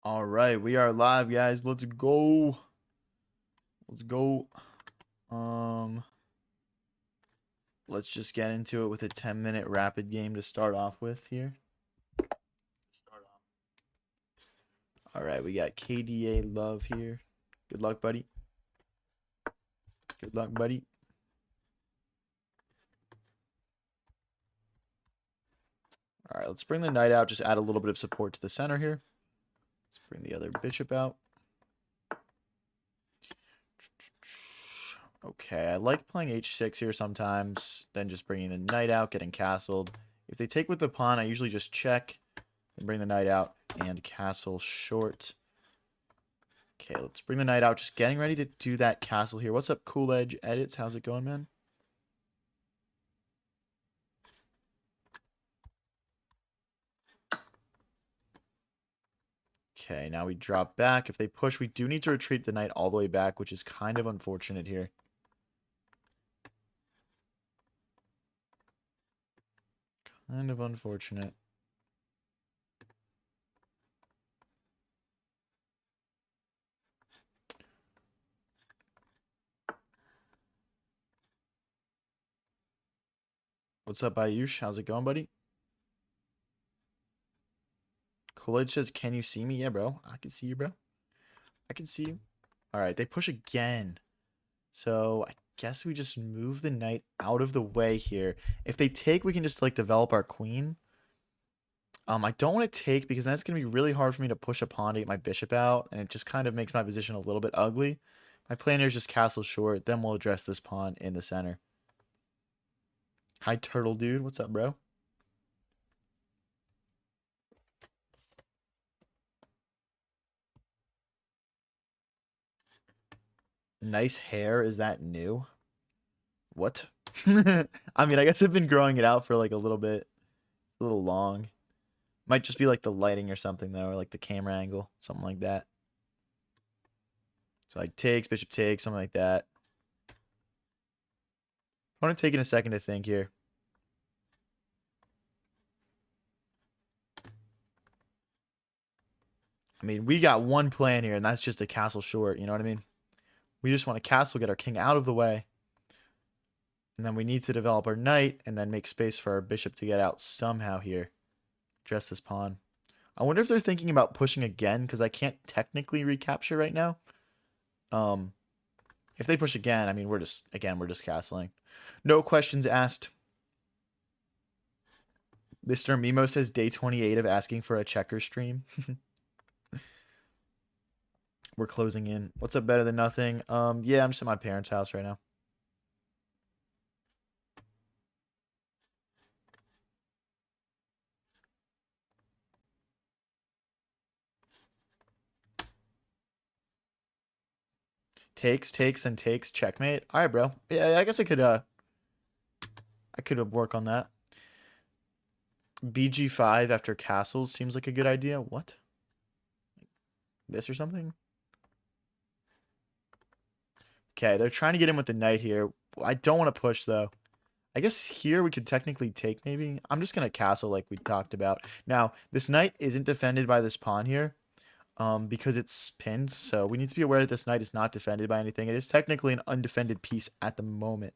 All right, we are live, guys. Let's go. Let's go. Um, let's just get into it with a 10-minute rapid game to start off with here. All right, we got KDA Love here. Good luck, buddy. Good luck, buddy. All right, let's bring the knight out. Just add a little bit of support to the center here. Let's bring the other bishop out. Okay, I like playing h6 here sometimes, then just bringing the knight out, getting castled. If they take with the pawn, I usually just check and bring the knight out and castle short. Okay, let's bring the knight out. Just getting ready to do that castle here. What's up, Cool Edge Edits? How's it going, man? Okay, now we drop back. If they push, we do need to retreat the knight all the way back, which is kind of unfortunate here. Kind of unfortunate. What's up, Ayush? How's it going, buddy? Coolidge says, can you see me? Yeah, bro. I can see you, bro. I can see you. All right, they push again. So I guess we just move the knight out of the way here. If they take, we can just like develop our queen. I don't want to take because that's going to be really hard for me to push a pawn to get my bishop out, and it just kind of makes my position a little bit ugly. My plan here is just castle short, then we'll address this pawn in the center. Hi, Turtle Dude. What's up, bro? Nice hair. Is that new? What? I mean, I guess I've been growing it out for like a little bit. A little long. Might just be like the lighting or something, though, or like the camera angle. Something like that. So like takes, bishop takes, something like that. I want to take in a second to think here. I mean, we got one plan here, and that's just a castle short. You know what I mean? We just want to castle, get our king out of the way. And then we need to develop our knight and then make space for our bishop to get out somehow here. Address this pawn. I wonder if they're thinking about pushing again because I can't technically recapture right now. If they push again, I mean, we're just castling. No questions asked. Mr. Mimo says day 28 of asking for a checker stream. We're closing in. What's up, better than nothing? Yeah, I'm just at my parents' house right now. Takes, then takes, checkmate. All right, bro. Yeah, I guess I could work on that. BG5 after castles seems like a good idea. What? This or something? Okay, they're trying to get in with the knight here. I don't want to push, though. I guess here we could technically take, maybe. I'm just going to castle like we talked about. Now, this knight isn't defended by this pawn here because it's pinned. So we need to be aware that this knight is not defended by anything. It is technically an undefended piece at the moment.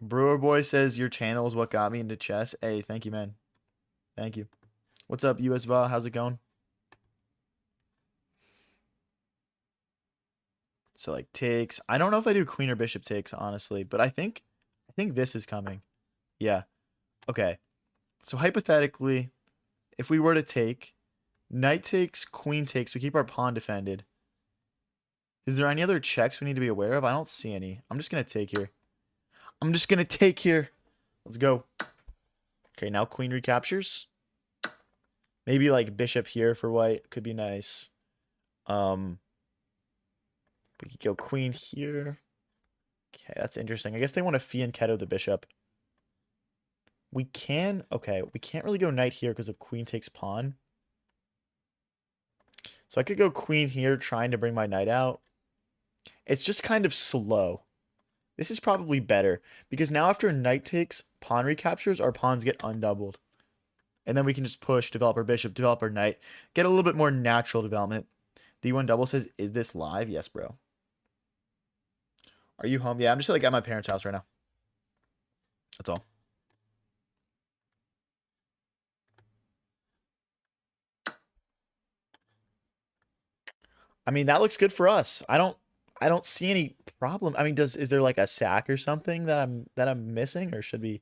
Brewer Boy says, your channel is what got me into chess. Hey, thank you, man. Thank you. What's up, USVA? How's it going? So like takes. I don't know if I do queen or bishop takes, honestly, but I think this is coming. Yeah. Okay. So hypothetically, if we were to take, knight takes, queen takes, we keep our pawn defended. Is there any other checks we need to be aware of? I don't see any. I'm just gonna take here. I'm just gonna take here. Let's go. Okay, now queen recaptures. Maybe like bishop here for white could be nice. We could go queen here. Okay, that's interesting. I guess they want to fianchetto the bishop. We can, okay, we can't really go knight here because of queen takes pawn. So I could go queen here trying to bring my knight out. It's just kind of slow. This is probably better because now after knight takes, pawn recaptures, our pawns get undoubled. And then we can just push, develop our bishop, develop our knight, get a little bit more natural development. D1 double says, is this live? Yes, bro. Are you home? Yeah, I'm just like at my parents' house right now. That's all. I mean, that looks good for us. I don't see any problem. I mean, is there like a sack or something that I'm missing, or should we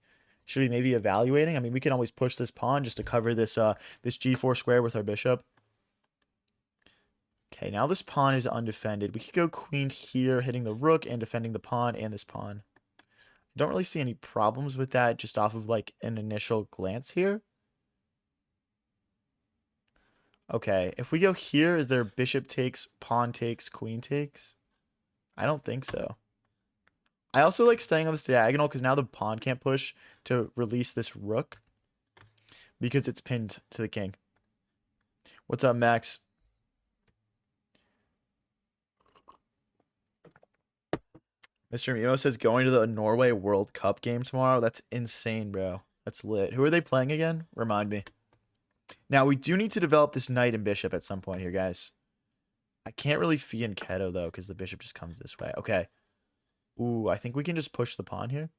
maybe evaluating? I mean, we can always push this pawn just to cover this G4 square with our bishop. Okay, now this pawn is undefended. We could go queen here, hitting the rook and defending the pawn and this pawn. I don't really see any problems with that just off of like an initial glance here. Okay, if we go here, is there bishop takes, pawn takes, queen takes? I don't think so. I also like staying on this diagonal because now the pawn can't push to release this rook because it's pinned to the king. What's up, Max? Mr. Mimo says going to the Norway World Cup game tomorrow. That's insane, bro. That's lit. Who are they playing again? Remind me. Now, we do need to develop this knight and bishop at some point here, guys. I can't really fee in Keto, though, because the bishop just comes this way. Okay. Ooh, I think we can just push the pawn here.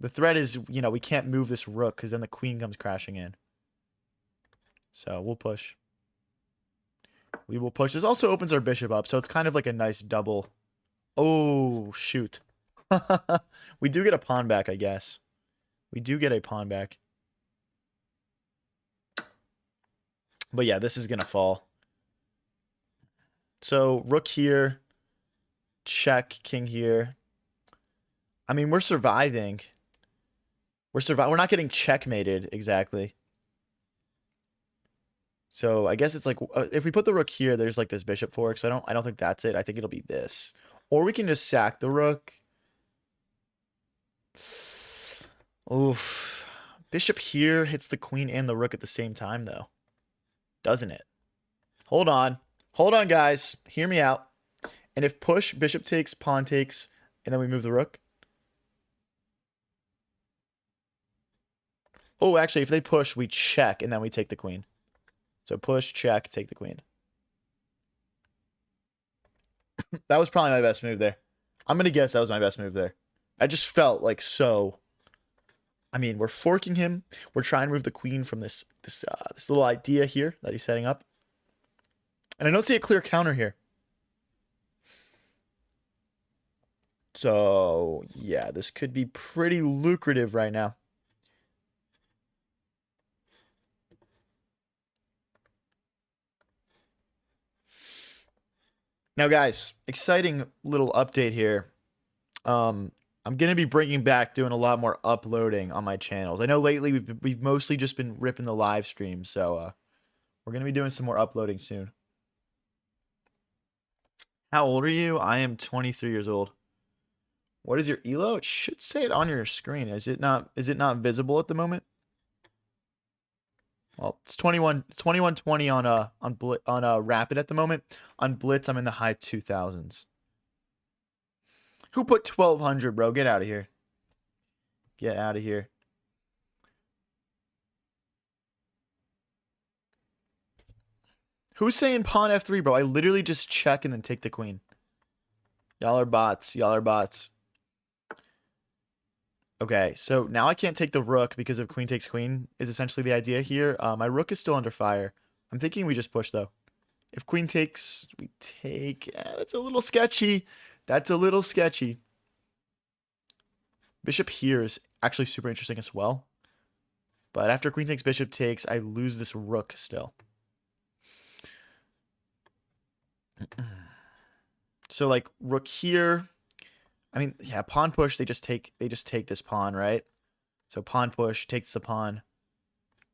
The threat is, we can't move this rook because then the queen comes crashing in. So we'll push. We will push. This also opens our bishop up, so it's kind of like a nice double. Oh, shoot. We do get a pawn back, I guess. We do get a pawn back. But yeah, this is going to fall. So rook here. Check, king here. I mean, we're surviving. We're not getting checkmated exactly. So I guess it's like if we put the rook here, there's like this bishop fork. So I don't think that's it. I think it'll be this. Or we can just sack the rook. Oof. Bishop here hits the queen and the rook at the same time, though. Doesn't it? Hold on. Hold on, guys. Hear me out. And if push, bishop takes, pawn takes, and then we move the rook. Oh, actually, if they push, we check, and then we take the queen. So push, check, take the queen. That was probably my best move there. I'm going to guess that was my best move there. I just felt like so... I mean, we're forking him. We're trying to move the queen from this little idea here that he's setting up. And I don't see a clear counter here. So, yeah, this could be pretty lucrative right now. Now, guys, exciting little update here. I'm going to be bringing back doing a lot more uploading on my channels. I know lately we've mostly just been ripping the live stream, so we're going to be doing some more uploading soon. How old are you? I am 23 years old. What is your elo? It should say it on your screen. Is it not visible at the moment? Well, it's 2120 on Rapid at the moment. On Blitz, I'm in the high 2000s. Who put 1200, bro? Get out of here. Get out of here. Who's saying pawn f3, bro? I literally just check and then take the queen. Y'all are bots. Y'all are bots. Okay, so now I can't take the rook because of queen takes queen is essentially the idea here. My rook is still under fire. I'm thinking we just push, though. If queen takes, we take. That's a little sketchy. That's a little sketchy. Bishop here is actually super interesting as well. But after queen takes, bishop takes, I lose this rook still. So like rook here. I mean, yeah, pawn push, they just take this pawn, right? So pawn push takes the pawn.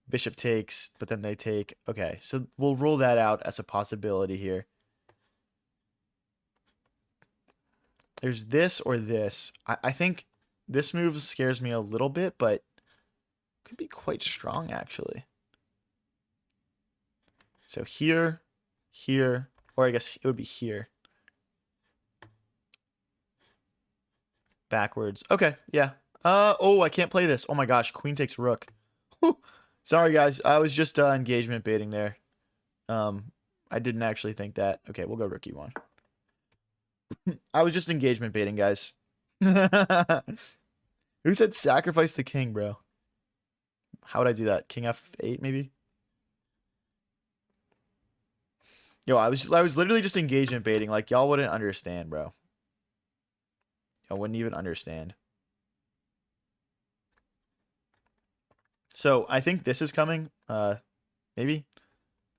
Bishop takes, but then they take. Okay, so we'll rule that out as a possibility here. There's this or this. I think this move scares me a little bit, but could be quite strong, actually. So here, here, or I guess it would be here. backwards. Okay, yeah. Oh, I can't play this. Oh my gosh, queen takes rook. Sorry guys, I was just engagement baiting there. I didn't actually think that. Okay, we'll go rook e1. I was just engagement baiting, guys. Who said sacrifice the king, bro? How would I do that? King f8 maybe? Yo, I was literally just engagement baiting. Like y'all wouldn't understand, bro. Y'all wouldn't even understand. So I think this is coming. Maybe.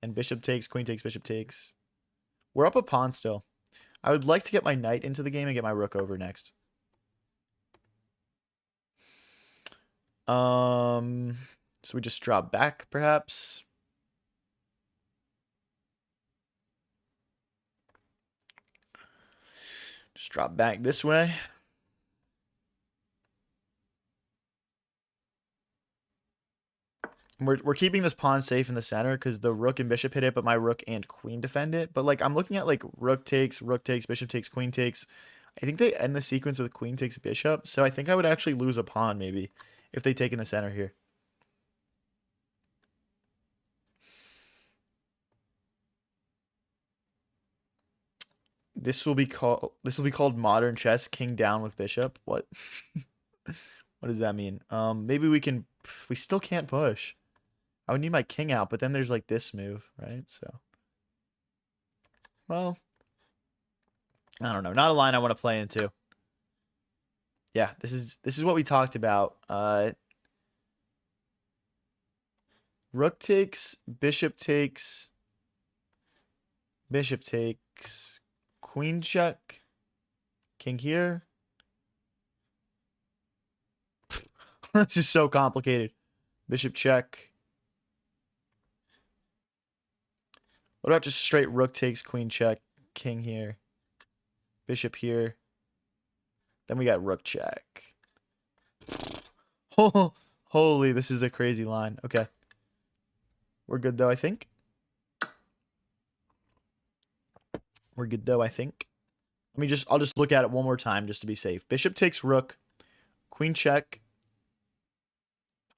And bishop takes, queen takes, bishop takes. We're up a pawn still. I would like to get my knight into the game and get my rook over next. So we just drop back, perhaps. Just drop back this way. We're keeping this pawn safe in the center because the rook and bishop hit it, but my rook and queen defend it. But like I'm looking at like rook takes, bishop takes, queen takes. I think they end the sequence with queen takes bishop. So I think I would actually lose a pawn maybe if they take in the center here. This will be called modern chess, king down with bishop. What? What does that mean? Maybe we still can't push. I would need my king out, but then there's like this move, right? So, well, I don't know. Not a line I want to play into. Yeah, this is what we talked about. Rook takes, bishop takes, queen check, king here. This is so complicated. Bishop check. What about just straight rook takes, queen check, king here, bishop here. Then we got rook check. Holy, this is a crazy line. Okay. We're good though, I think. We're good though, I think. I'll just look at it one more time just to be safe. Bishop takes rook, queen check.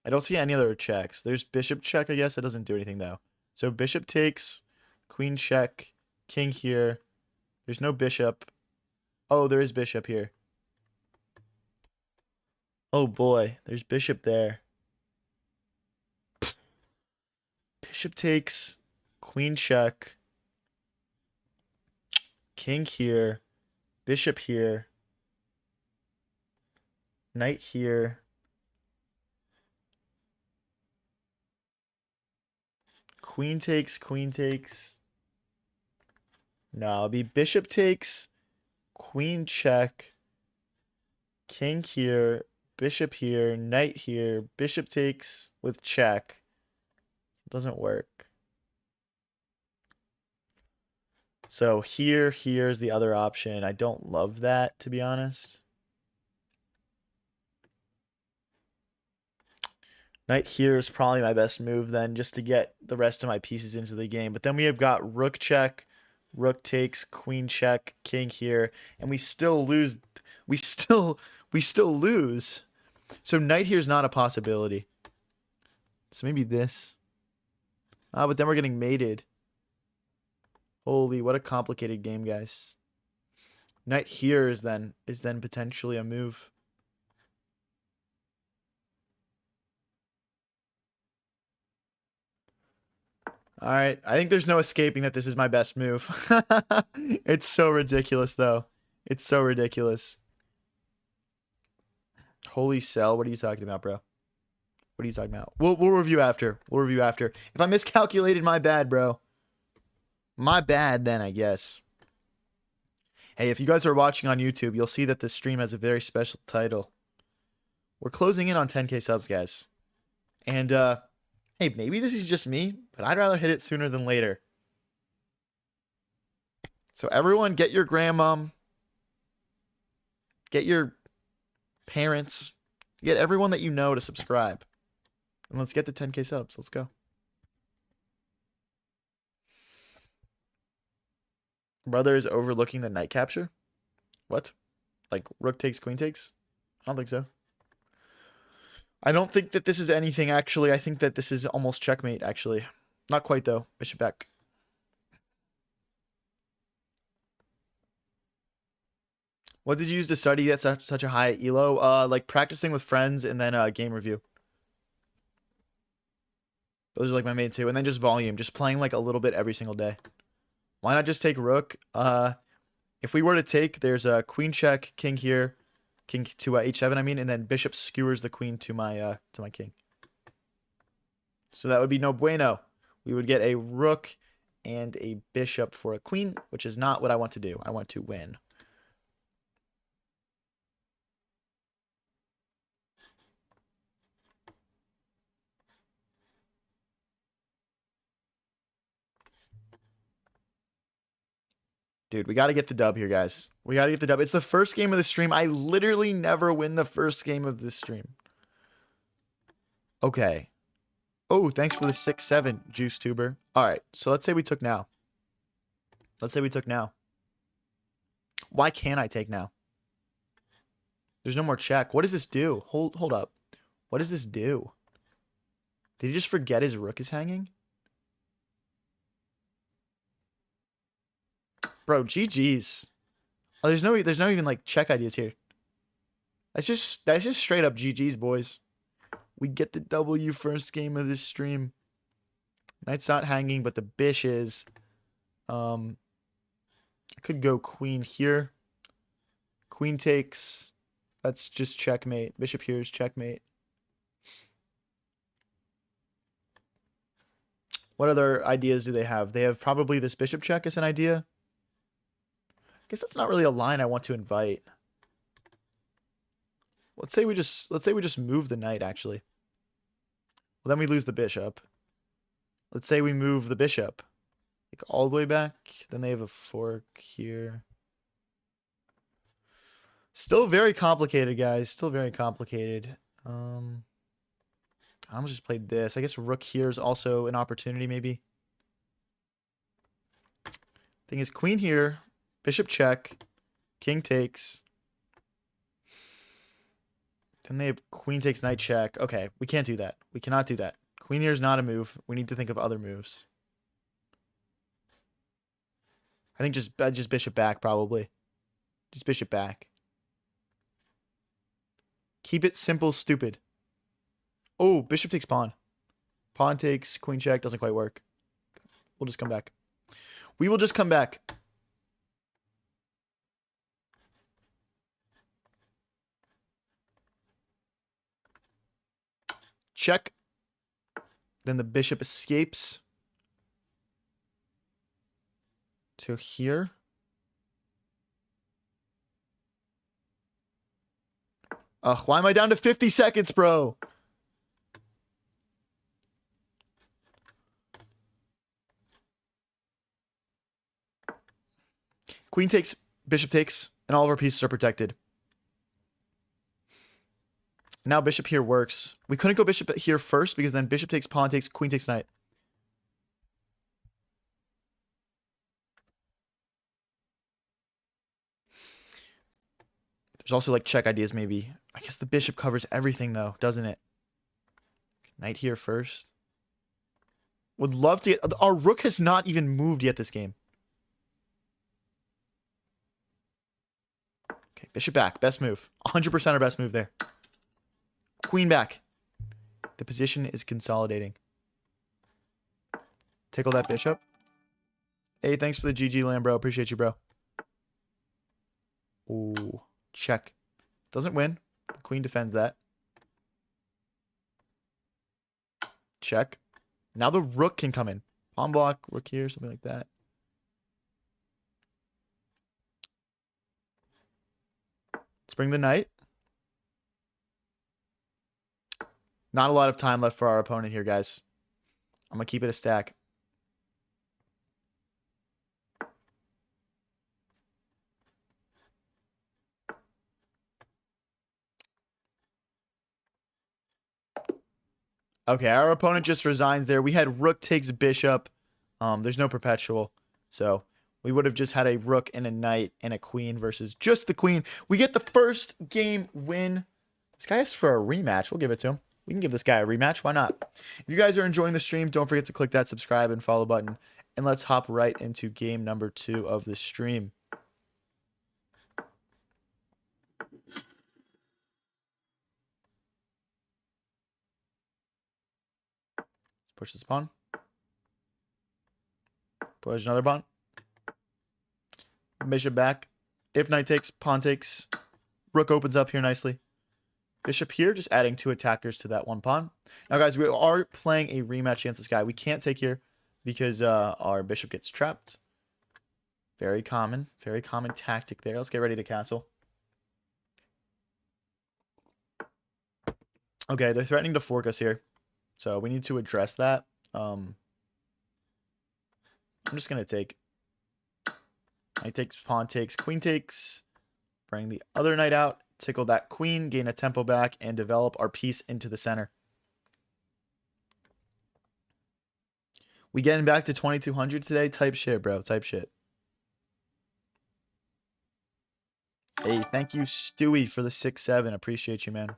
I don't see any other checks. There's bishop check, I guess. That doesn't do anything though. So bishop takes, queen check, king here. There's no bishop. Oh, there is bishop here. Oh boy, there's bishop there. Bishop takes, queen check, king here, bishop here, knight here. Queen takes, queen takes. No, it'll be bishop takes, queen check, king here, bishop here, knight here, bishop takes with check. Doesn't work. So here's the other option. I don't love that, to be honest. Knight here is probably my best move then, just to get the rest of my pieces into the game. But then we have got rook check, rook takes, queen check, king here, and we still lose. We still lose. So knight here is not a possibility. So maybe this. Ah, but then we're getting mated. Holy, what a complicated game, guys. Knight here is then potentially a move. All right, I think there's no escaping that this is my best move. It's so ridiculous, though. It's so ridiculous. Holy cell, what are you talking about, bro? What are you talking about? We'll review after. We'll review after. If I miscalculated, my bad, bro. My bad then, I guess. Hey, if you guys are watching on YouTube, you'll see that this stream has a very special title. We're closing in on 10K subs, guys. And, hey, maybe this is just me, but I'd rather hit it sooner than later. So everyone, get your grandmom, get your parents, get everyone that you know to subscribe. And let's get to 10K subs. Let's go. Brother is overlooking the knight capture? What? Like rook takes, queen takes? don't think so. I don't think that this is anything, actually. I think that this is almost checkmate, actually. Not quite, though. Bishop back. What did you use to study at such a high elo? Like practicing with friends and then game review. Those are like my main two. And then just volume. Just playing like a little bit every single day. Why not just take rook? If we were to take, there's a queen check, king here, king to h7, I mean, and then bishop skewers the queen to my king. So that would be no bueno. We would get a rook and a bishop for a queen, which is not what I want to do. I want to win. Dude, we got to get the dub here, guys. We got to get the dub. It's the first game of the stream. I literally never win the first game of this stream. Okay. Oh, thanks for the 6-7, Juice Tuber. All right, so let's say we took now. Let's say we took now. Why can't I take now? There's no more check. What does this do? Hold up. What does this do? Did he just forget his rook is hanging? Bro, GG's. Oh, there's no even like check ideas here. That's just straight up GG's, boys. We get the W first game of this stream. Knight's not hanging, but the bish is. I could go queen here. Queen takes. That's just checkmate. Bishop here is checkmate. What other ideas do they have? They have probably this bishop check as an idea. I guess that's not really a line I want to invite. Let's say we just move the knight, actually. Well, then we lose the bishop. Let's say we move the bishop. Like all the way back. Then they have a fork here. Still very complicated, guys. Still very complicated. I'm just played this. I guess rook here is also an opportunity, maybe. Thing is, queen here. Bishop check. King takes. Then they have queen takes knight check. Okay, we can't do that. We cannot do that. Queen here is not a move. We need to think of other moves. I think just bishop back, probably. Just bishop back. Keep it simple, stupid. Oh, bishop takes pawn. Pawn takes, queen check, doesn't quite work. We'll just come back. We will just come back. Check. Then the bishop escapes to here. Ugh, why am I down to 50 seconds, bro? Queen takes, bishop takes, and all of our pieces are protected. Now bishop here works. We couldn't go bishop here first because then bishop takes, pawn takes, queen takes knight. There's also like check ideas maybe. I guess the bishop covers everything though, doesn't it? Knight here first. Would love to get... Our rook has not even moved yet this game. Okay, bishop back. Best move. 100% our best move there. Queen back. The position is consolidating. Tickle that bishop. Hey, thanks for the GG land, bro. Appreciate you, bro. Ooh, check. Doesn't win. The queen defends that. Check. Now the rook can come in. Pawn block, rook here, something like that. Let's bring the knight. Not a lot of time left for our opponent here, guys. I'm going to keep it a stack. Okay, our opponent just resigns there. We had rook takes bishop. There's no perpetual. So we would have just had a rook and a knight and a queen versus just the queen. We get the first game win. This guy asked for a rematch. We'll give it to him. We can give this guy a rematch. Why not? If you guys are enjoying the stream, don't forget to click that subscribe and follow button. And let's hop right into game number 2 of the stream. Let's push this pawn. Push another pawn. Bishop back. If knight takes, pawn takes. Rook opens up here nicely. Bishop here, just adding 2 attackers to that 1 pawn. Now, guys, we are playing a rematch against this guy. We can't take here because our bishop gets trapped. Very common tactic there. Let's get ready to castle. Okay, they're threatening to fork us here. So we need to address that. I'm just going to take. Knight takes, pawn takes, queen takes. Bring the other knight out. Tickle that queen, gain a tempo back, and develop our piece into the center. We getting back to 2200 today? Type shit, bro. Type shit. Hey, thank you, Stewie, for the 6-7. Appreciate you, man.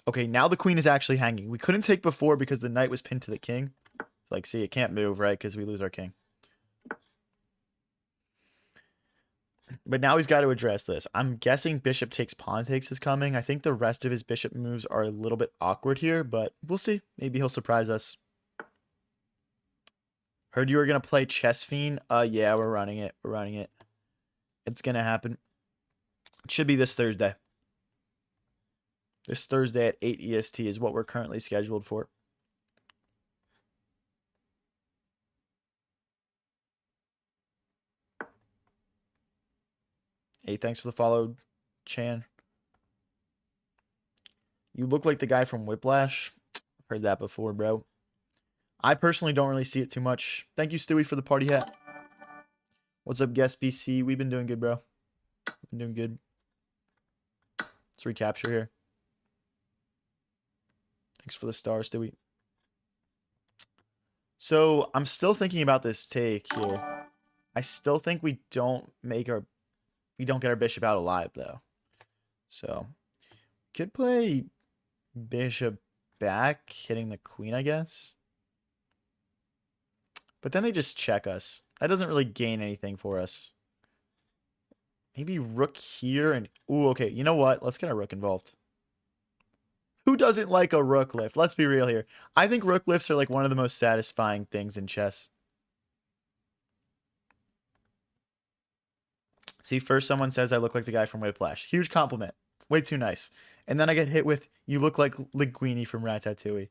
Okay, now the queen is actually hanging. We couldn't take before because the knight was pinned to the king. It's like, see, it can't move, right? Because we lose our king. But now he's got to address this. I'm guessing bishop takes, pawn takes is coming. I think the rest of his bishop moves are a little bit awkward here, but we'll see. Maybe he'll surprise us. Heard you were going to play Chess Fiend. Yeah, we're running it. We're running it. It's going to happen. It should be this Thursday. This Thursday at 8 EST is what we're currently scheduled for. Hey, thanks for the follow, Chan. You look like the guy from Whiplash. I've heard that before, bro. I personally don't really see it too much. Thank you, Stewie, for the party hat. What's up, guest BC? We've been doing good, bro. Been doing good. Let's recapture here. Thanks for the star, Stewie. So I'm still thinking about this take here. I still think we don't get our bishop out alive though. So could play bishop back, hitting the queen, I guess. But then they just check us. That doesn't really gain anything for us. Maybe rook here and... Ooh, okay. You know what? Let's get a rook involved. Who doesn't like a rook lift? Let's be real here. I think rook lifts are like one of the most satisfying things in chess. See, first someone says I look like the guy from Whiplash. Huge compliment. Way too nice. And then I get hit with, you look like Linguini from Ratatouille.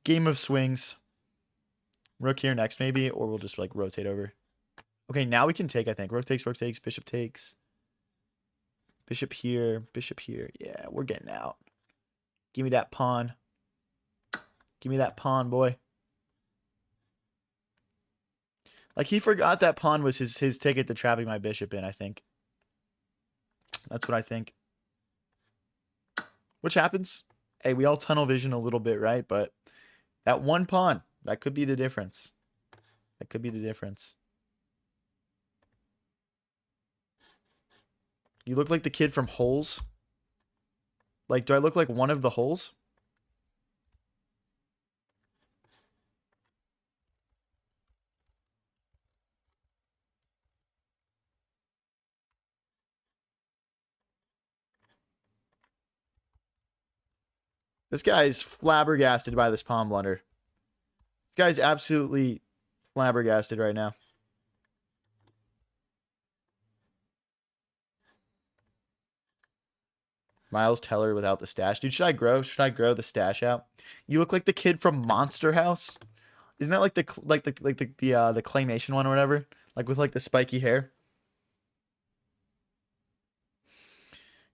Game of swings. Rook here next maybe, or we'll just like rotate over. Okay, now we can take, I think. Rook takes, bishop takes. Bishop here, bishop here. Yeah, we're getting out. Give me that pawn. Give me that pawn, boy. Like, he forgot that pawn was his ticket to trapping my bishop in, I think. That's what I think. Which happens. Hey, we all tunnel vision a little bit, right? But that one pawn, that could be the difference. That could be the difference. You look like the kid from Holes. Like, do I look like one of the Holes? This guy is flabbergasted by this pawn blunder. This guy's absolutely flabbergasted right now. Miles Teller without the stash. Dude, should I grow? Should I grow the stash out? You look like the kid from Monster House. Isn't that like the claymation one or whatever? Like with like the spiky hair?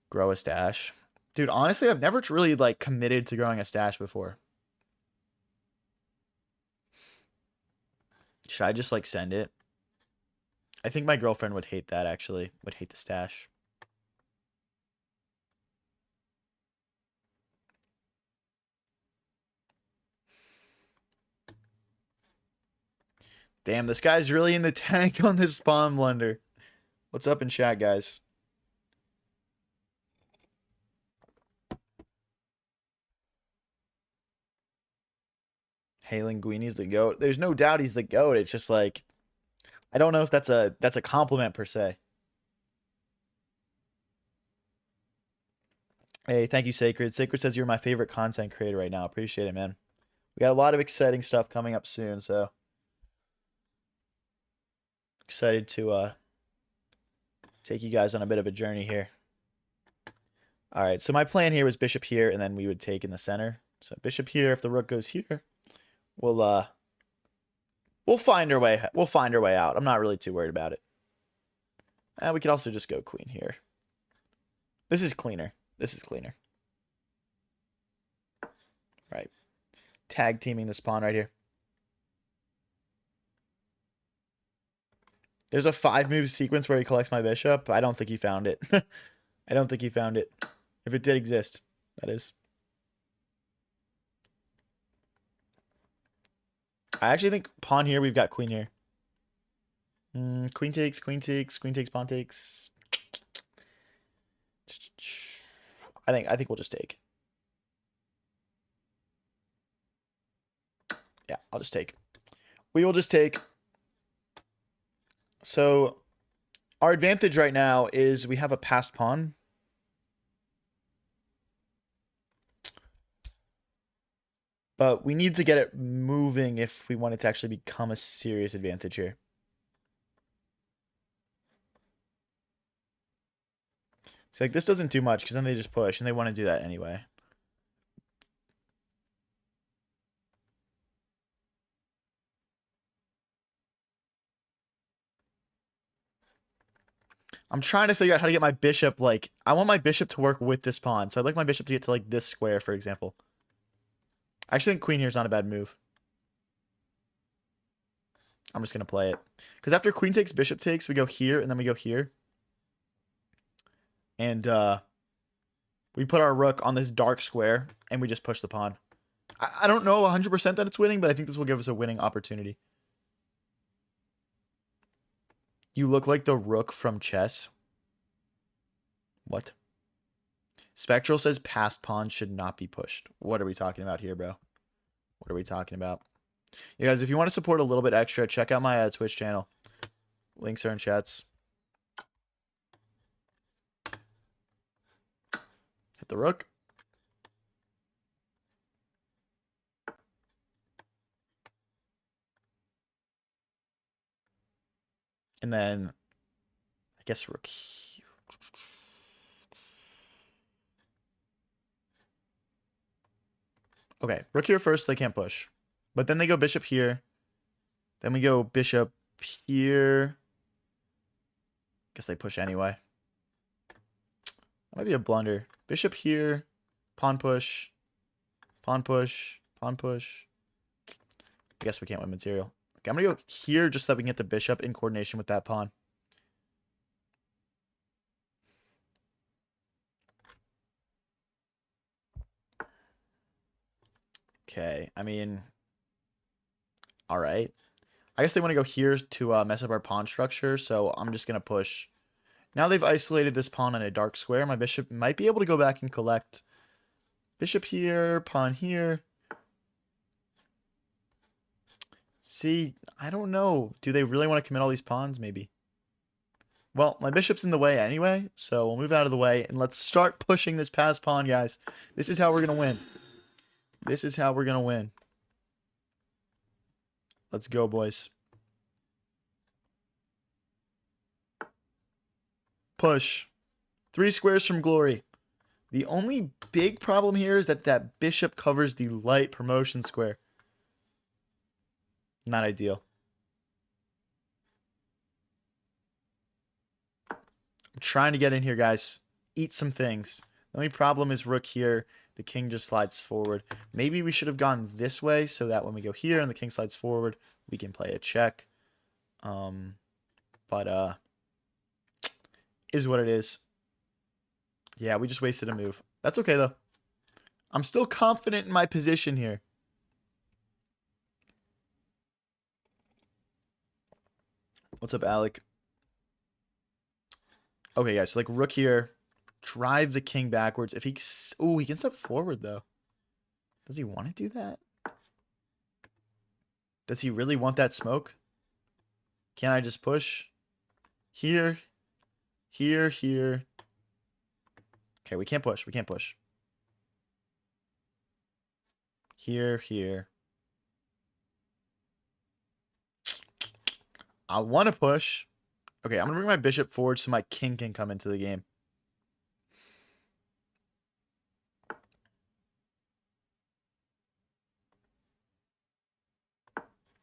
Grow a stash. Dude, honestly, I've never really like committed to growing a stash before. Should I just like send it? I think my girlfriend would hate that actually. Would hate the stash. Damn, this guy's really in the tank on this spawn blunder. What's up in chat, guys? Hey, Linguini's the GOAT. There's no doubt he's the GOAT. It's just like, I don't know if that's a compliment per se. Hey, thank you, Sacred. Sacred says you're my favorite content creator right now. Appreciate it, man. We got a lot of exciting stuff coming up soon, so excited to take you guys on a bit of a journey here. All right, so my plan here was bishop here, and then we would take in the center. So bishop here. If the rook goes here, we'll find our way. We'll find our way out. I'm not really too worried about it. We could also just go queen here. This is cleaner. This is cleaner. Right. Tag teaming the pawn right here. There's a 5-move sequence where he collects my bishop. I don't think he found it. I don't think he found it. If it did exist, that is. I actually think pawn here, we've got queen here. Queen takes, queen takes, queen takes, pawn takes. I think we'll just take. Yeah, I'll just take. We will just take. So our advantage right now is we have a passed pawn. But we need to get it moving if we want it to actually become a serious advantage here. So like this doesn't do much because then they just push and they want to do that anyway. I'm trying to figure out how to get my bishop, like, I want my bishop to work with this pawn. So I'd like my bishop to get to, like, this square, for example. I actually think queen here is not a bad move. I'm just going to play it. Because after queen takes, bishop takes, we go here, and then we go here. And we put our rook on this dark square, and we just push the pawn. I don't know 100% that it's winning, but I think this will give us a winning opportunity. You look like the rook from chess. What? Spectral says passed pawn should not be pushed. What are we talking about here, bro? What are we talking about? You guys, if you want to support a little bit extra, check out my Twitch channel. Links are in chats. Hit the rook. And then, I guess rook here. Okay, rook here first, they can't push. But then they go bishop here. Then we go bishop here. Guess they push anyway. That might be a blunder. Bishop here. Pawn push. Pawn push. Pawn push. I guess we can't win material. Okay, I'm going to go here just so that we can get the bishop in coordination with that pawn. Okay, I mean, all right. I guess they want to go here to mess up our pawn structure, so I'm just going to push. Now they've isolated this pawn on a dark square. My bishop might be able to go back and collect. Bishop here, pawn here. See, I don't know. Do they really want to commit all these pawns? Maybe. Well, my bishop's in the way anyway, so we'll move out of the way, and let's start pushing this passed pawn, guys. This is how we're going to win. This is how we're going to win. Let's go, boys. Push. 3 squares from glory. The only big problem here is that that bishop covers the light promotion square. Not ideal. I'm trying to get in here, guys. Eat some things. The only problem is rook here. The king just slides forward. Maybe we should have gone this way so that when we go here and the king slides forward, we can play a check. But is what it is. Yeah, we just wasted a move. That's okay, though. I'm still confident in my position here. What's up, Alec? Okay, guys. So like rook here, drive the king backwards. If he, oh, he can step forward though. Does he want to do that? Does he really want that smoke? Can I just push? Here, here, here. Okay, we can't push. We can't push. Here, here. I want to push. Okay, I'm going to bring my bishop forward so my king can come into the game.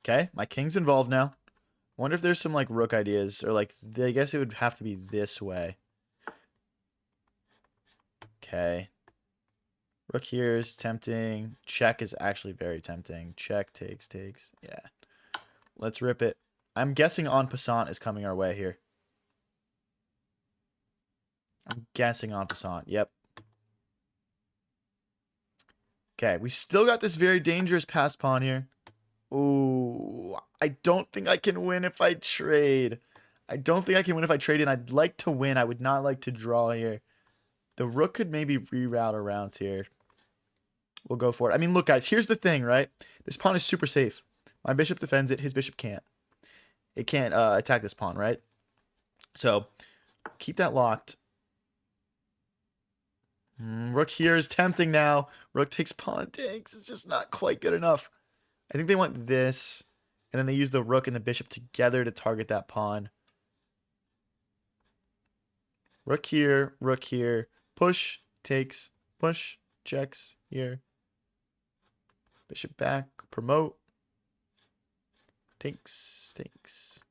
Okay, my king's involved now. Wonder if there's some like rook ideas or like I guess it would have to be this way. Okay. Rook here is tempting. Check is actually very tempting. Check takes. Yeah. Let's rip it. I'm guessing en passant is coming our way here. I'm guessing en passant. Yep. Okay, we still got this very dangerous passed pawn here. Ooh, I don't think I can win if I trade. I don't think I can win if I trade, and I'd like to win. I would not like to draw here. The rook could maybe reroute around here. We'll go for it. I mean, look, guys, here's the thing, right? This pawn is super safe. My bishop defends it. His bishop can't. It can't attack this pawn, right? So, keep that locked. Rook here is tempting now. Rook takes pawn takes. It's just not quite good enough. I think they want this. And then they use the rook and the bishop together to target that pawn. Rook here. Push, takes, push, checks here. Bishop back, promote. Takes.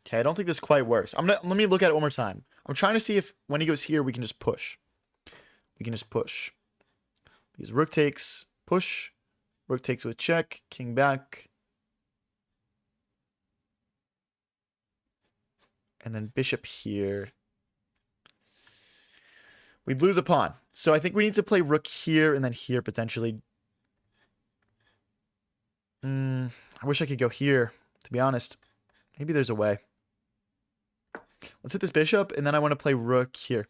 Okay, I don't think this quite works. Let me look at it one more time. I'm trying to see if when he goes here, we can just push. Because rook takes, push. Rook takes with check, king back. And then bishop here. We'd lose a pawn. So I think we need to play rook here and then here potentially. I wish I could go here, to be honest. Maybe there's a way. Let's hit this bishop, and then I want to play rook here.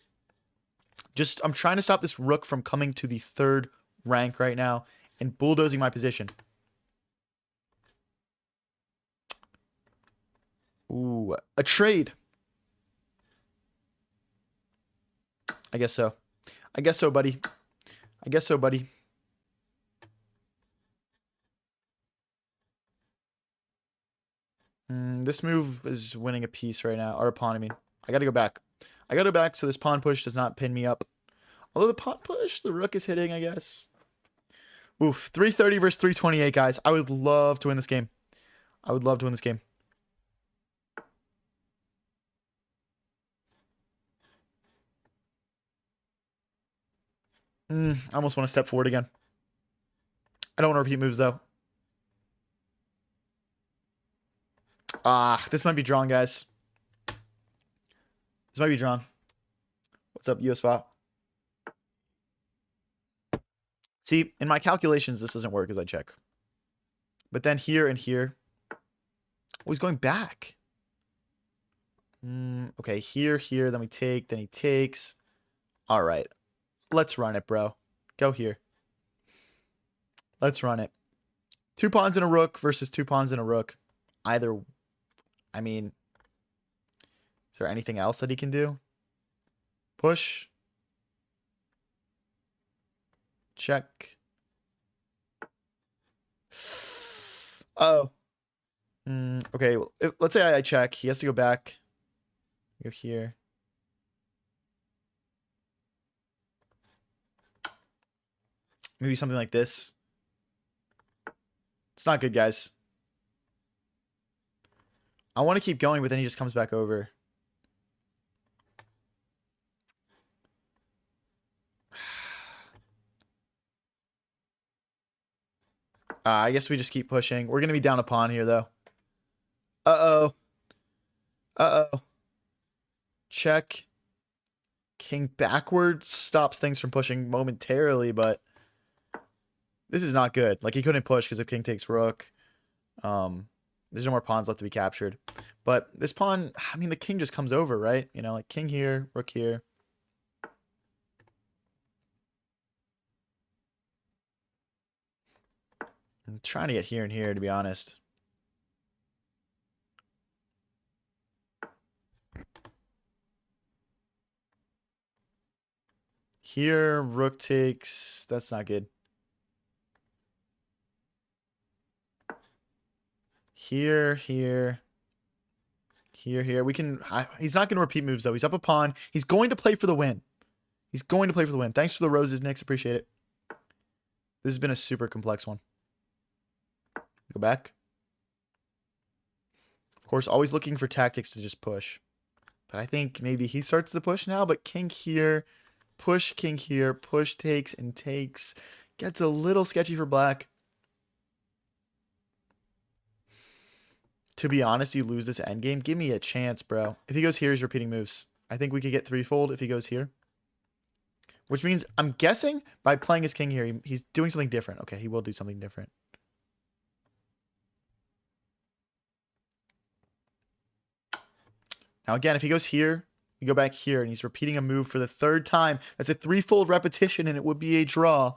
I'm trying to stop this rook from coming to the third rank right now and bulldozing my position. Ooh, a trade. I guess so. Buddy. This move is winning a piece right now. Or a pawn, I mean. I gotta go back. So this pawn push does not pin me up. Although the pawn push, the rook is hitting, I guess. Oof. 330 versus 328, guys. I would love to win this game. I almost want to step forward again. I don't want to repeat moves, though. This might be drawn, guys. What's up, USFA? See, in my calculations, this doesn't work as I check. But then here and here. Oh, he's going back. Okay, here, then we take, then he takes. All right. Let's run it, bro. Go here. Let's run it. 2 pawns and a rook versus 2 pawns and a rook. Either, I mean, is there anything else that he can do? Push. Check. Oh. Okay, let's say I check. He has to go back. Go here. Maybe something like this. It's not good, guys. I want to keep going, but then he just comes back over. I guess we just keep pushing. We're going to be down a pawn here, though. Uh-oh. Check. King backwards stops things from pushing momentarily, but this is not good. Like, he couldn't push because if king takes rook. There's no more pawns left to be captured. But this pawn, I mean, the king just comes over, right? You know, like king here, rook here. I'm trying to get here and here, to be honest. Here, rook takes. That's not good. Here, here. Here. We can... he's not going to repeat moves, though. He's up a pawn. He's going to play for the win. He's going to play for the win. Thanks for the roses, Nix. Appreciate it. This has been a super complex one. Go back. Of course, always looking for tactics to just push. But I think maybe he starts the push now. But king here. Push, king here. Push, takes, and takes. Gets a little sketchy for black. To be honest, you lose this endgame. Give me a chance, bro. If he goes here, he's repeating moves. I think we could get threefold if he goes here. Which means, I'm guessing, by playing his king here, he's doing something different. Okay, he will do something different. Now, again, if he goes here, we go back here, and he's repeating a move for the third time. That's a threefold repetition, and it would be a draw.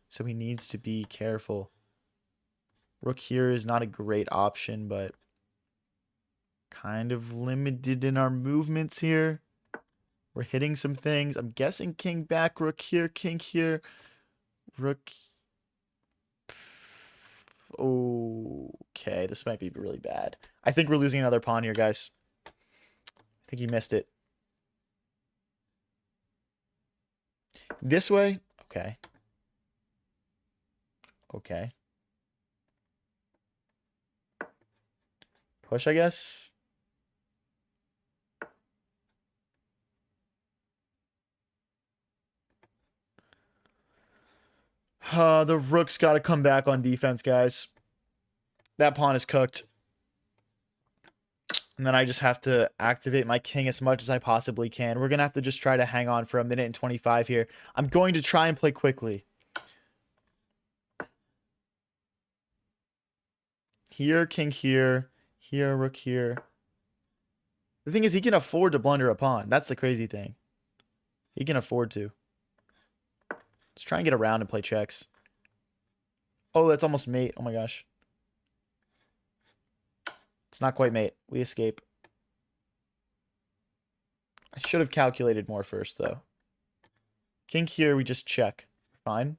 So he needs to be careful. Rook here is not a great option, but kind of limited in our movements here. We're hitting some things. I'm guessing king back, rook here, king here, rook. Okay, this might be really bad. I think we're losing another pawn here, guys. I think he missed it. This way? Okay. Okay. Push, I guess. The rook's got to come back on defense, guys. That pawn is cooked. And then I just have to activate my king as much as I possibly can. We're going to have to just try to hang on for a minute and 25 here. I'm going to try and play quickly. Here, king here. Here, rook here. The thing is, he can afford to blunder a pawn. That's the crazy thing. He can afford to. Let's try and get around and play checks. Oh, that's almost mate. Oh my gosh. It's not quite mate. We escape. I should have calculated more first, though. King here, we just check. Fine.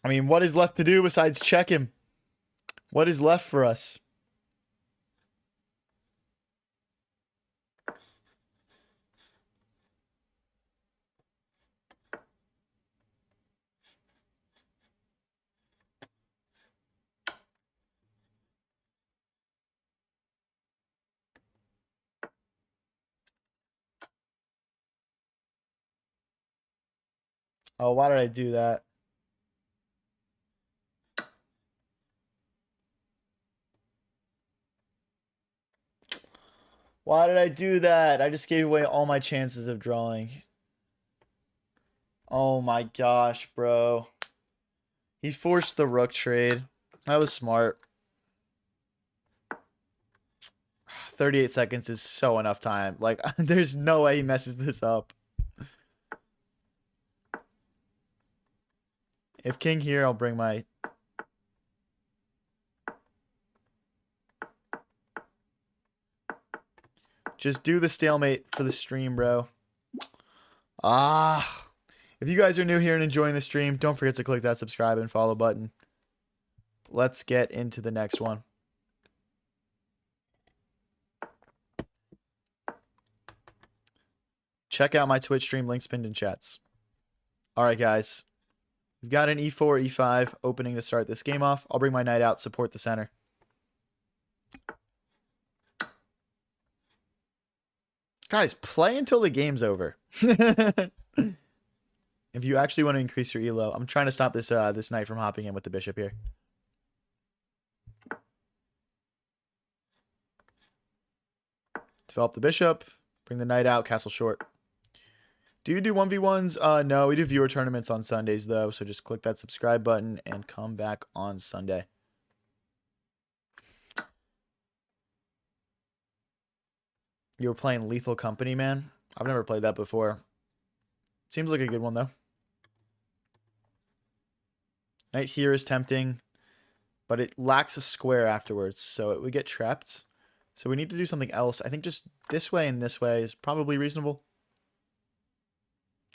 I mean, what is left to do besides check him? What is left for us? Oh, why did I do that? Why did I do that? I just gave away all my chances of drawing. Oh my gosh, bro. He forced the rook trade. That was smart. 38 seconds is so enough time. Like, there's no way he messes this up. If king here, I'll bring my... Just do the stalemate for the stream, bro. Ah. If you guys are new here and enjoying the stream, don't forget to click that subscribe and follow button. Let's get into the next one. Check out my Twitch stream, links pinned in chats. All right, guys. We've got an e4, e5 opening to start this game off. I'll bring my knight out, support the center. Guys, play until the game's over. If you actually want to increase your elo, I'm trying to stop this this knight from hopping in with the bishop here. Develop the bishop, bring the knight out, castle short. Do you do 1v1s? No, we do viewer tournaments on Sundays, though. So just click that subscribe button and come back on Sunday. You were playing Lethal Company, man? I've never played that before. Seems like a good one, though. Knight here is tempting, but it lacks a square afterwards, so it would get trapped. So we need to do something else. I think just this way and this way is probably reasonable.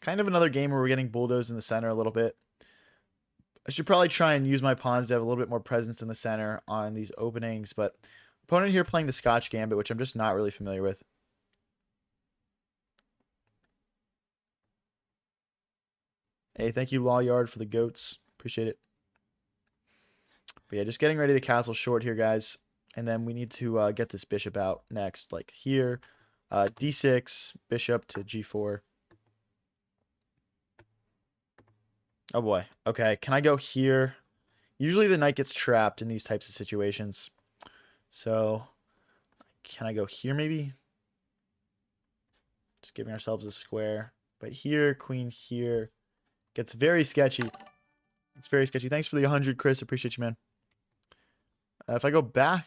Kind of another game where we're getting bulldozed in the center a little bit. I should probably try and use my pawns to have a little bit more presence in the center on these openings, but opponent here playing the Scotch Gambit, which I'm just not really familiar with. Hey, thank you, Law Yard, for the goats. Appreciate it. But yeah, just getting ready to castle short here, guys. And then we need to get this bishop out next, like here. D6, bishop to G4. Oh boy. Okay, can I go here? Usually the knight gets trapped in these types of situations. So, can I go here maybe? Just giving ourselves a square. But here, queen here. Gets very sketchy. It's very sketchy. Thanks for the 100, Chris. Appreciate you, man. If I go back,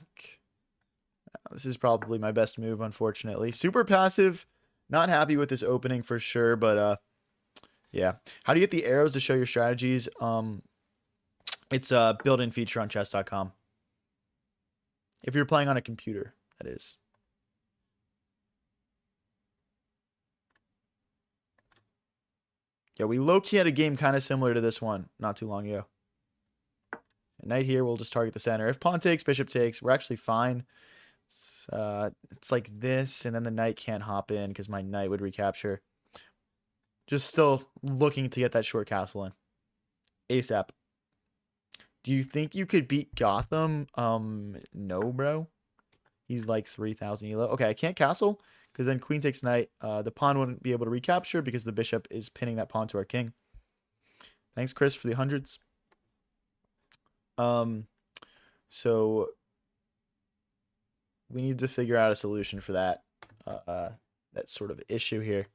this is probably my best move, unfortunately. Super passive. Not happy with this opening for sure, but yeah. How do you get the arrows to show your strategies? It's a built-in feature on chess.com. If you're playing on a computer, that is. Yeah, we low-key had a game kind of similar to this one not too long ago. Knight here, we'll just target the center. If pawn takes, bishop takes, we're actually fine. It's like this, and then the knight can't hop in because my knight would recapture. Just still looking to get that short castle in. ASAP. Do you think you could beat Gotham? No, bro. He's like 3,000 elo. Okay, I can't castle because then queen takes knight. The pawn wouldn't be able to recapture because the bishop is pinning that pawn to our king. Thanks, Chris, for the hundreds. So we need to figure out a solution for that sort of issue here.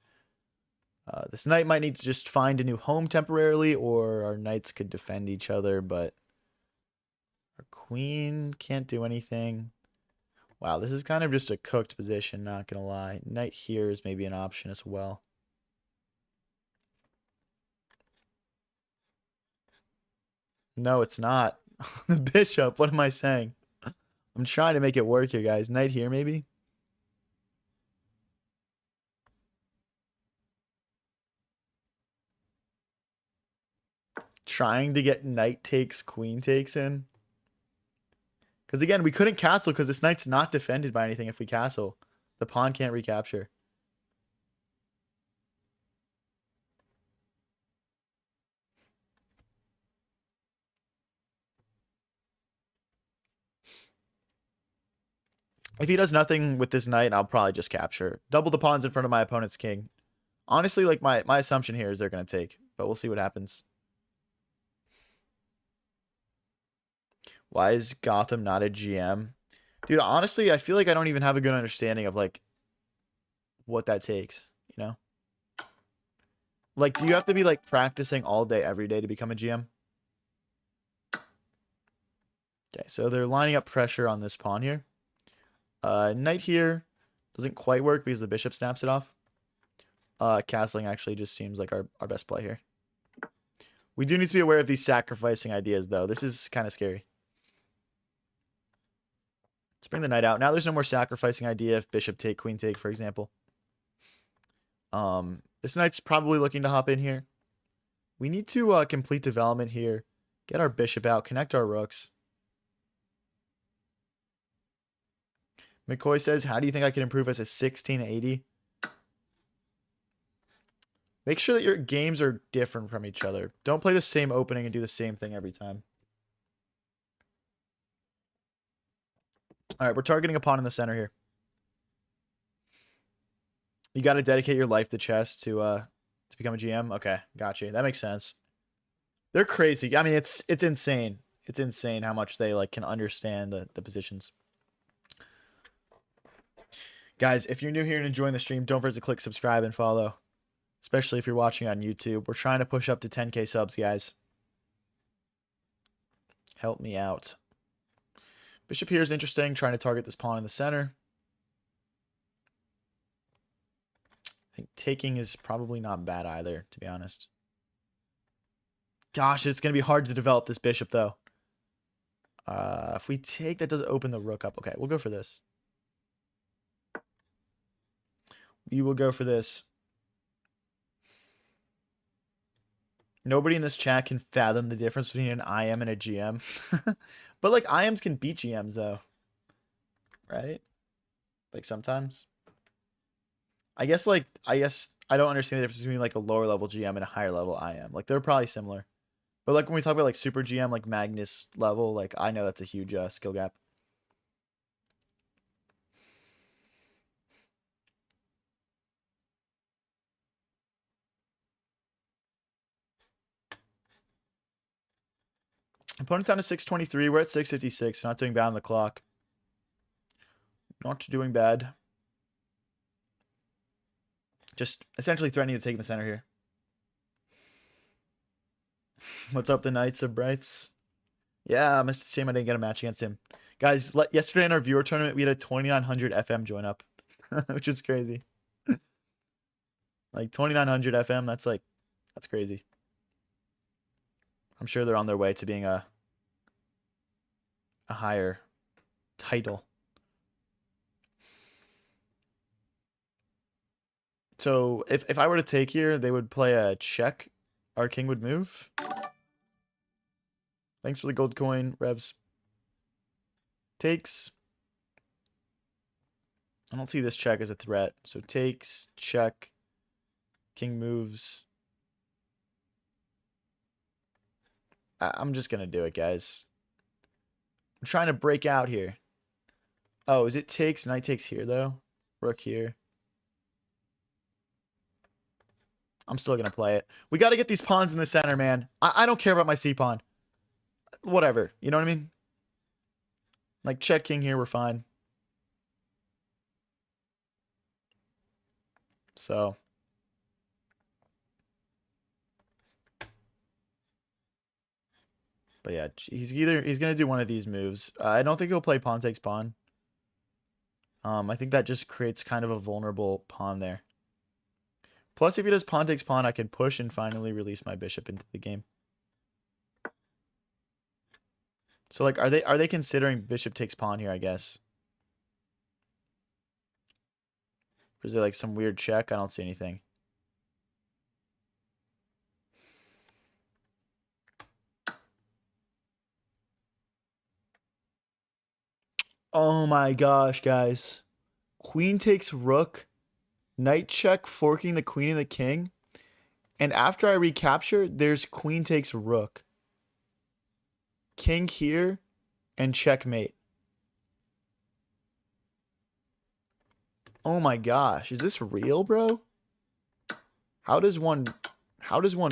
This knight might need to just find a new home temporarily, or our knights could defend each other, but our queen can't do anything. Wow, this is kind of just a cooked position, not gonna lie. Knight here is maybe an option as well. No, it's not. The bishop, what am I saying? I'm trying to make it work here, guys. Knight here, maybe? Trying to get knight takes, queen takes in. Because again, we couldn't castle because this knight's not defended by anything if we castle. The pawn can't recapture. If he does nothing with this knight, I'll probably just capture. Double the pawns in front of my opponent's king. Honestly, like my assumption here is they're going to take, but we'll see what happens. Why is Gotham not a GM? Dude, honestly, I feel like I don't even have a good understanding of like what that takes, you know? Like, do you have to be like practicing all day, every day to become a GM? Okay, so they're lining up pressure on this pawn here. Knight here doesn't quite work because the bishop snaps it off. Castling actually just seems like our best play here. We do need to be aware of these sacrificing ideas, though. This is kind of scary. Let's bring the knight out. Now there's no more sacrificing idea if bishop take, queen take, for example. This knight's probably looking to hop in here. We need to complete development here. Get our bishop out. Connect our rooks. McCoy says, how do you think I can improve as a 1680? Make sure that your games are different from each other. Don't play the same opening and do the same thing every time. All right, we're targeting a pawn in the center here. You got to dedicate your life to chess to become a GM. Okay, gotcha. That makes sense. They're crazy. I mean, it's insane. It's insane how much they like can understand the positions. Guys, if you're new here and enjoying the stream, don't forget to click subscribe and follow. Especially if you're watching on YouTube. We're trying to push up to 10K subs, guys. Help me out. Bishop here is interesting, trying to target this pawn in the center. I think taking is probably not bad either, to be honest. Gosh, it's going to be hard to develop this bishop, though. If we take, that does open the rook up. Okay, we'll go for this. We will go for this. Nobody in this chat can fathom the difference between an IM and a GM. But, like, IMs can beat GMs, though. Right? Like, sometimes. I guess I don't understand the difference between, like, a lower level GM and a higher level IM. Like, they're probably similar. But, like, when we talk about, like, super GM, like, Magnus level, like, I know that's a huge skill gap. Opponent down to 623. We're at 656. Not doing bad on the clock. Not doing bad. Just essentially threatening to take in the center here. What's up, the Knights of Brights? Yeah, it's a shame I didn't get a match against him. Guys, yesterday in our viewer tournament, we had a 2900 FM join up, which is crazy. Like 2900 FM, that's crazy. I'm sure they're on their way to being a higher title. So if I were to take here, they would play a check. Our king would move. Thanks for the gold coin, Revs. Takes. I don't see this check as a threat. So takes, check, king moves. I'm just going to do it, guys. I'm trying to break out here. Oh, is it takes? Knight takes here, though. Rook here. I'm still going to play it. We got to get these pawns in the center, man. I don't care about my c-pawn. Whatever. You know what I mean? Like, check king here, we're fine. So. But yeah, he's going to do one of these moves. I don't think he'll play pawn takes pawn. I think that just creates kind of a vulnerable pawn there. Plus, if he does pawn takes pawn, I can push and finally release my bishop into the game. So, like, are they considering bishop takes pawn here, I guess? Or is there, like, some weird check? I don't see anything. Oh my gosh, guys. Queen takes rook. Knight check, forking the queen and the king. And after I recapture, there's queen takes rook. King here, and checkmate. Oh my gosh, is this real, bro? How does one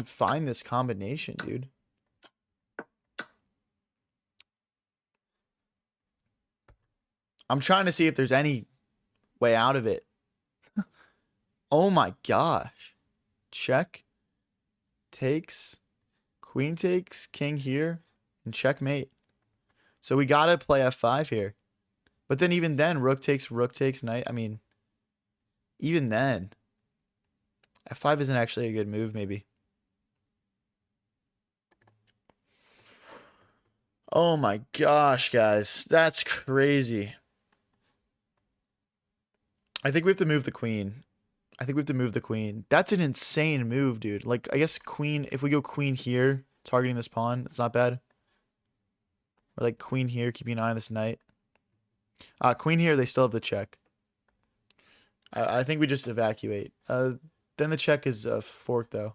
find this combination, dude? I'm trying to see if there's any way out of it. Oh my gosh. Check. Takes. Queen takes. King here. And checkmate. So we got to play f5 here. But then even then, rook takes, knight. I mean, even then, f5 isn't actually a good move, maybe. Oh my gosh, guys. That's crazy. I think we have to move the queen. That's an insane move, dude. Like, I guess queen, if we go queen here, targeting this pawn, it's not bad. Or like queen here, keeping an eye on this knight. Queen here, they still have the check. I think we just evacuate. Then the check is a fork, though.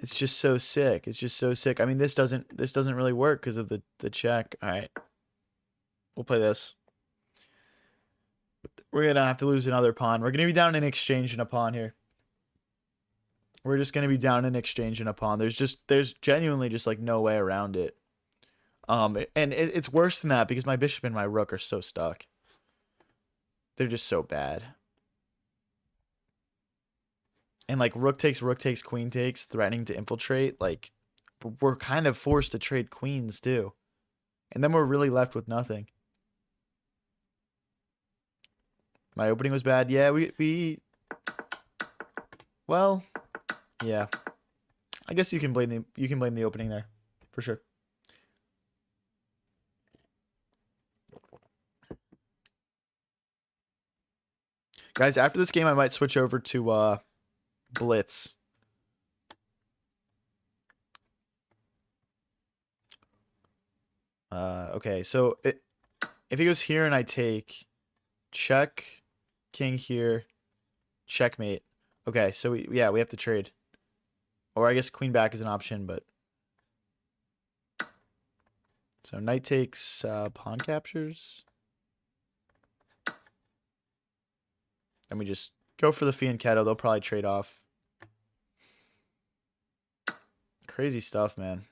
It's just so sick. I mean, this doesn't really work because of the check. All right. We'll play this. We're going to have to lose another pawn. We're going to be down in exchange in a pawn here. We're just gonna be down in exchange and a pawn. There's genuinely just like no way around it. And it's worse than that because my bishop and my rook are so stuck. They're just so bad. And like rook takes, queen takes, threatening to infiltrate. Like we're kind of forced to trade queens too, and then we're really left with nothing. My opening was bad. Yeah, well, yeah. I guess you can blame the opening there, for sure. Guys, after this game, I might switch over to Blitz. Okay, so if he goes here and I take check, king here, checkmate. Okay, so we have to trade. Or I guess queen back is an option, but so knight takes, pawn captures. And we just go for the fianchetto. They'll probably trade off. Crazy stuff, man.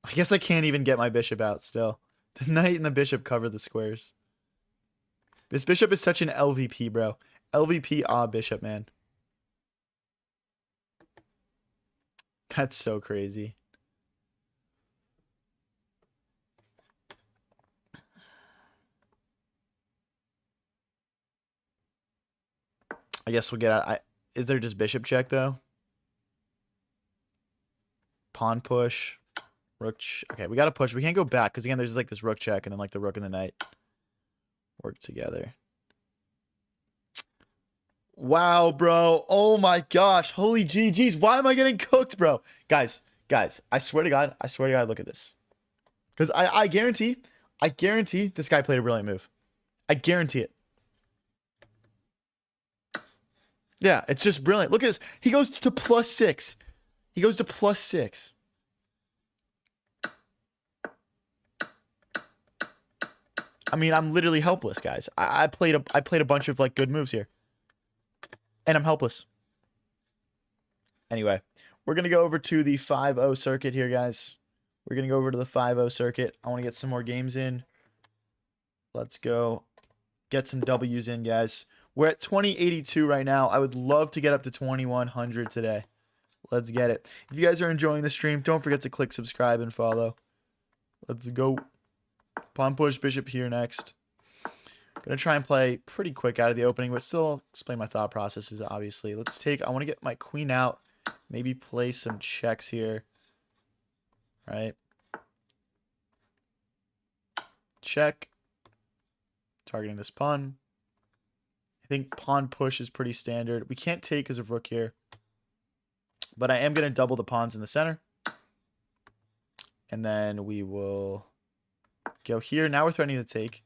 I guess I can't even get my bishop out still. The knight and the bishop cover the squares. This bishop is such an LVP, bro. LVP bishop, man. That's so crazy. I guess we'll get out. Is there just bishop check, though? Pawn push. Rook. Okay, we got to push. We can't go back because, again, there's like this rook check and then like the rook and the knight work together. Wow, bro. Oh my gosh. Holy GGs. Why am I getting cooked, bro? Guys, I swear to God, look at this. Because I guarantee this guy played a brilliant move. I guarantee it. Yeah, it's just brilliant. Look at this. He goes to +6. He goes to +6. I mean, I'm literally helpless, guys. I played a bunch of like good moves here. And I'm helpless. Anyway, we're going to go over to the 5-0 circuit here, guys. We're going to go over to the 5-0 circuit. I want to get some more games in. Let's go get some W's in, guys. We're at 2082 right now. I would love to get up to 2100 today. Let's get it. If you guys are enjoying the stream, don't forget to click subscribe and follow. Let's go. Pawn push, bishop here next. Gonna try and play pretty quick out of the opening, but still explain my thought processes, obviously. Let's take, I want to get my queen out. Maybe play some checks here. Right? Check. Targeting this pawn. I think pawn push is pretty standard. We can't take because of rook here. But I am going to double the pawns in the center. And then we will go here. Now we're threatening to take.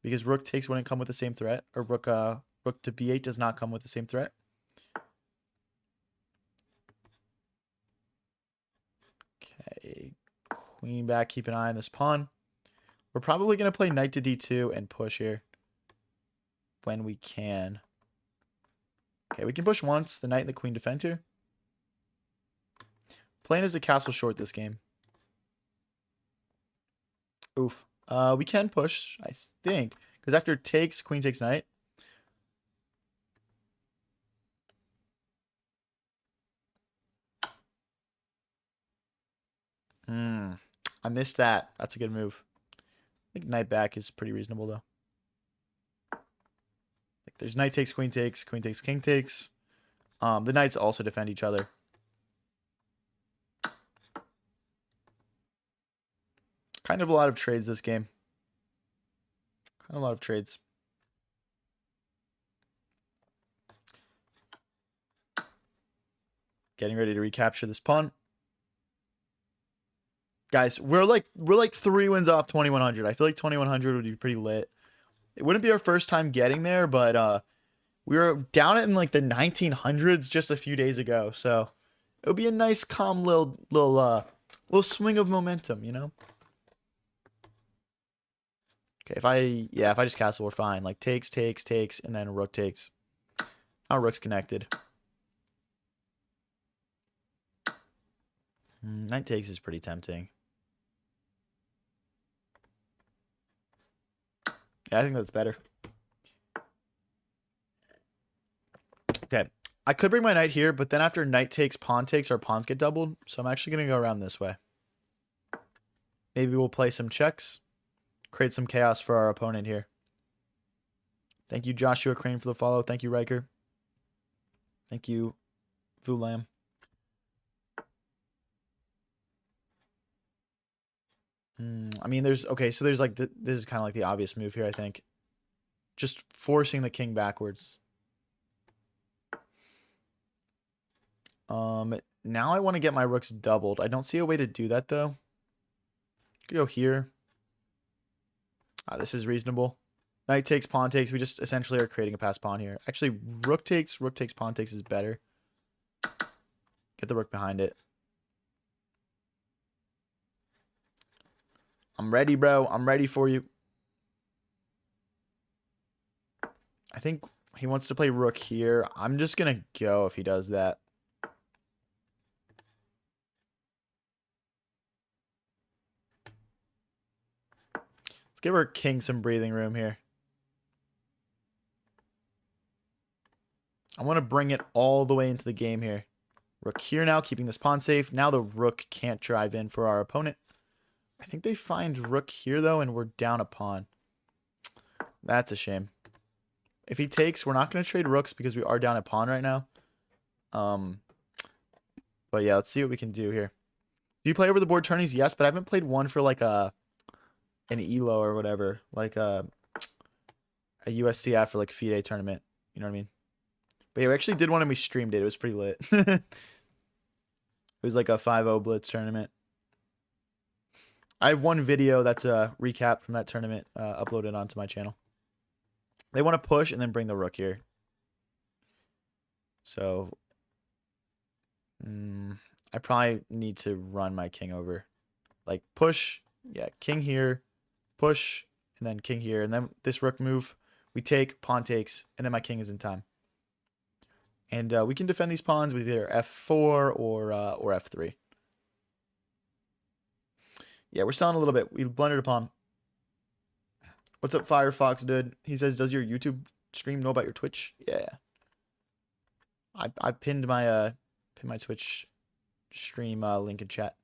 Because rook takes wouldn't come with the same threat. Or rook to b8 does not come with the same threat. Okay. Queen back. Keep an eye on this pawn. We're probably going to play knight to d2 and push here. When we can. Okay, we can push once. The knight and the queen defend here. Playing as a castle short this game. Oof. We can push, I think. Because after takes, queen takes knight. I missed that. That's a good move. I think knight back is pretty reasonable, though. Like, there's knight takes, king takes, king takes. The knights also defend each other. Kind of a lot of trades this game. Kind of a lot of trades. Getting ready to recapture this pawn. Guys, we're like 3 wins off 2100. I feel like 2100 would be pretty lit. It wouldn't be our first time getting there, but we were down in like the 1900s just a few days ago. So it would be a nice, calm little swing of momentum, you know? Okay, if I just castle, we're fine. Like takes, and then rook takes. Our rook's connected. Knight takes is pretty tempting. Yeah, I think that's better. Okay. I could bring my knight here, but then after knight takes, our pawns get doubled. So I'm actually going to go around this way. Maybe we'll play some checks. Create some chaos for our opponent here. Thank you, Joshua Crane, for the follow. Thank you, Riker. Thank you, Vulam. I mean, there's... Okay, so there's like... This is kind of like the obvious move here, I think. Just forcing the king backwards. Now I want to get my rooks doubled. I don't see a way to do that, though. Go here. This is reasonable. Knight takes, pawn takes. We just essentially are creating a passed pawn here. Actually, rook takes, pawn takes is better. Get the rook behind it. I'm ready, bro. I'm ready for you. I think he wants to play rook here. I'm just going to go if he does that. Let's give our king some breathing room here. I want to bring it all the way into the game here. Rook here now, keeping this pawn safe. Now the rook can't drive in for our opponent. I think they find rook here, though, and we're down a pawn. That's a shame. If he takes, we're not going to trade rooks because we are down a pawn right now. But yeah, let's see what we can do here. Do you play over the board tourneys? Yes, but I haven't played one for like an ELO or whatever. Like a USCF or like FIDE tournament. You know what I mean? But yeah, we actually did one and we streamed it. It was pretty lit. It was like a 5-0 Blitz tournament. I have one video that's a recap from that tournament uploaded onto my channel. They want to push and then bring the rook here. So I probably need to run my king over. Like push, yeah, king here, push, and then king here. And then this rook move, we take, pawn takes, and then my king is in time. And we can defend these pawns with either f4 or f3. Yeah, we're selling a little bit. We blundered a pawn. What's up, Firefox, dude? He says, does your YouTube stream know about your Twitch? Yeah. I pinned my Twitch stream link in chat.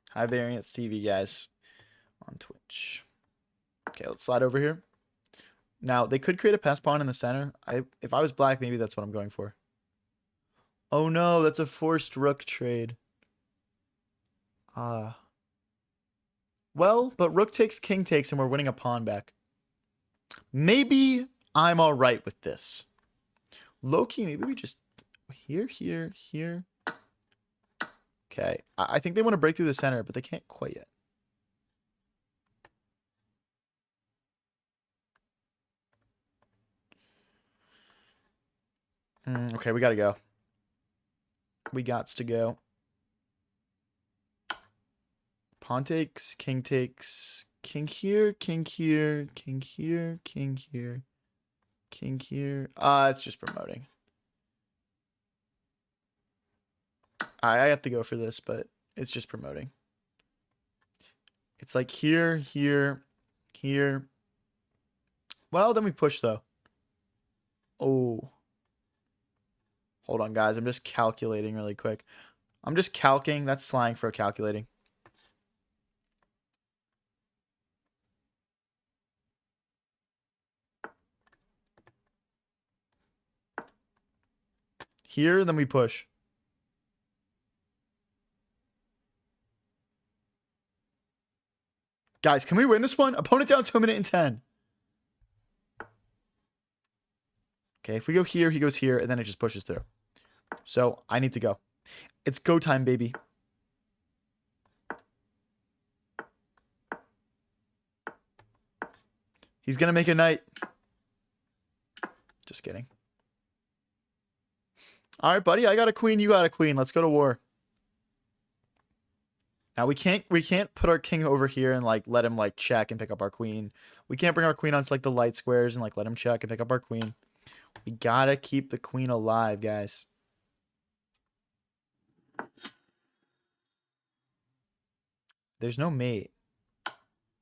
High Variance TV, guys, on Twitch. Okay, let's slide over here. Now, they could create a pass pawn in the center. If I was black, maybe that's what I'm going for. Oh no, that's a forced rook trade. Well, but rook takes, king takes, and we're winning a pawn back. Maybe I'm all right with this. Low-key, maybe we just... Here, here, here. Okay, I think they want to break through the center, but they can't quite yet. Okay, we gotta go. We gots to go. Pawn takes, king here, king here, king here, king here, king here. It's just promoting. I have to go for this, but it's just promoting. It's like here, here, here. Well, then we push, though. Oh. Hold on, guys. I'm just calculating really quick. I'm just calking. That's slang for calculating. Here, then we push. Guys, can we win this one? Opponent down to a minute and 10. Okay, if we go here, he goes here, and then it just pushes through. So, I need to go. It's go time, baby. He's going to make a knight. Just kidding. All right, buddy. I got a queen. You got a queen. Let's go to war. Now we can't put our king over here and like let him like check and pick up our queen. We can't bring our queen onto like the light squares and like let him check and pick up our queen. We gotta keep the queen alive, guys. There's no mate.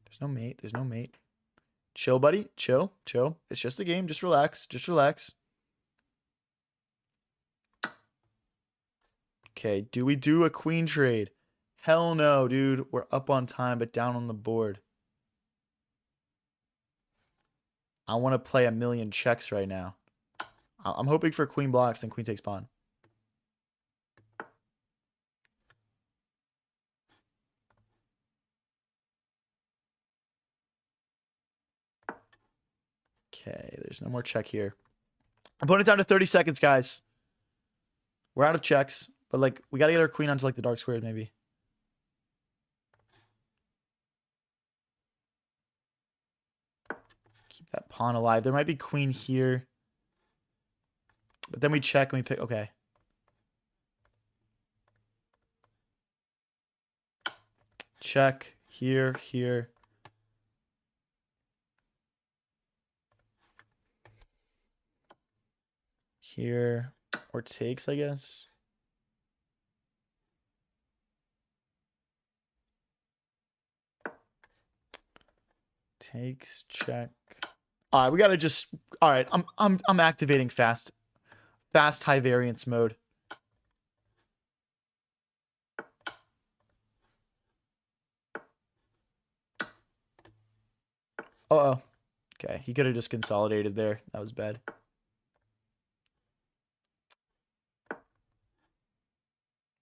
There's no mate. There's no mate. Chill, buddy. Chill. Chill. It's just a game. Just relax. Just relax. Okay. Do we do a queen trade? Hell no, dude. We're up on time, but down on the board. I want to play a million checks right now. I'm hoping for queen blocks and queen takes pawn. Okay, there's no more check here. I'm putting it down to 30 seconds, guys. We're out of checks, but like we gotta get our queen onto like the dark squares, maybe. Keep that pawn alive. There might be queen here. But then we check and we pick. Okay. Check. Here, here. Here. Or takes, I guess. Takes, check. All right, we gotta just. All right, I'm activating fast high variance mode. Uh-oh. Okay, he could have just consolidated there. That was bad.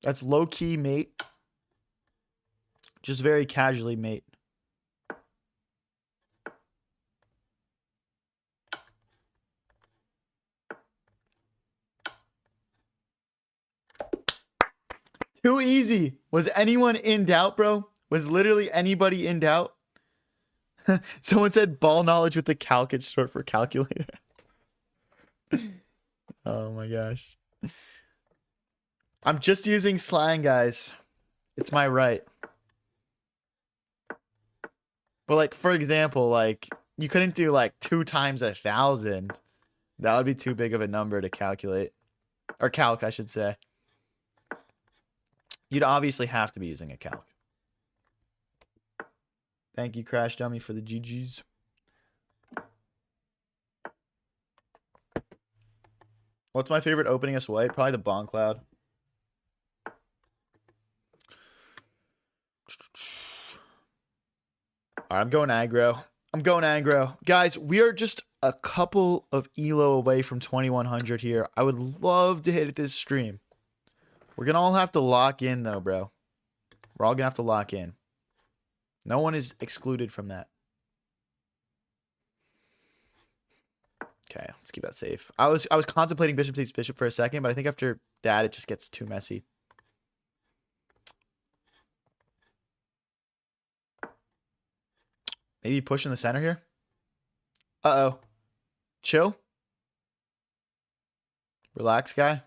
That's low-key mate. Just very casually mate. Too easy. Was anyone in doubt, bro? Was literally anybody in doubt? Someone said ball knowledge with the calc, it's short for calculator. Oh my gosh. I'm just using slang, guys. It's my right. But like, for example, like you couldn't do like 2 times 1,000. That would be too big of a number to calculate. Or calc, I should say. You'd obviously have to be using a calc. Thank you, Crash Dummy, for the GGs. What's my favorite opening us white? Probably the Bon Cloud. All right, I'm going aggro. I'm going aggro. Guys, we are just a couple of elo away from 2100 here. I would love to hit it this stream. We're going to all have to lock in, though, bro. We're all going to have to lock in. No one is excluded from that. Okay, let's keep that safe. I was contemplating bishop takes bishop for a second, but I think after that, it just gets too messy. Maybe push in the center here. Uh-oh. Chill. Relax, guy.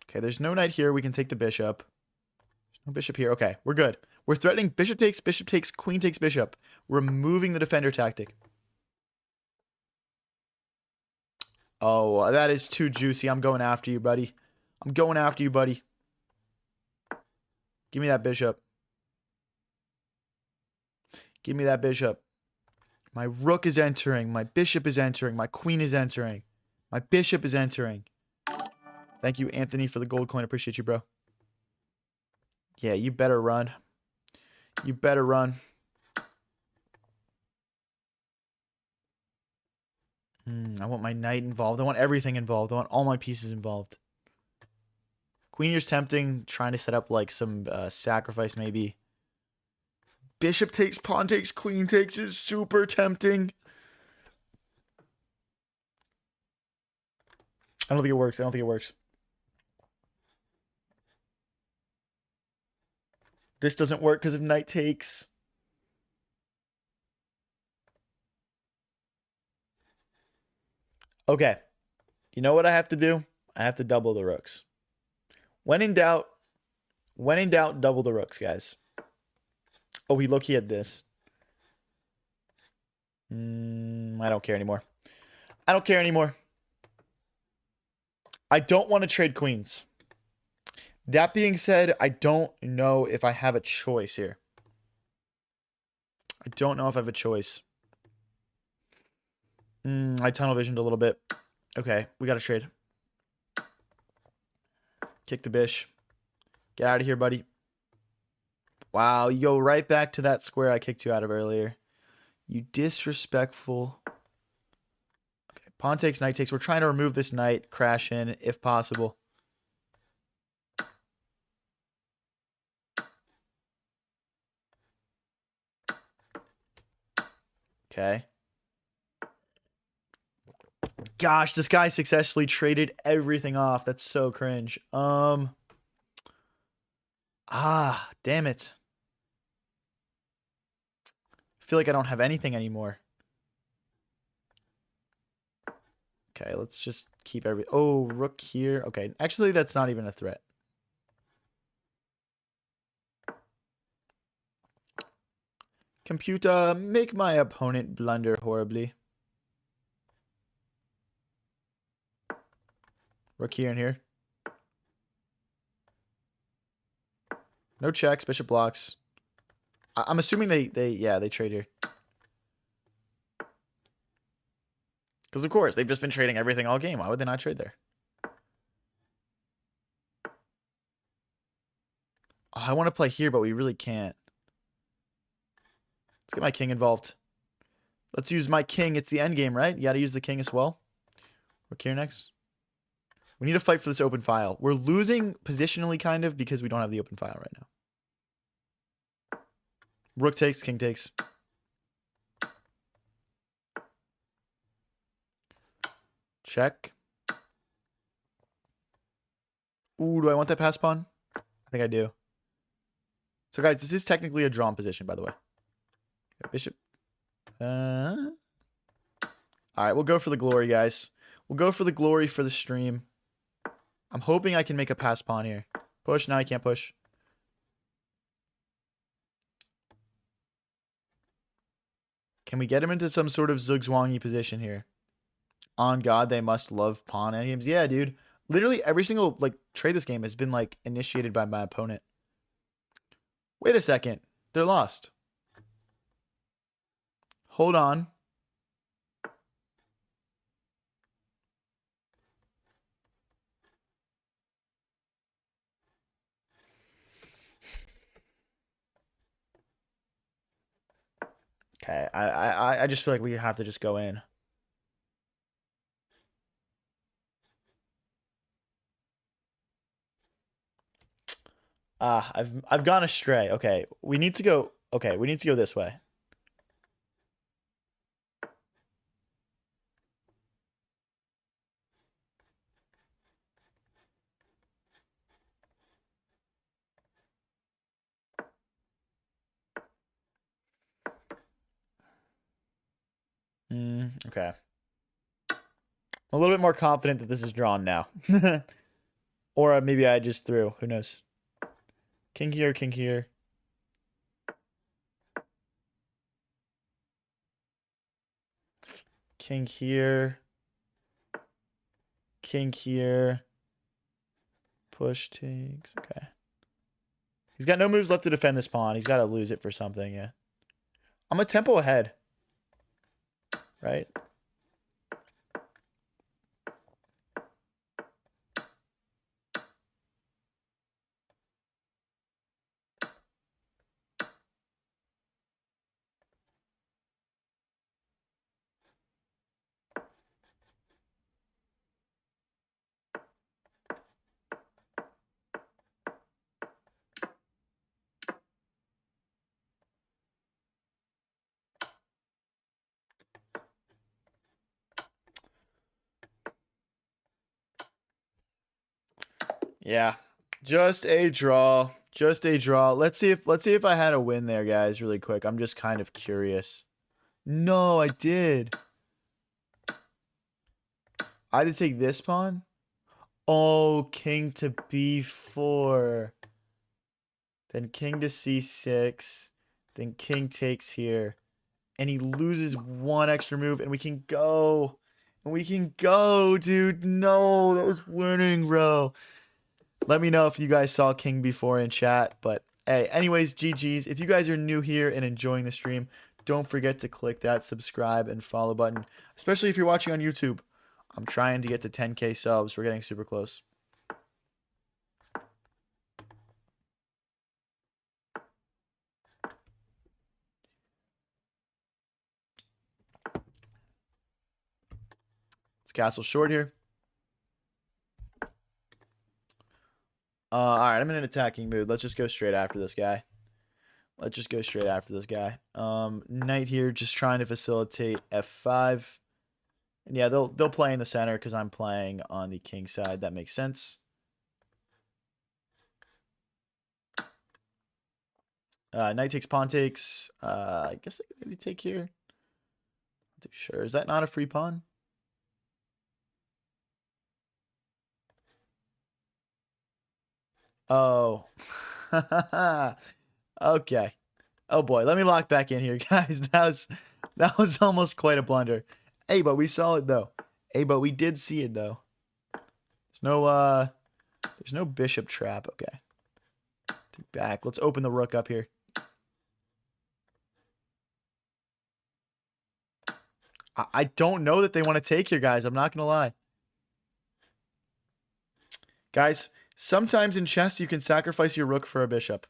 Okay, there's no knight here. We can take the bishop. There's no bishop here. Okay, we're good. We're threatening bishop takes, queen takes bishop. Removing the defender tactic. Oh, that is too juicy. I'm going after you, buddy. I'm going after you, buddy. Give me that bishop. Give me that bishop. My rook is entering. My bishop is entering. My queen is entering. My bishop is entering. Thank you, Anthony, for the gold coin. Appreciate you, bro. Yeah, you better run. You better run. I want my knight involved. I want everything involved. I want all my pieces involved. Queen here's tempting. Trying to set up like some sacrifice maybe. Bishop takes, pawn takes, queen takes is super tempting. I don't think it works. I don't think it works. This doesn't work because of knight takes. Okay. You know what I have to do? I have to double the rooks. When in doubt, When in doubt, double the rooks, guys. Oh, he low-key had this. I don't care anymore. I don't care anymore. I don't want to trade queens. That being said, I don't know if I have a choice here. I don't know if I have a choice. I tunnel visioned a little bit. Okay, we got to trade. Kick the bish. Get out of here, buddy. Wow, you go right back to that square I kicked you out of earlier. You disrespectful. Okay, pawn takes, knight takes. We're trying to remove this knight, crash in if possible. Okay. Gosh, this guy successfully traded everything off. That's so cringe. Damn it. I feel like I don't have anything anymore. Okay, let's just keep Oh, rook here. Okay, actually, that's not even a threat. Computer, make my opponent blunder horribly. Rook here and here. No checks, bishop blocks. I'm assuming they trade here. Because of course, they've just been trading everything all game. Why would they not trade there? Oh, I want to play here, but we really can't. Let's get my king involved. Let's use my king. It's the end game, right? You got to use the king as well. Rook here next. We need to fight for this open file. We're losing positionally, kind of, because we don't have the open file right now. Rook takes, king takes. Check. Ooh, do I want that pass pawn? I think I do. So, guys, this is technically a drawn position, by the way. Okay, bishop. All right, we'll go for the glory, guys. We'll go for the glory for the stream. I'm hoping I can make a pass pawn here. Push. Now I can't push. Can we get him into some sort of zugzwangy position here? On God, they must love pawn endgames. Yeah, dude. Literally every single trade this game has been initiated by my opponent. Wait a second. They're lost. Hold on. Okay, I just feel like we have to just go in. I've gone astray. Okay, we need to go. Okay, we need to go this way. Okay. I'm a little bit more confident that this is drawn now. Or maybe I just threw. Who knows? King here, king here. King here. King here. Push takes. Okay. He's got no moves left to defend this pawn. He's got to lose it for something, yeah. I'm a tempo ahead. Right? Yeah. Just a draw. Just a draw. Let's see if I had a win there, guys, really quick. I'm just kind of curious. No, I did. I had to take this pawn. Oh, king to b4. Then king to c6. Then king takes here. And he loses one extra move, and we can go. And we can go, dude. No, that was winning, bro. Let me know if you guys saw king before in chat. But hey, anyways, GG's. If you guys are new here and enjoying the stream, don't forget to click that subscribe and follow button, especially if you're watching on YouTube. I'm trying to get to 10K subs. We're getting super close. It's castle short here. All right, I'm in an attacking mood. Let's just go straight after this guy. Knight here, just trying to facilitate f5. And yeah, they'll play in the center because I'm playing on the king side. That makes sense. Knight takes, pawn takes. I guess they could maybe take here. Not too sure. Is that not a free pawn? Oh. Okay. Oh boy, let me lock back in here, guys. That was almost quite a blunder. Hey, but we saw it though. Hey, but we did see it though. There's no bishop trap. Okay. Take back. Let's open the rook up here. I don't know that they want to take here, guys. I'm not gonna lie. Guys, sometimes in chess you can sacrifice your rook for a bishop.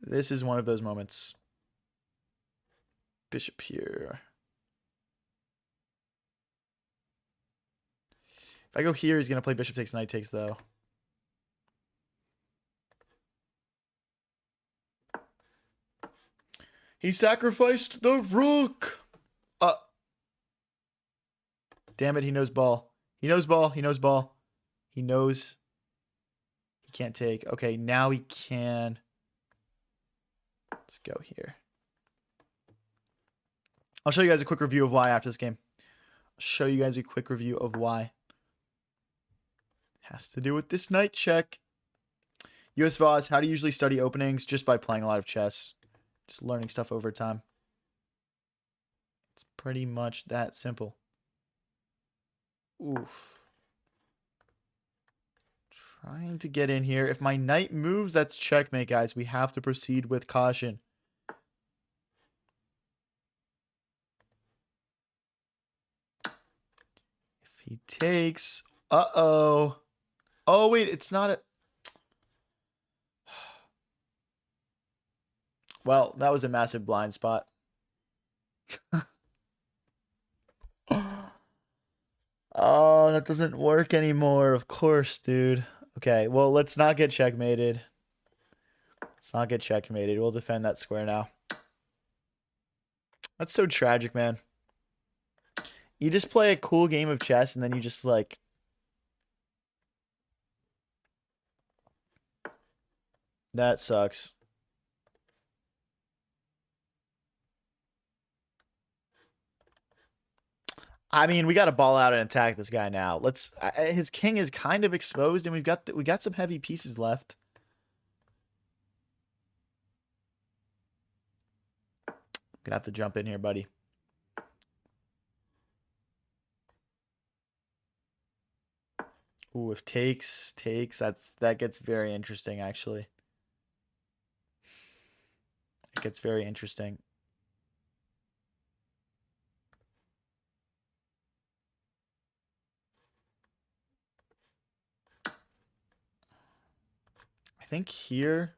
This is one of those moments. Bishop here. If I go here, he's going to play bishop takes, knight takes, though. He sacrificed the rook. Damn it, he knows ball. He knows ball. He knows ball. He knows he can't take. Okay, now he can. Let's go here. I'll show you guys a quick review of why after this game. I'll show you guys a quick review of why. Has to do with this knight check. US Voss, how do you usually study openings? Just by playing a lot of chess. Just learning stuff over time. It's pretty much that simple. Oof. Trying to get in here. If my knight moves, that's checkmate, guys. We have to proceed with caution. If he takes... Uh-oh. Oh, wait. It's not a... Well, that was a massive blind spot. Oh, that doesn't work anymore. Of course, dude. Okay, well, let's not get checkmated. Let's not get checkmated. We'll defend that square now. That's so tragic, man. You just play a cool game of chess and then you just like... That sucks. I mean, we got to ball out and attack this guy now. Let's. His king is kind of exposed, and we got some heavy pieces left. Gonna have to jump in here, buddy. Ooh, if takes, that gets very interesting, actually. It gets very interesting. I think here...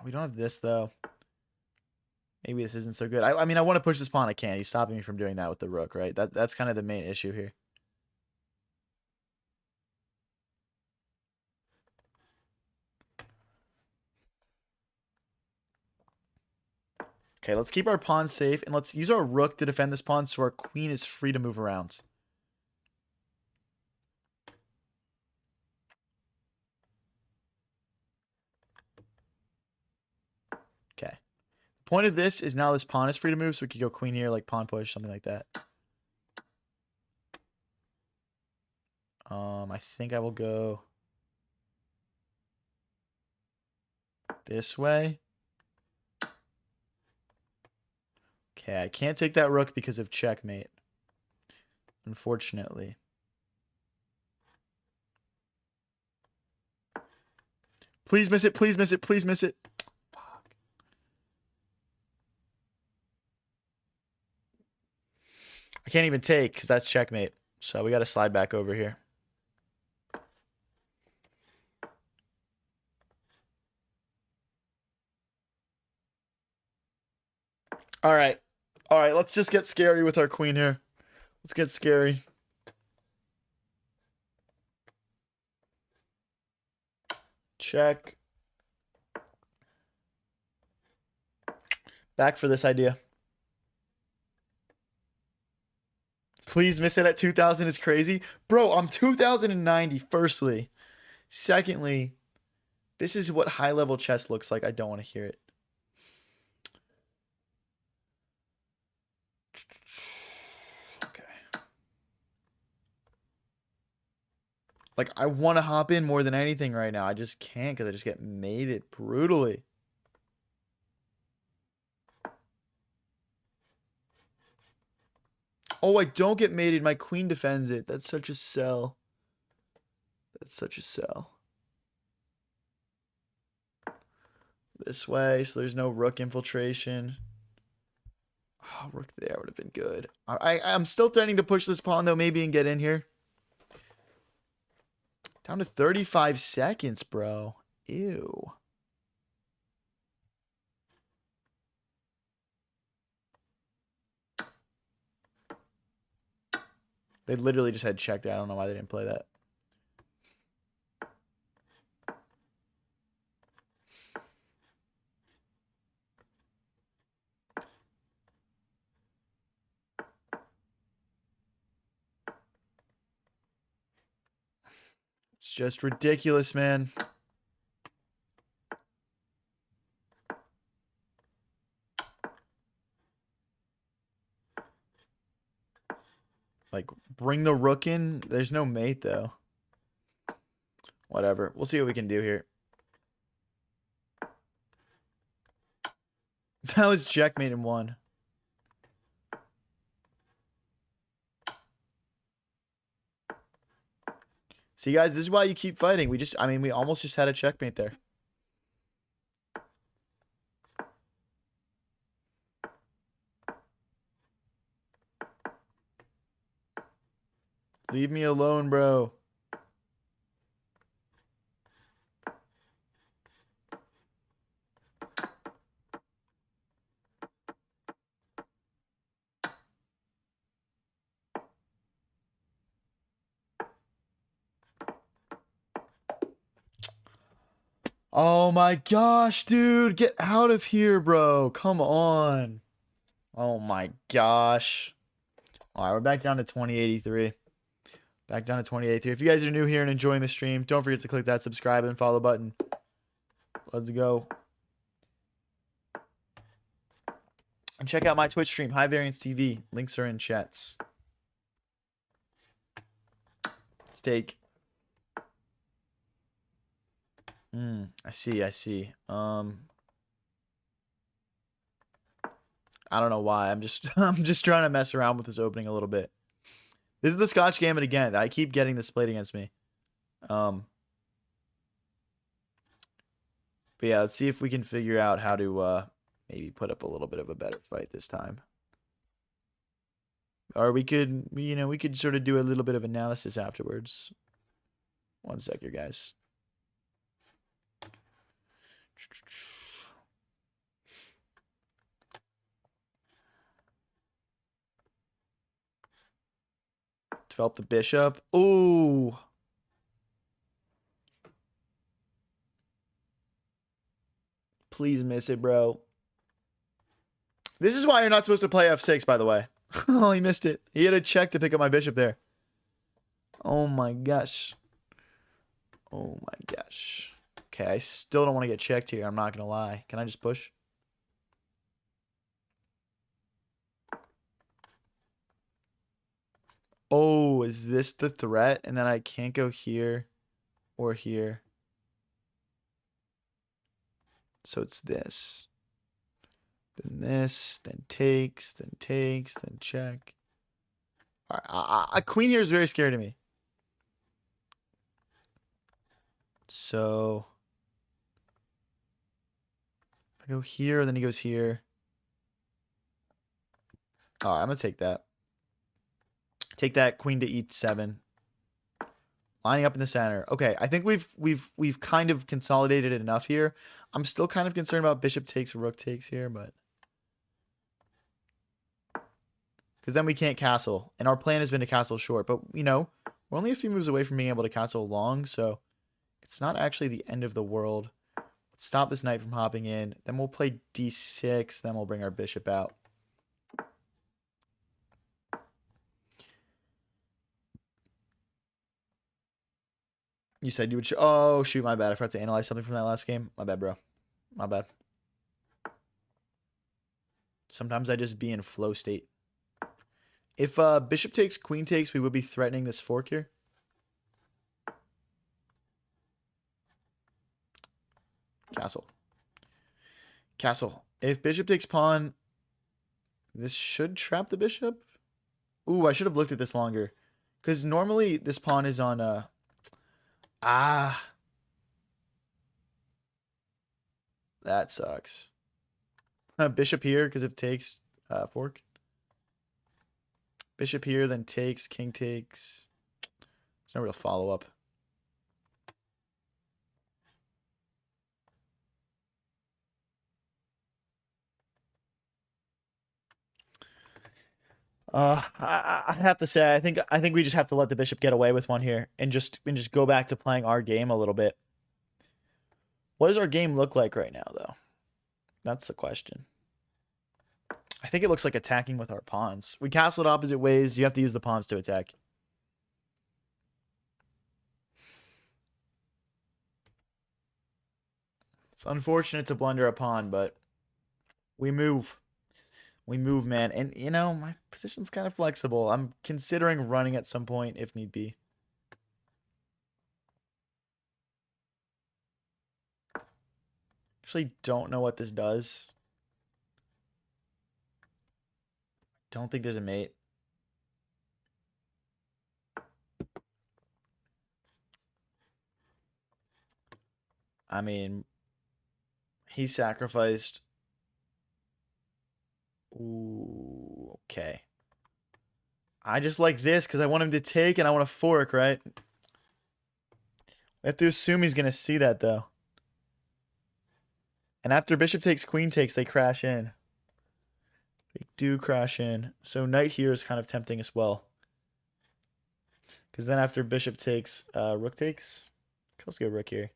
We don't have this, though. Maybe this isn't so good. I mean, I want to push this pawn. I can't. He's stopping me from doing that with the rook, right? That's kind of the main issue here. Okay, let's keep our pawn safe, and let's use our rook to defend this pawn so our queen is free to move around. Okay. The point of this is now this pawn is free to move, so we could go queen here, like pawn push, something like that. I think I will go... this way. Okay, I can't take that rook because of checkmate. Unfortunately. Please miss it, please miss it, please miss it. Fuck. I can't even take because that's checkmate. So we got to slide back over here. All right. All right, let's just get scary with our queen here. Let's get scary. Check. Back for this idea. Please miss it at 2,000 is crazy. Bro, I'm 2,090, firstly. Secondly, this is what high-level chess looks like. I don't want to hear it. Okay. Like, I want to hop in more than anything right now. I just can't because I just get mated brutally. Oh, I don't get mated. My queen defends it. That's such a sell. That's such a sell. This way, so there's no rook infiltration. Oh, rook there would have been good. I'm still threatening to push this pawn, though, maybe, and get in here. Down to 35 seconds, bro. Ew. They literally just had check there. I don't know why they didn't play that. It's just ridiculous, man. Like, bring the rook in. There's no mate, though. Whatever. We'll see what we can do here. That was checkmate in one. See, guys, this is why you keep fighting. We almost just had a checkmate there. Leave me alone, bro. Oh my gosh, dude. Get out of here, bro. Come on. Oh my gosh. All right, we're back down to 2083. Back down to 2083. If you guys are new here and enjoying the stream, don't forget to click that subscribe and follow button. Let's go. And check out my Twitch stream, High Variance TV. Links are in chats. Let's take. I see. I don't know why. I'm just trying to mess around with this opening a little bit. This is the Scotch Gambit again. I keep getting this played against me. But yeah, let's see if we can figure out how to maybe put up a little bit of a better fight this time. Or we could, we could sort of do a little bit of analysis afterwards. One sec here, guys. Develop the bishop. Ooh. Please miss it, bro. This is why you're not supposed to play f6, by the way. Oh, he missed it. He had a check to pick up my bishop there. Oh my gosh. Oh my gosh. Okay, I still don't want to get checked here. I'm not going to lie. Can I just push? Oh, is this the threat? And then I can't go here or here. So it's this. Then this, then takes, then takes, then check. All right, a queen here is very scary to me. So if I go here, then he goes here. All right, I'm gonna take that. Take that queen to e7. Lining up in the center. Okay, I think we've kind of consolidated it enough here. I'm still kind of concerned about bishop takes, rook takes here, but because then we can't castle, and our plan has been to castle short. But you know, we're only a few moves away from being able to castle long, so it's not actually the end of the world. Let's stop this knight from hopping in. Then we'll play d6. Then we'll bring our bishop out. You said you would. Oh shoot, my bad. I forgot to analyze something from that last game. My bad, bro. My bad. Sometimes I just be in flow state. If bishop takes, queen takes, we would be threatening this fork here. Castle. Castle. If bishop takes pawn, this should trap the bishop. Ooh, I should have looked at this longer. Because normally this pawn is on Ah. That sucks. Bishop here, because if takes, fork. Bishop here, then takes, king takes. It's no real follow-up. I have to say, I think we just have to let the bishop get away with one here, and just go back to playing our game a little bit. What does our game look like right now, though? That's the question. I think it looks like attacking with our pawns. We castled opposite ways. You have to use the pawns to attack. It's unfortunate to blunder a pawn, but we move. We move, man. And, you know, my position's kind of flexible. I'm considering running at some point if need be. Actually, don't know what this does. Don't think there's a mate. I mean, he sacrificed. Ooh, okay. I just like this because I want him to take and I want to fork, right? We have to assume he's going to see that, though. And after bishop takes, queen takes, they crash in. They do crash in. So knight here is kind of tempting as well. Because then after bishop takes, rook takes. Let's go rook here.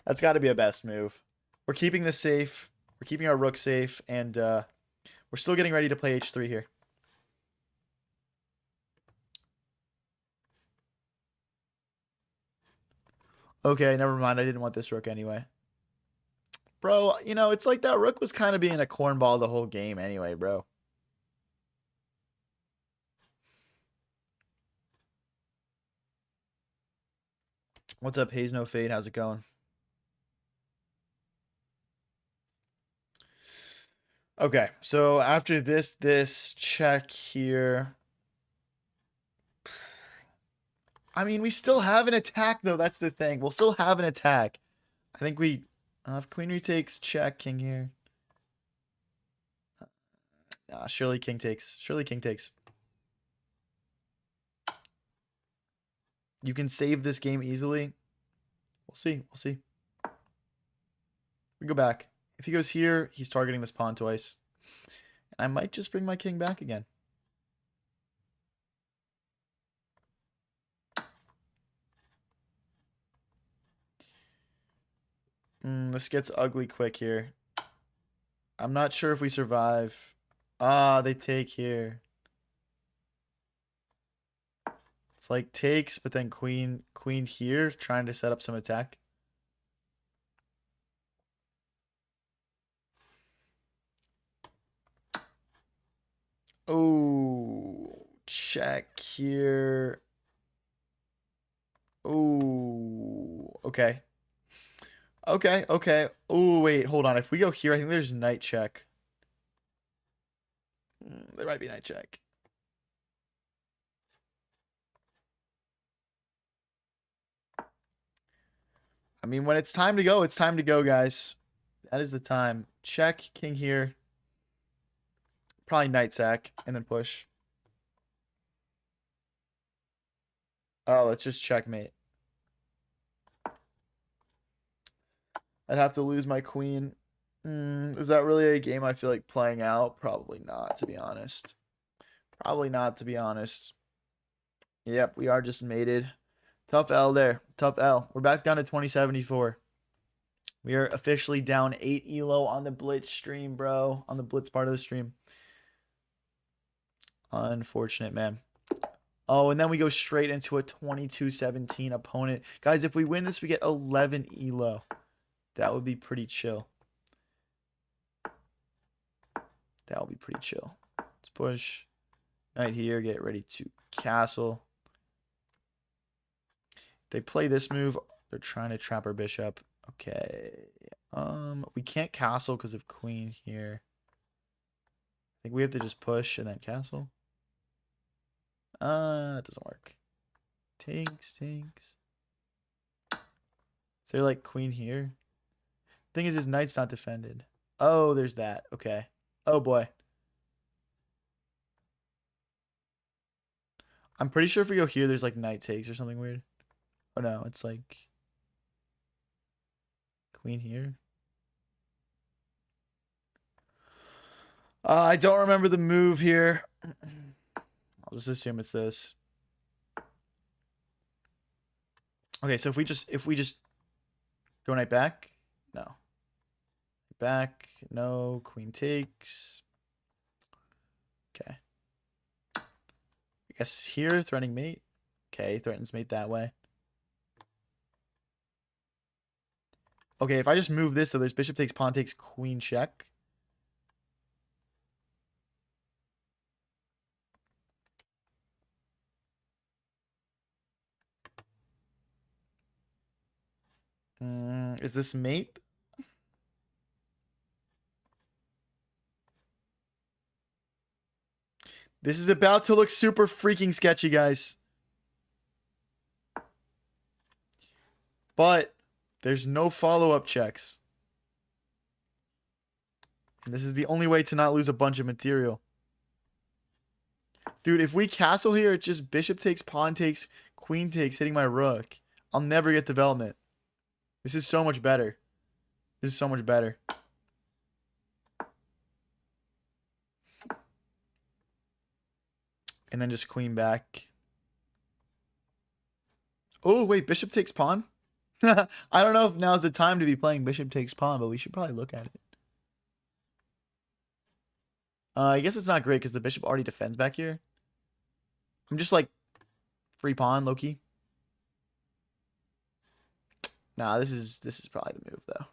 That's got to be a best move. We're keeping this safe. We're keeping our rook safe. And we're still getting ready to play h3 here. Okay, never mind. I didn't want this rook anyway. Bro, you know, it's like that rook was kind of being a cornball the whole game anyway, bro. What's up, Haze No Fade? How's it going? Okay, so after this check here. I mean, we still have an attack, though. That's the thing. We'll still have an attack. I think we... if queen retakes, check, king here. Surely king takes. Surely king takes. You can save this game easily. We'll see. We'll see. We go back. If he goes here, he's targeting this pawn twice. And I might just bring my king back again. This gets ugly quick here. I'm not sure if we survive. They take here. It's like takes, but then queen here, trying to set up some attack. Oh, check here. Oh, okay. Okay, okay. Oh, wait, hold on. If we go here, I think there's knight check. There might be knight check. I mean, when it's time to go, it's time to go, guys. That is the time. Check, king here. Probably knight sack, and then push. Oh, let's just checkmate. I'd have to lose my queen. Is that really a game I feel like playing out? Probably not, to be honest. Probably not, to be honest. Yep, we are just mated. Tough L there. Tough L. We're back down to 2074. We are officially down 8 elo on the Blitz stream, bro. On the Blitz part of the stream. Unfortunate, man. Oh, and then we go straight into a 22-17 opponent. Guys, if we win this, we get 11 elo. That would be pretty chill. That would be pretty chill. Let's push. Knight here. Get ready to castle. If they play this move, they're trying to trap our bishop. Okay. We can't castle because of queen here. I think we have to just push and then castle. That doesn't work. Tanks. Is there like queen here? Thing is, his knight's not defended. Oh, there's that. Okay. Oh boy. I'm pretty sure if we go here, there's like knight takes or something weird. Oh no, it's like queen here. I don't remember the move here. I'll just assume it's this. Okay, so if we just go knight back, no. Back, no. Queen takes. Okay. I guess here, threatening mate. Okay, threatens mate that way. Okay, if I just move this, so there's bishop takes, pawn takes, queen check. Is this mate? This is about to look super freaking sketchy, guys. But there's no follow-up checks. And this is the only way to not lose a bunch of material. Dude, if we castle here, it's just bishop takes, pawn takes, queen takes, hitting my rook. I'll never get development. This is so much better. This is so much better. And then just queen back. Oh, wait, bishop takes pawn? I don't know if now's the time to be playing bishop takes pawn, but we should probably look at it. I guess it's not great because the bishop already defends back here. I'm just like free pawn, low-key. Nah, this is probably the move though.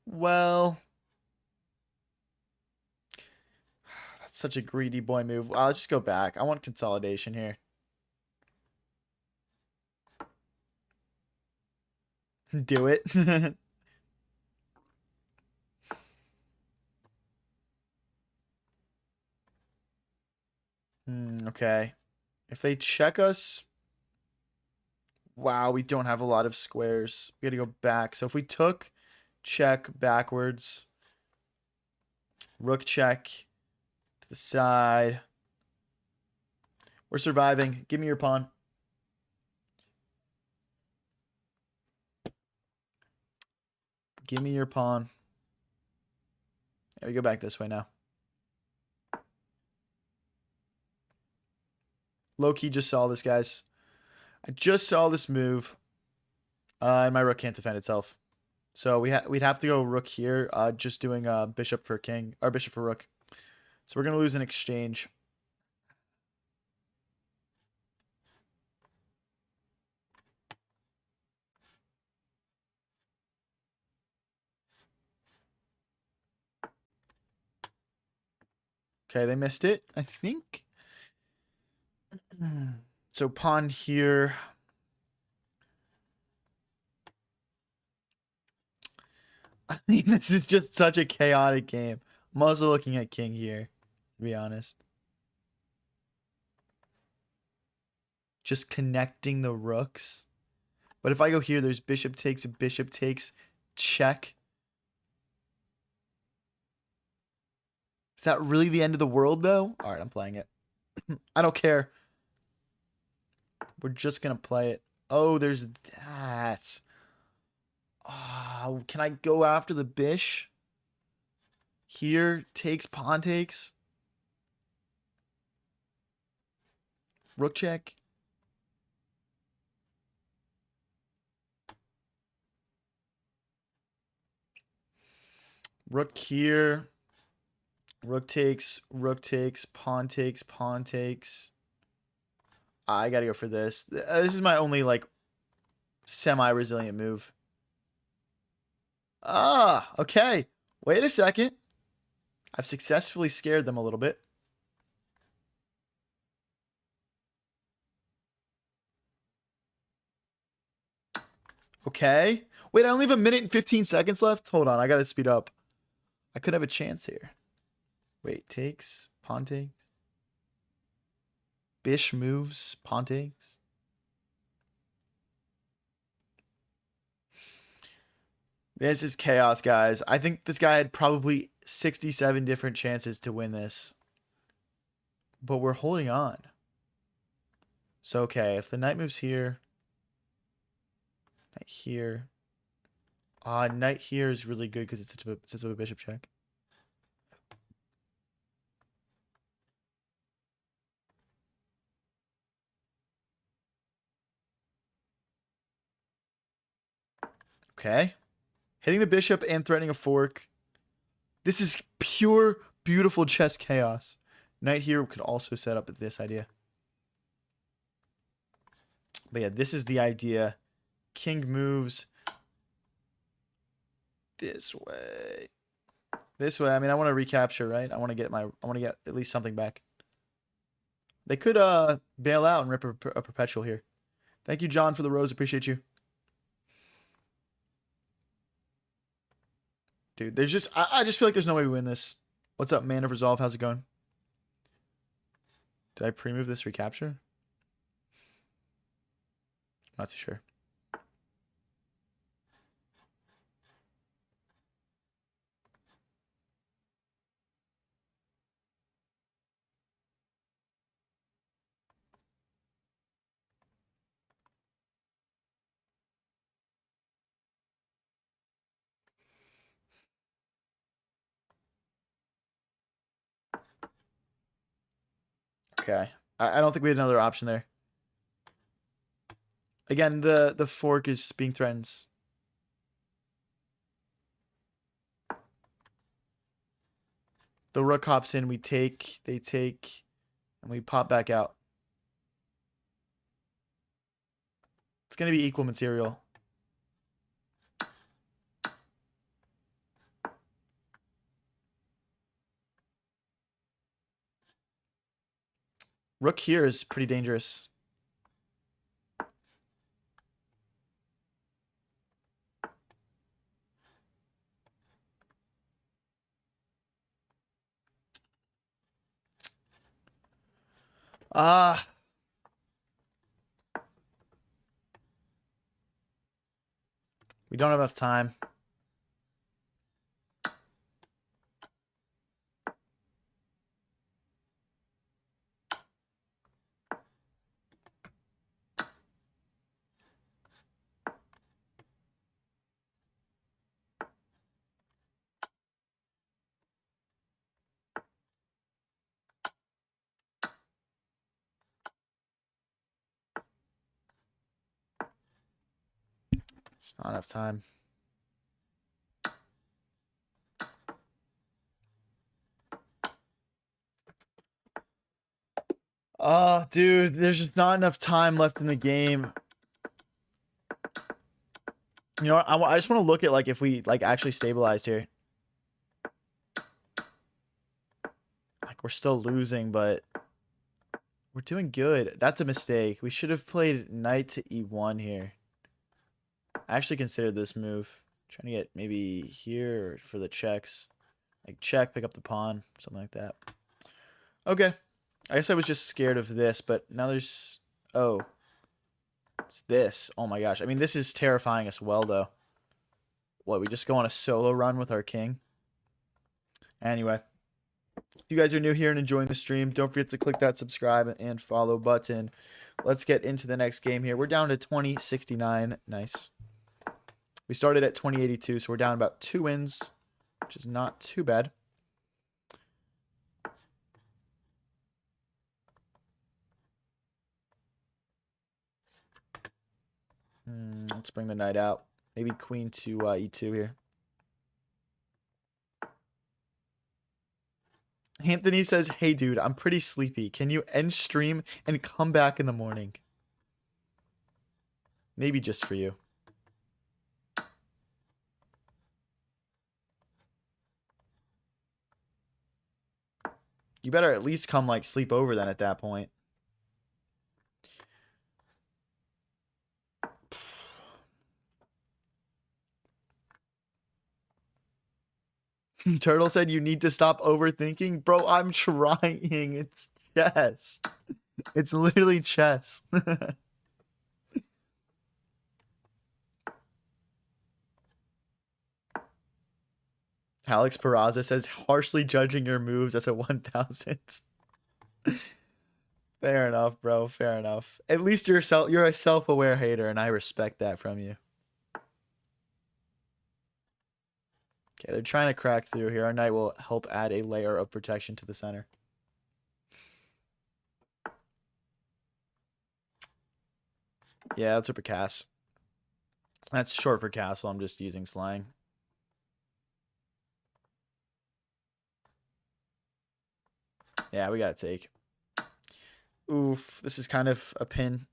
Well, that's such a greedy boy move. Let's just go back. I want consolidation here. Do it. Okay. If they check us, wow, we don't have a lot of squares. We got to go back. So if we took check backwards, rook check to the side. We're surviving. Give me your pawn. Give me your pawn. Yeah, we go back this way now. Low-key just saw this, guys. I just saw this move. And my rook can't defend itself. So we'd have to go rook here. Just doing bishop for king. Or bishop for rook. So we're going to lose an exchange. Okay, they missed it, I think. So pawn here. I mean, this is just such a chaotic game. I'm also looking at king here, to be honest. Just connecting the rooks. But if I go here, there's bishop takes, check. Is that really the end of the world, though? All right, I'm playing it. I don't care. We're just going to play it. Oh, there's that. Oh, can I go after the bish? Here, pawn takes. Rook check. Rook here. Rook takes, pawn takes, pawn takes. I gotta go for this. This is my only, like, semi-resilient move. Ah, okay. Wait a second. I've successfully scared them a little bit. Okay. Wait, I only have a minute and 15 seconds left? Hold on, I gotta speed up. I could have a chance here. Wait, takes, pawn takes. Bish moves, pawn takes. This is chaos, guys. I think this guy had probably 67 different chances to win this. But we're holding on. So, okay, if the knight moves here. Knight here. Knight here is really good because it's such a bishop check. Okay. Hitting the bishop and threatening a fork. This is pure, beautiful chess chaos. Knight here could also set up this idea. But yeah, this is the idea. King moves this way. This way. I mean, I want to recapture, right? I want to get at least something back. They could bail out and rip a perpetual here. Thank you, John, for the rose. Appreciate you. Dude, there's just I just feel like there's no way we win this. What's up, Man of Resolve? How's it going? Did I pre-move this recapture? Not too sure. Okay. I don't think we had another option there. Again, the fork is being threatened. The rook hops in, we take, they take, and we pop back out. It's going to be equal material. Rook here is pretty dangerous. We don't have enough time. It's not enough time. Oh, dude, there's just not enough time left in the game. You know, I just want to look at, like, if we, like, actually stabilized here. Like, we're still losing, but We're doing good. That's a mistake. We should have played knight to e1 here. I actually considered this move. Trying to get maybe here for the checks. Like check, pick up the pawn, something like that. Okay. I guess I was just scared of this, but now there's... Oh. It's this. Oh my gosh. I mean, this is terrifying us well, though. What, we just go on a solo run with our king? Anyway. If you guys are new here and enjoying the stream, don't forget to click that subscribe and follow button. Let's get into the next game here. We're down to 2069. Nice. We started at 2082, so we're down about 2 wins, which is not too bad. Let's bring the knight out. Maybe queen to e2 here. Anthony says, hey, dude, I'm pretty sleepy. Can you end stream and come back in the morning? Maybe just for you. You better at least come, like, sleep over then at that point. Turtle said you need to stop overthinking. Bro, I'm trying. It's chess. It's literally chess. Alex Peraza says, harshly judging your moves as a 1000. Fair enough, bro. Fair enough. At least you're a self-aware hater, and I respect that from you. Okay, they're trying to crack through here. Our knight will help add a layer of protection to the center. Yeah, that's a Cass. That's short for castle. I'm just using slang. Yeah, we gotta take. Oof, this is kind of a pin.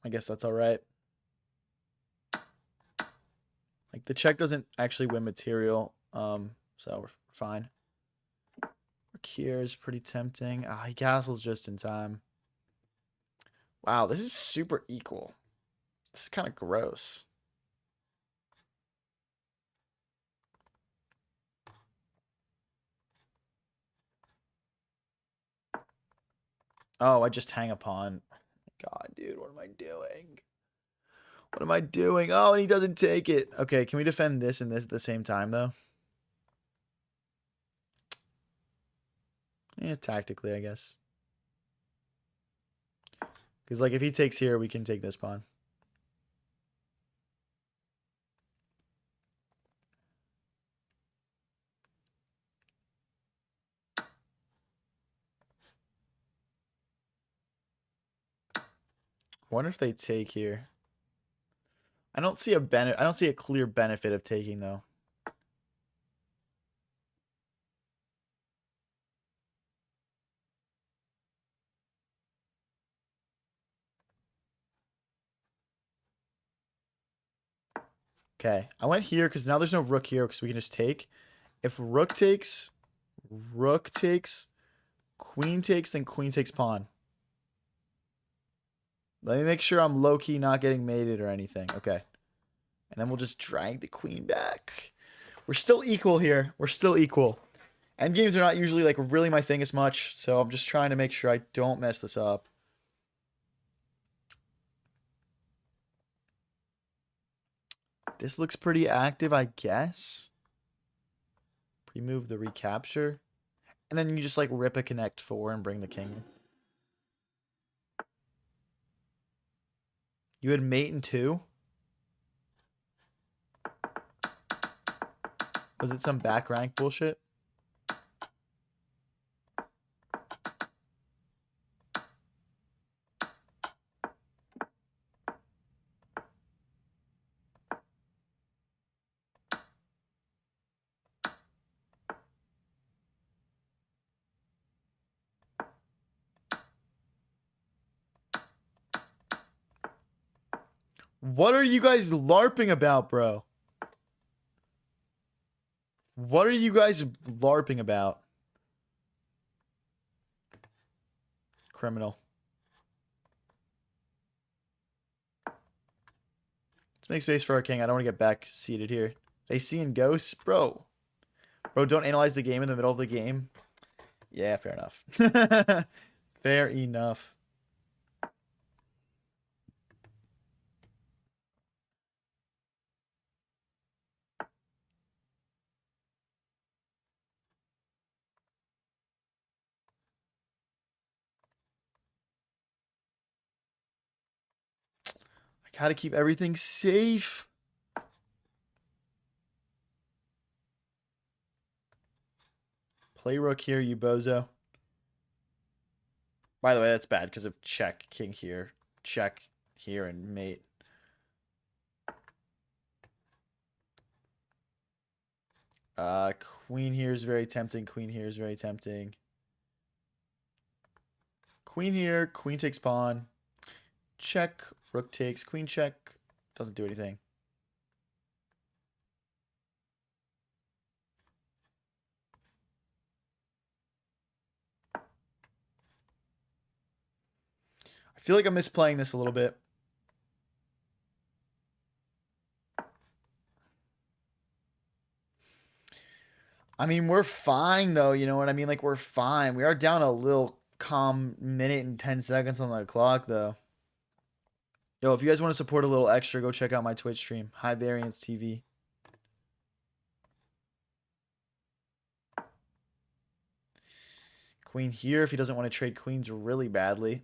I guess that's all right. Like, the check doesn't actually win material, so we're fine. Rook here is pretty tempting. Ah, he castles just in time. Wow, this is super equal. This is kind of gross. Oh, I just hang a pawn. God, dude, what am I doing? What am I doing? Oh, and he doesn't take it. Okay, can we defend this and this at the same time, though? Yeah, tactically, I guess. Because, like, if he takes here, we can take this pawn. I wonder if they take here. I don't see a clear benefit of taking, though. Okay, I went here because now there's no rook here because we can just take. If rook takes, queen takes, then queen takes pawn. Let me make sure I'm low-key not getting mated or anything. Okay. And then we'll just drag the queen back. We're still equal here. We're still equal. Endgames are not usually, like, really my thing as much, so I'm just trying to make sure I don't mess this up. This looks pretty active, I guess. Pre-move the recapture. And then you just, like, rip a connect 4 and bring the king. You had mate in 2? Was it some back rank bullshit? What are you guys LARPing about, bro? What are you guys LARPing about? Criminal. Let's make space for our king. I don't want to get back seated here. They seeing ghosts? Bro. Bro, don't analyze the game in the middle of the game. Yeah, fair enough. Fair enough. I gotta keep everything safe. Play rook here, you bozo. By the way, that's bad because of check, king here, check here, and mate. Queen here is very tempting. Queen here is very tempting. Queen here, queen takes pawn. Check, rook takes, queen check. Doesn't do anything. I feel like I'm misplaying this a little bit. I mean, we're fine though, you know what I mean? Like we're fine. We are down a little calm minute and 10 seconds on the clock though. Yo, if you guys want to support a little extra, go check out my Twitch stream, High Variance TV. Queen here if he doesn't want to trade queens really badly.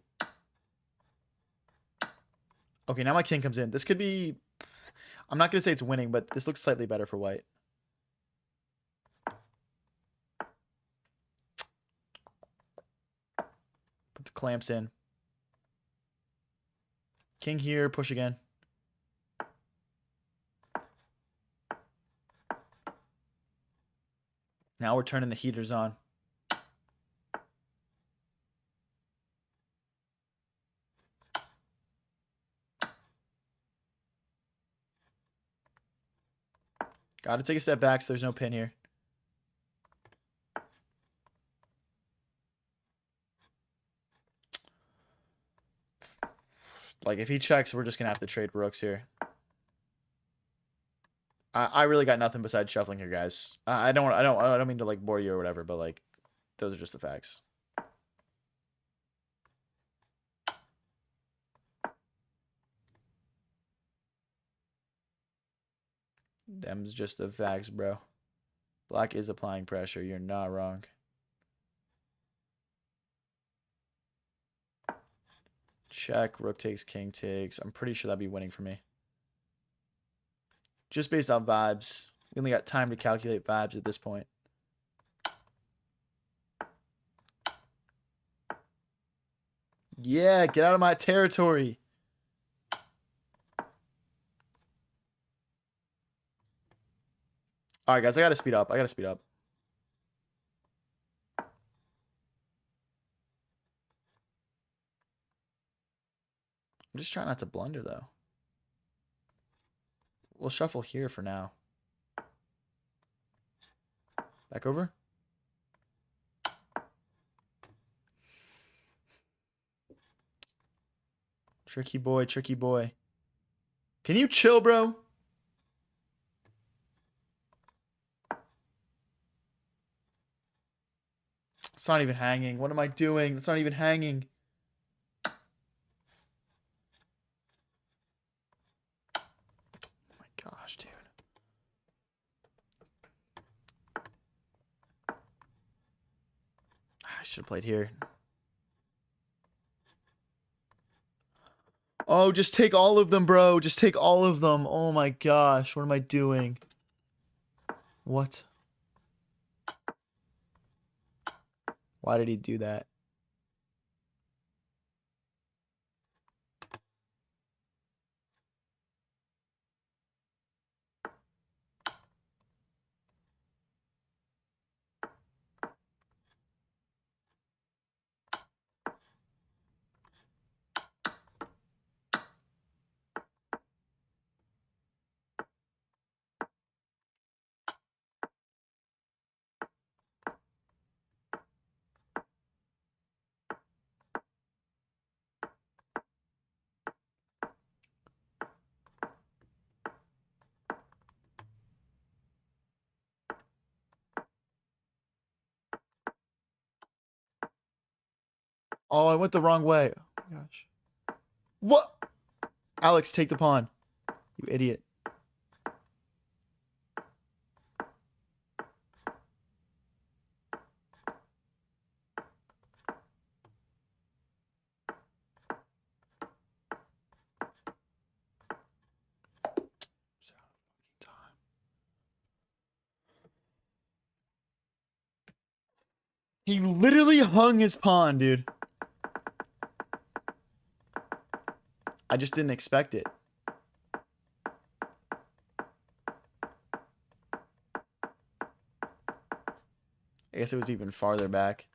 Okay, now my king comes in. This could be... I'm not going to say it's winning, but this looks slightly better for white. Put the clamps in. King here, push again. Now we're turning the heaters on. Got to take a step back so there's no pin here. Like, if he checks, we're just going to have to trade rooks here. I really got nothing besides shuffling here, guys. I don't mean to, like, bore you or whatever, but, like, those are just the facts. Them's just the facts, bro. Black is applying pressure. You're not wrong. Check. Rook takes, king takes. I'm pretty sure that'd be winning for me. Just based on vibes. We only got time to calculate vibes at this point. Yeah, get out of my territory. All right, guys, I got to speed up. I'm just trying not to blunder, though. We'll shuffle here for now. Back over. Tricky boy, tricky boy. Can you chill, bro? It's not even hanging. What am I doing? It's not even hanging. Oh my gosh, dude. I should have played here. Oh, just take all of them, bro. Just take all of them. Oh my gosh. What am I doing? What? Why did he do that? Oh, I went the wrong way. Oh my gosh. What? Alex, take the pawn. You idiot. He literally hung his pawn, dude. I just didn't expect it. I guess it was even farther back.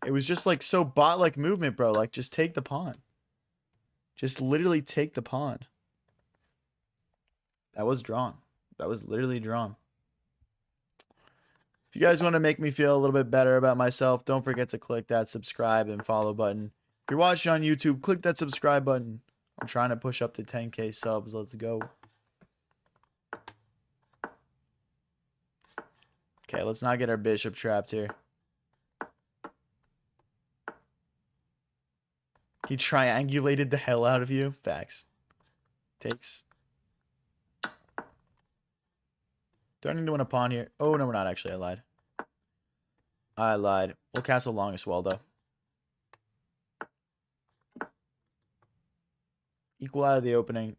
It was just like so bot-like movement, bro. Like, just take the pawn. Just literally take the pawn. That was drawn. That was literally drawn. If you guys want to make me feel a little bit better about myself, don't forget to click that subscribe and follow button. If you're watching on YouTube, click that subscribe button. I'm trying to push up to 10K subs. Let's go. Okay, let's not get our bishop trapped here. He triangulated the hell out of you. Facts. Takes. Do I need to win a pawn here? Oh, no, we're not actually. I lied. I lied. We'll castle long as well, though. Equal out of the opening.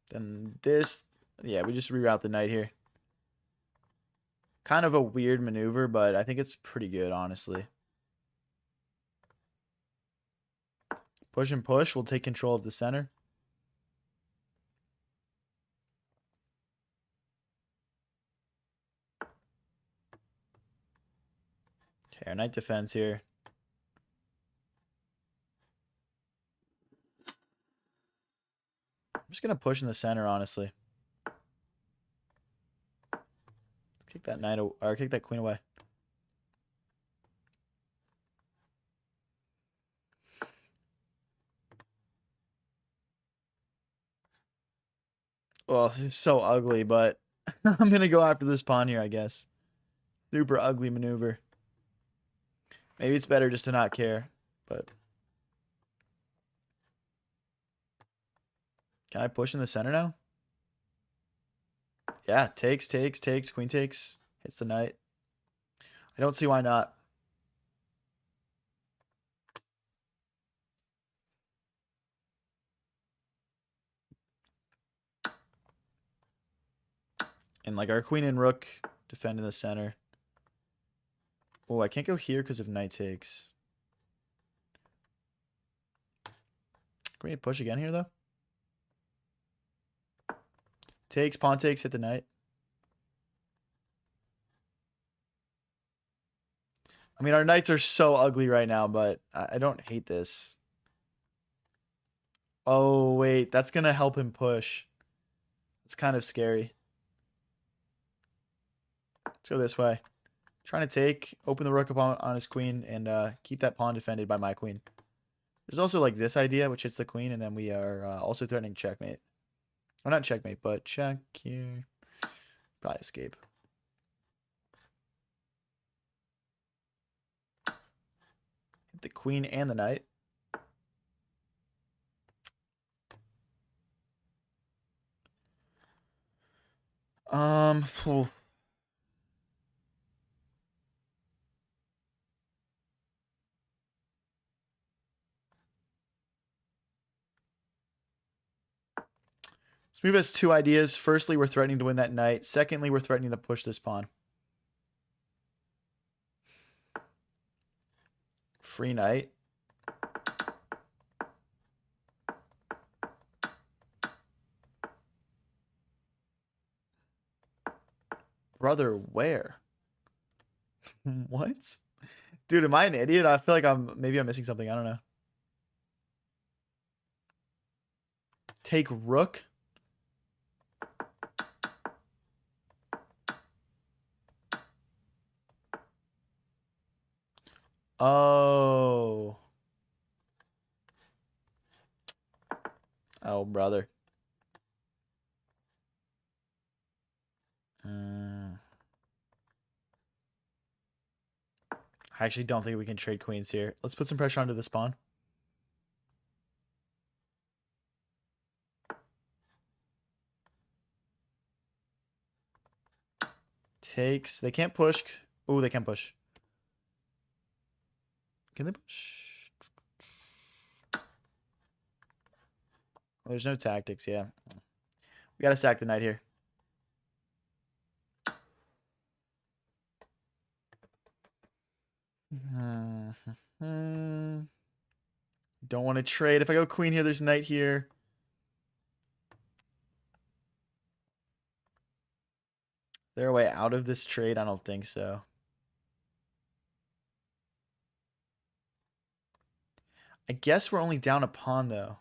Then this. Yeah, we just reroute the knight here. Kind of a weird maneuver, but I think it's pretty good, honestly. Push and push. We'll take control of the center. Okay, our knight defends here. I'm just going to push in the center, honestly. Kick that knight or kick that queen away. Well, it's so ugly, but I'm going to go after this pawn here, I guess. Super ugly maneuver. Maybe it's better just to not care, but... Can I push in the center now? Yeah, takes, queen takes. Hits the knight. I don't see why not. And like our queen and rook defend in the center. Oh, I can't go here because of knight takes. Can we push again here, though? Takes, pawn takes, hit the knight. I mean, our knights are so ugly right now, but I don't hate this. Oh, wait. That's going to help him push. It's kind of scary. Let's go this way. Trying to take, open the rook up on his queen, and keep that pawn defended by my queen. There's also like this idea, which hits the queen, and then we are also threatening checkmate. Well, not checkmate, but check here. Probably escape. Hit the queen and the knight. Oof. This move has two ideas. Firstly, we're threatening to win that knight. Secondly, we're threatening to push this pawn. Free knight. Brother, where? What? Dude, am I an idiot? I feel like maybe I'm missing something. I don't know. Take rook. Oh. Oh, brother. I actually don't think we can trade queens here. Let's put some pressure onto the spawn. Takes. They can't push. Oh, they can push. Can they push? Oh, there's no tactics, yeah. We gotta sack the knight here. Don't want to trade. If I go queen here, there's knight here. Is there a way out of this trade? I don't think so. I guess we're only down a pawn, though.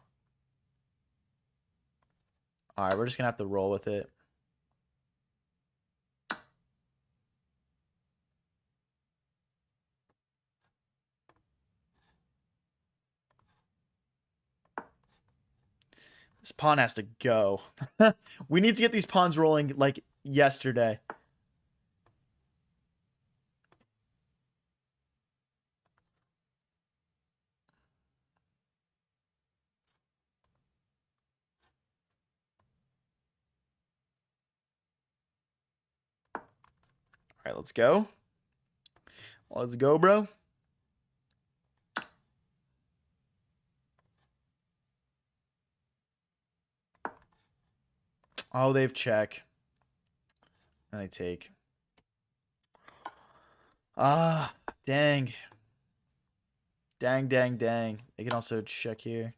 All right, we're just going to have to roll with it. This pawn has to go. We need to get these pawns rolling like yesterday. All right, let's go. Let's go, bro. Oh, they've check. And they take. Ah, dang. Dang, dang, dang. They can also check here.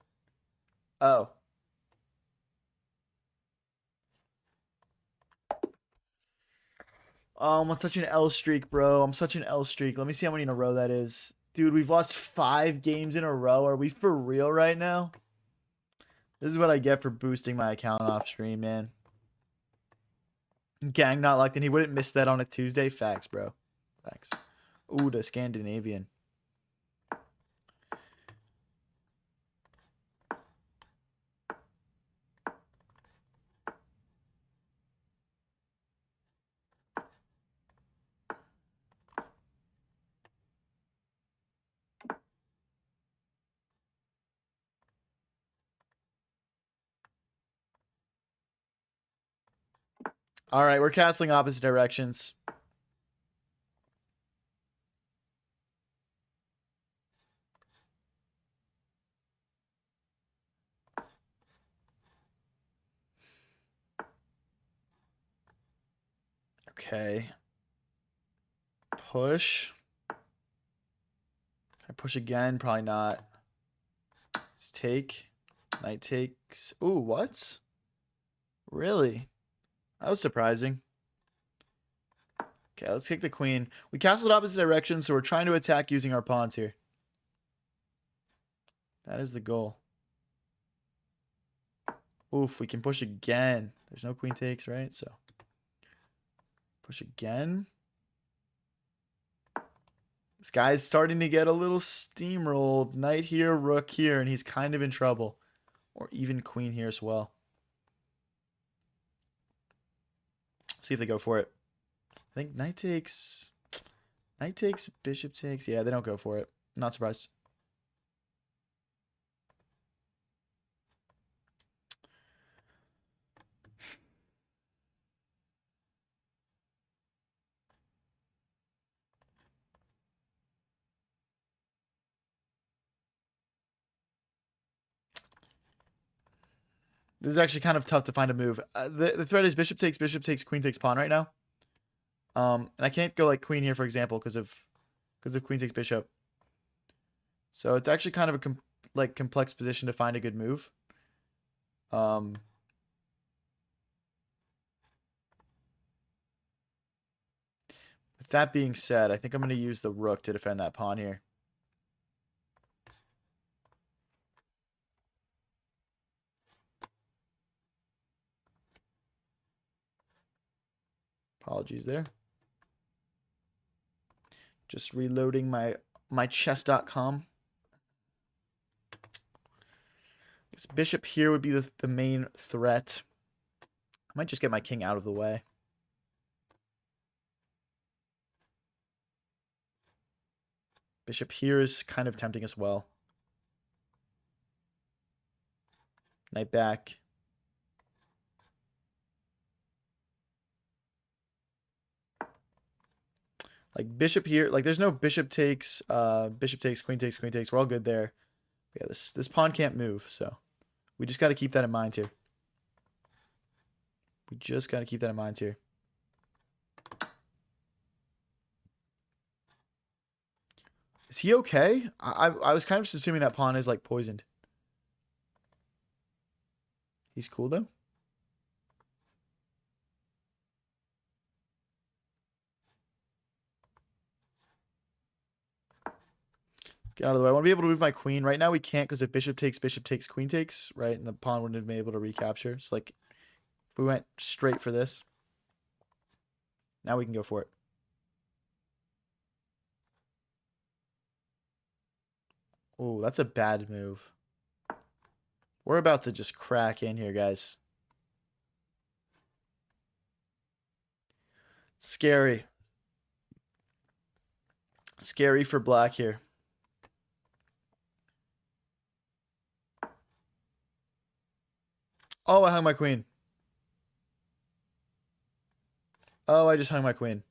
Oh. Oh, I'm on such an L streak, bro. I'm such an L streak. Let me see how many in a row that is. Dude, we've lost 5 games in a row. Are we for real right now? This is what I get for boosting my account off stream, man. Gang not locked in. He wouldn't miss that on a Tuesday. Facts, bro. Facts. Ooh, the Scandinavian. All right, we're castling opposite directions. Okay. Push. Can I push again? Probably not. Let's take. Knight takes. Ooh, what? Really? That was surprising. Okay, let's take the queen. We castled opposite directions, so we're trying to attack using our pawns here. That is the goal. Oof, we can push again. There's no queen takes, right? So push again. This guy's starting to get a little steamrolled. Knight here, rook here, and he's kind of in trouble. Or even queen here as well. See if they go for it. I think knight takes. Knight takes, bishop takes. Yeah, they don't go for it. Not surprised. This is actually kind of tough to find a move. The threat is bishop takes, queen takes pawn right now. And I can't go like queen here, for example, because of queen takes bishop. So it's actually kind of a complex position to find a good move. With that being said, I think I'm going to use the rook to defend that pawn here. Apologies there. Just reloading my chess.com. This bishop here would be the main threat. I might just get my king out of the way. Bishop here is kind of tempting as well. Knight back. Like bishop here, like there's no bishop takes, queen takes, queen takes. We're all good there. Yeah, this pawn can't move, so we just got to keep that in mind here. We just got to keep that in mind here. Is he okay? I was kind of just assuming that pawn is like poisoned. He's cool though. Get out of the way. I want to be able to move my queen. Right now we can't because if bishop takes, queen takes, right? And the pawn wouldn't have been able to recapture. So like if we went straight for this, now we can go for it. Oh, that's a bad move. We're about to just crack in here, guys. Scary. Scary for black here. Oh, I hung my queen. Oh, I just hung my queen.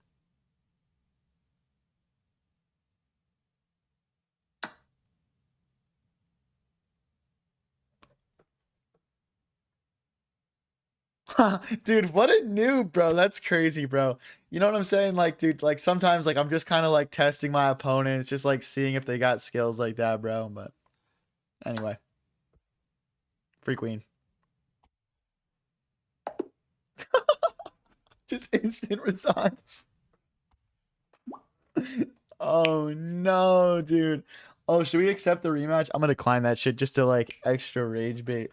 Dude, what a noob, bro. That's crazy, bro. You know what I'm saying? Like, dude, like sometimes like I'm just kind of like testing my opponents, just like seeing if they got skills like that, bro. But anyway. Free queen. Just instant resigns. Oh no, dude. Oh, should we accept the rematch? I'm gonna decline that shit just to like extra rage bait.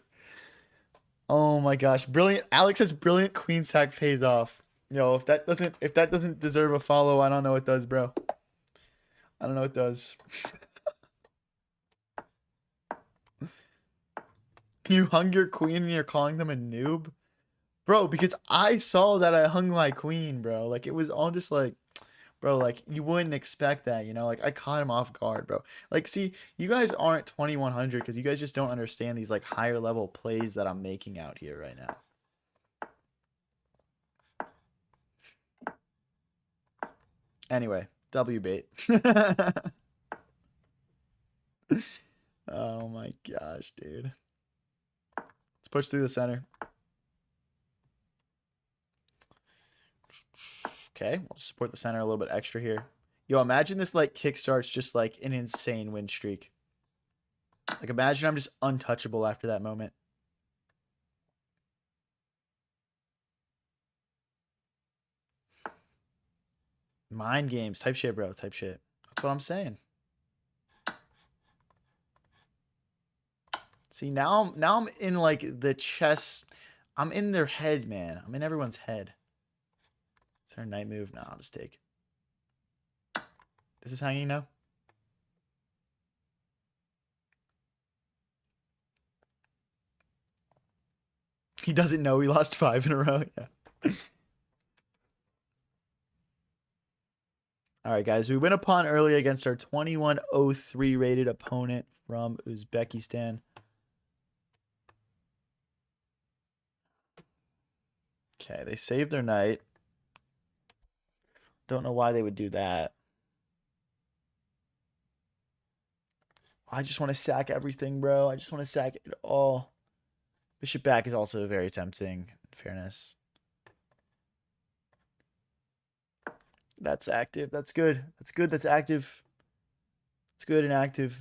Oh my gosh, brilliant! Alex's brilliant queen sack pays off. Yo, if that doesn't deserve a follow, I don't know what does, bro. I don't know what does. You hung your queen and you're calling them a noob, bro? Because I saw that I hung my queen, bro. Like it was all just like, bro, like you wouldn't expect that, you know? Like I caught him off guard, bro. Like, see, you guys aren't 2100 because you guys just don't understand these like higher level plays that I'm making out here right now. Anyway, W bait. Oh my gosh, dude. Let's push through the center. Okay, we'll support the center a little bit extra here. Yo, imagine this like kickstarts just like an insane win streak. Like imagine I'm just untouchable after that moment. Mind games, type shit, bro, type shit. That's what I'm saying. See, now I'm in like the chess. I'm in their head, man. I'm in everyone's head. Is there a knight move? No, I'll just take. This is hanging now. He doesn't know he lost 5 in a row. Yeah. All right, guys. We win a pawn early against our 2103 rated opponent from Uzbekistan. Okay, they saved their knight. Don't know why they would do that. I just want to sack everything, bro. I just want to sack it all. Bishop back is also very tempting, in fairness. That's active. That's good. That's good. That's active. It's good and active.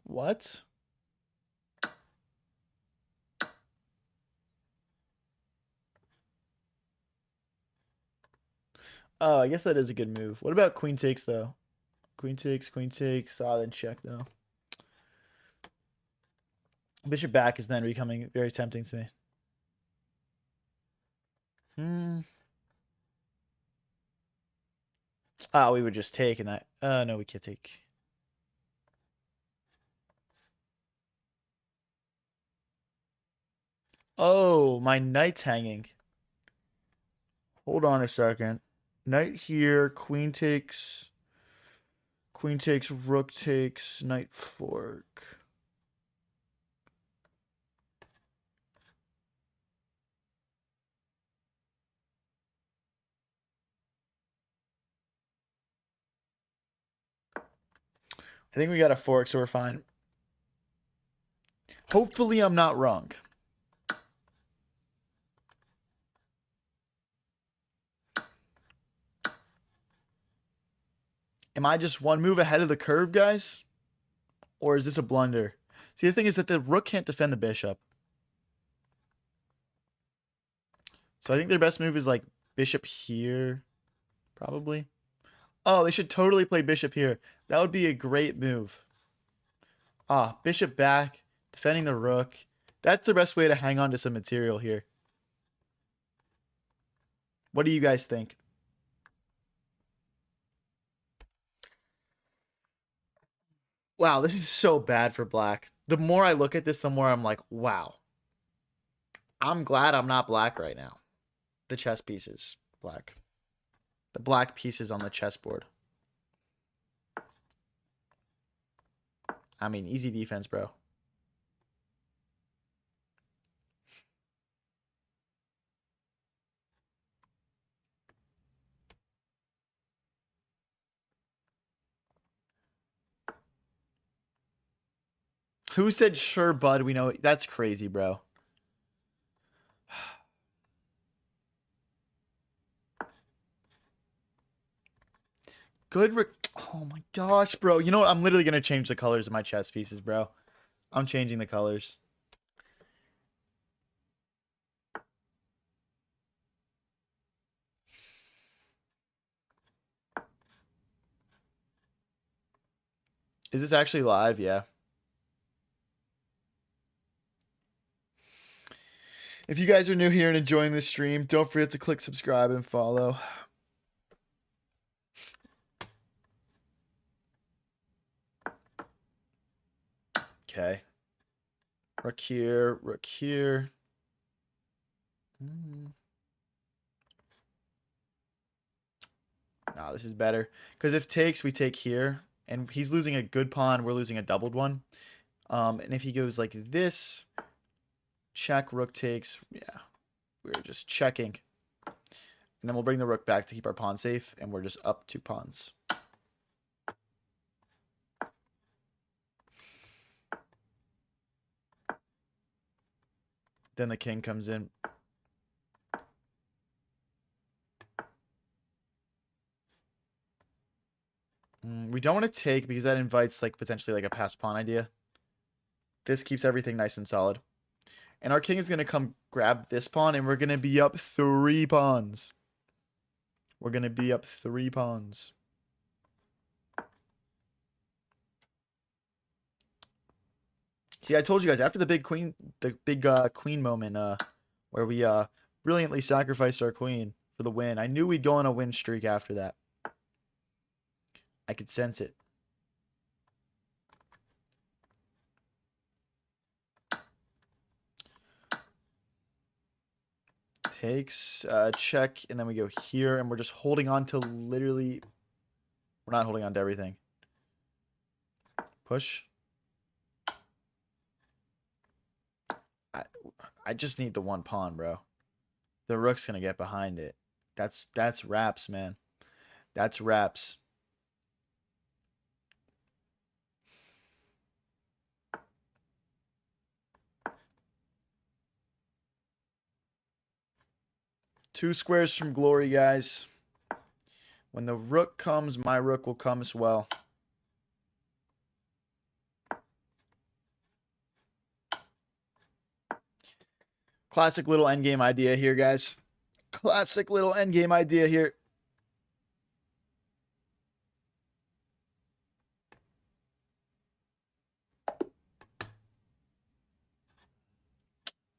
What? Oh, I guess that is a good move. What about queen takes, though? Queen takes, queen takes. Ah, then check, though. Bishop back is then becoming very tempting to me. Hmm. Ah, we would just take and that. No, we can't take. Oh, my knight's hanging. Hold on a second. Knight here, queen takes, rook takes, knight fork. I think we got a fork, so we're fine. Hopefully I'm not wrong. Am I just one move ahead of the curve, guys? Or is this a blunder? See, the thing is that the rook can't defend the bishop. So I think their best move is like bishop here, probably. Oh, they should totally play bishop here. That would be a great move. Ah, bishop back, defending the rook. That's the best way to hang on to some material here. What do you guys think? Wow, this is so bad for black. The more I look at this, the more I'm like, wow. I'm glad I'm not black right now. The chess pieces, black. The black pieces on the chessboard. I mean, easy defense, bro. Who said sure, bud? We know that's crazy, bro. Good. Oh my gosh, bro. You know what? I'm literally gonna change the colors of my chess pieces, bro. I'm changing the colors. Is this actually live? Yeah. If you guys are new here and enjoying this stream, don't forget to click subscribe and follow. Okay. Rook here, rook here. No, this is better. Because if takes, we take here. And he's losing a good pawn. We're losing a doubled one. And if he goes like this, check, rook takes. Yeah, we're just checking. And then we'll bring the rook back to keep our pawn safe. And we're just up 2 pawns. Then the king comes in. We don't want to take because that invites like potentially like a pass pawn idea. This keeps everything nice and solid. And our king is going to come grab this pawn and we're going to be up 3 pawns. We're going to be up 3 pawns. See, I told you guys after the big queen moment where we brilliantly sacrificed our queen for the win. I knew we'd go on a win streak after that. I could sense it. Takes, check, and then we go here, and we're just holding on to literally... We're not holding on to everything. Push. I just need the 1 pawn, bro. The rook's going to get behind it. That's wraps, man. That's wraps. Two squares from glory, guys. When the rook comes, my rook will come as well. Classic little endgame idea here, guys. Classic little endgame idea here.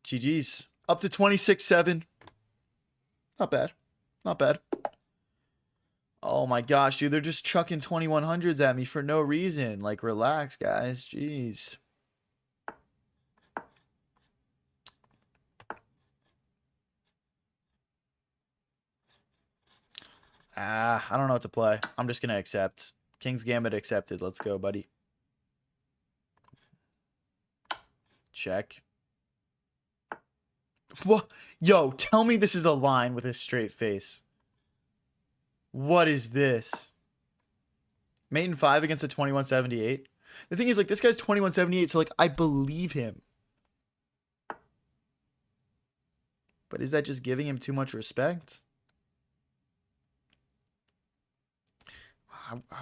GG's. Up to 26-7. Not bad. Not bad. Oh my gosh, dude. They're just chucking 2100s at me for no reason. Like, relax, guys. Jeez. I don't know what to play. I'm just going to accept. King's Gambit accepted. Let's go, buddy. Check. What? Yo, tell me this is a line with a straight face. What is this? Mate in 5 against a 2178. The thing is, like, this guy's 2178, so, like, I believe him. But is that just giving him too much respect?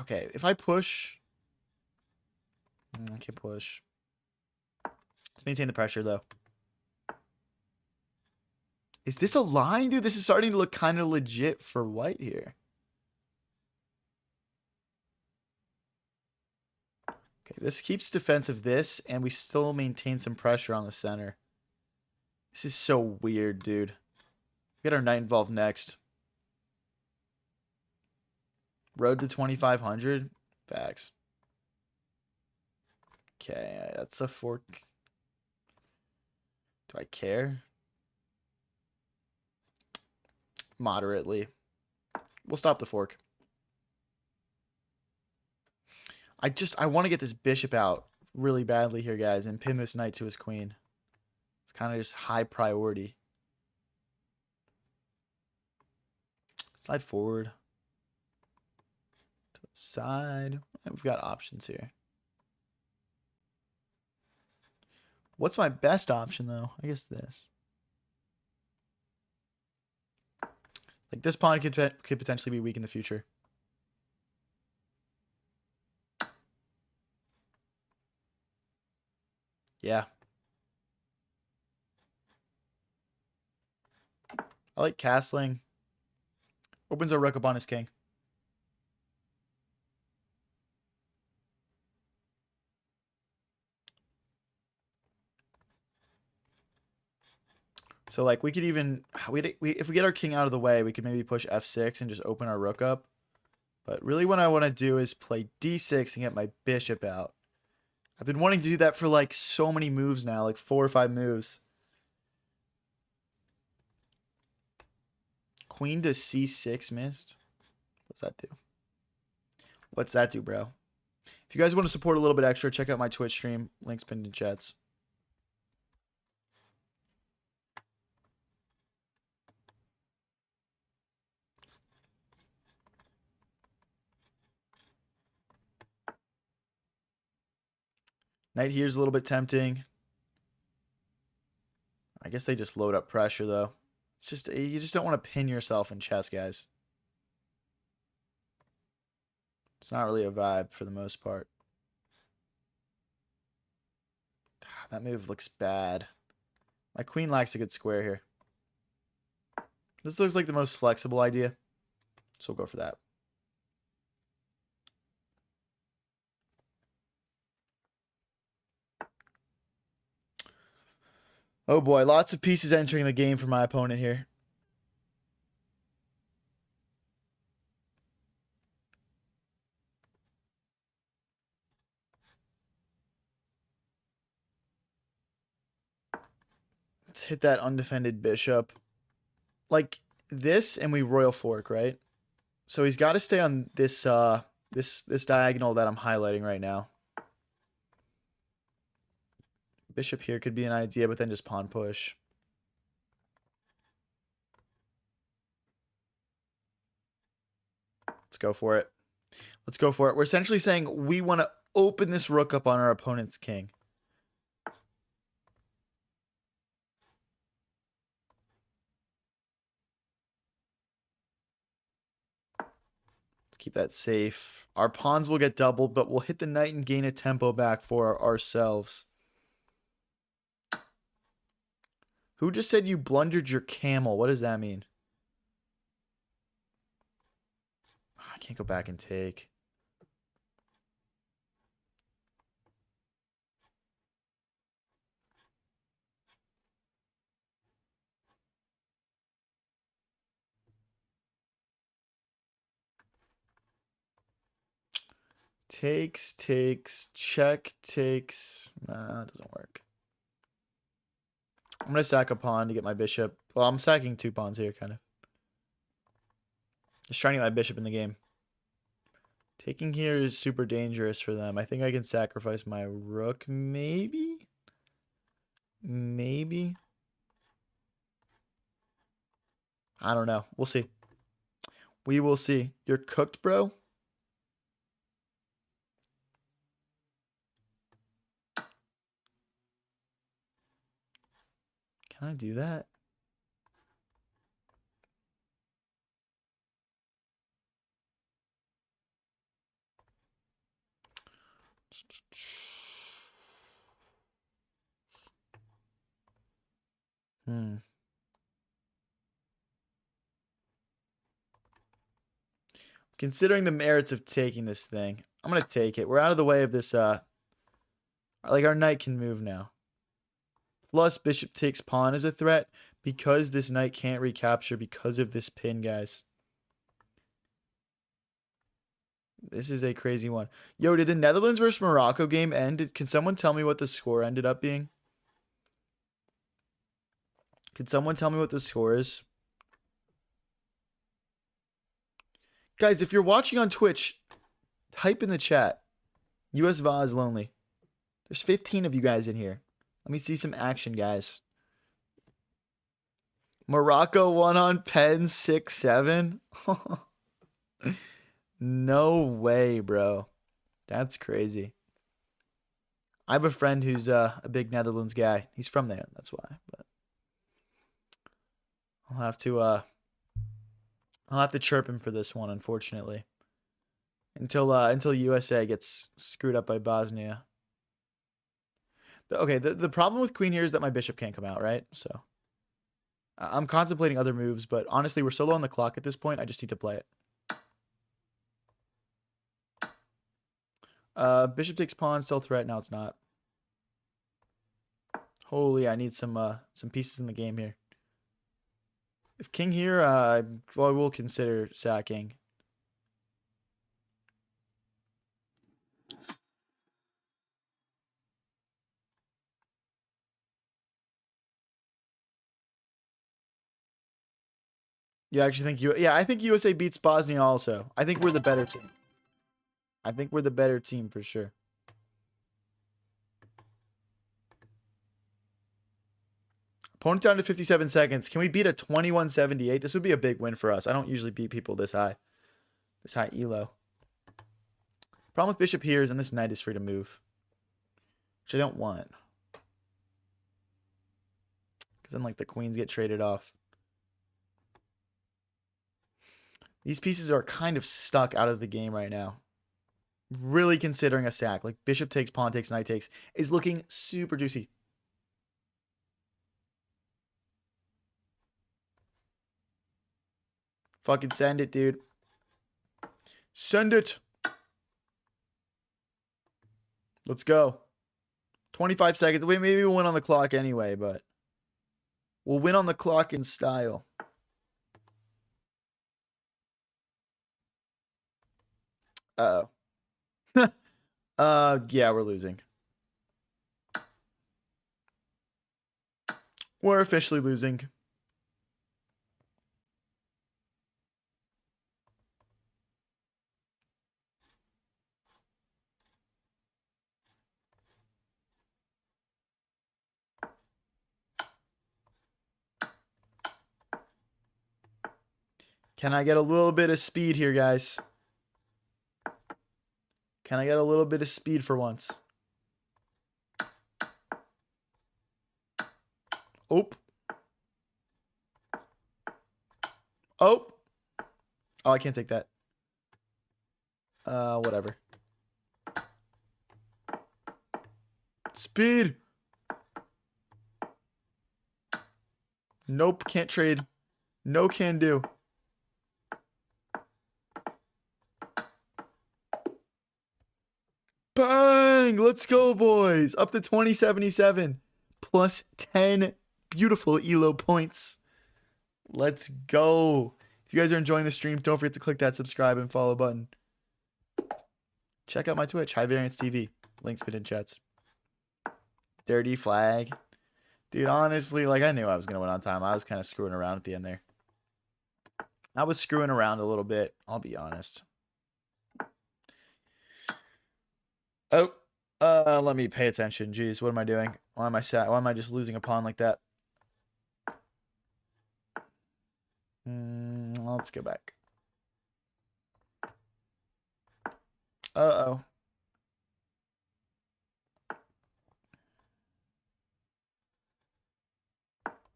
Okay, if I push... I can push. Let's maintain the pressure, though. Is this a line, dude? This is starting to look kind of legit for white here. Okay, this keeps defensive this, and we still maintain some pressure on the center. This is so weird, dude. We got our knight involved next. Road to 2,500. Facts. Okay, that's a fork. Do I care? Moderately. We'll stop the fork. I want to get this bishop out really badly here, guys, and pin this knight to his queen. It's kind of just high priority. Slide forward. To the side. We've got options here. What's my best option, though? I guess this. Like, this pawn could potentially be weak in the future. Yeah. I like castling. Opens a rook up on his king. So, like, we could even... if we get our king out of the way, we could maybe push f6 and just open our rook up. But really what I want to do is play d6 and get my bishop out. I've been wanting to do that for, like, so many moves now. Like, 4 or 5 moves. Queen to c6 missed. What's that do? What's that do, bro? If you guys want to support a little bit extra, check out my Twitch stream. Links pinned in chats. Knight here is a little bit tempting. I guess they just load up pressure, though. It's just, you just don't want to pin yourself in chess, guys. It's not really a vibe for the most part. That move looks bad. My queen lacks a good square here. This looks like the most flexible idea, so we'll go for that. Oh boy, lots of pieces entering the game for my opponent here. Let's hit that undefended bishop. Like this, and we royal fork, right? So he's got to stay on this this diagonal that I'm highlighting right now. Bishop here could be an idea, but then just pawn push. Let's go for it. Let's go for it. We're essentially saying we want to open this rook up on our opponent's king. Keep that safe. Our pawns will get doubled, but we'll hit the knight and gain a tempo back for ourselves. Who just said you blundered your camel? What does that mean? I can't go back and take. Takes, check, takes. Nah, it doesn't work. I'm going to sack a pawn to get my bishop. Well, I'm sacking 2 pawns here, kind of. Just trying to get my bishop in the game. Taking here is super dangerous for them. I think I can sacrifice my rook, maybe? Maybe? I don't know. We'll see. We will see. You're cooked, bro? Can I do that? Considering the merits of taking this thing, I'm going to take it. We're out of the way of this, like our knight can move now. Plus bishop takes pawn as a threat because this knight can't recapture because of this pin, guys. This is a crazy one. Yo, did the Netherlands versus Morocco game end? Can someone tell me what the score ended up being? Could someone tell me what the score is? Guys, if you're watching on Twitch, type in the chat. US Va is lonely. There's 15 of you guys in here. Let me see some action, guys. Morocco won on Penn 6-7. No way, bro. That's crazy. I have a friend who's a big Netherlands guy. He's from there. That's why. But I'll have to chirp him for this one, unfortunately. Until USA gets screwed up by Bosnia. Okay, the problem with queen here is that my bishop can't come out, right? So I'm contemplating other moves, but honestly, we're so low on the clock at this point, I just need to play it. Bishop takes pawn, still threat. Now it's not. Holy, I need some pieces in the game here. If king here, I will consider sacking. You actually think yeah, I think USA beats Bosnia also. I think we're the better team. I think we're the better team for sure. Opponent down to 57 seconds. Can we beat a 21-78? This would be a big win for us. I don't usually beat people this high. This high elo. Problem with bishop here is and this knight is free to move. Which I don't want. Because then like the queens get traded off. These pieces are kind of stuck out of the game right now. Really considering a sack. Like bishop takes, pawn takes, knight takes. Is looking super juicy. Fucking send it, dude. Send it. Let's go. 25 seconds. Wait, maybe we'll win on the clock anyway, but we'll win on the clock in style. Uh-oh. Yeah, we're losing. We're officially losing. Can I get a little bit of speed here, guys? Can I get a little bit of speed for once? Oh. Oh. Oh, I can't take that. Whatever. Speed. Nope, can't trade. No can do. Bang! Let's go, boys. Up to 2077. Plus 10 beautiful ELO points. Let's go. If you guys are enjoying the stream, don't forget to click that subscribe and follow button. Check out my Twitch, High Variance TV. Links been in chats. Dirty flag. Dude, honestly, like I knew I was going to win on time. I was kind of screwing around at the end there. I was screwing around a little bit, I'll be honest. Oh, let me pay attention. Jeez, what am I doing? Why am I sad? Why am I just losing a pawn like that? Let's go back. Uh-oh.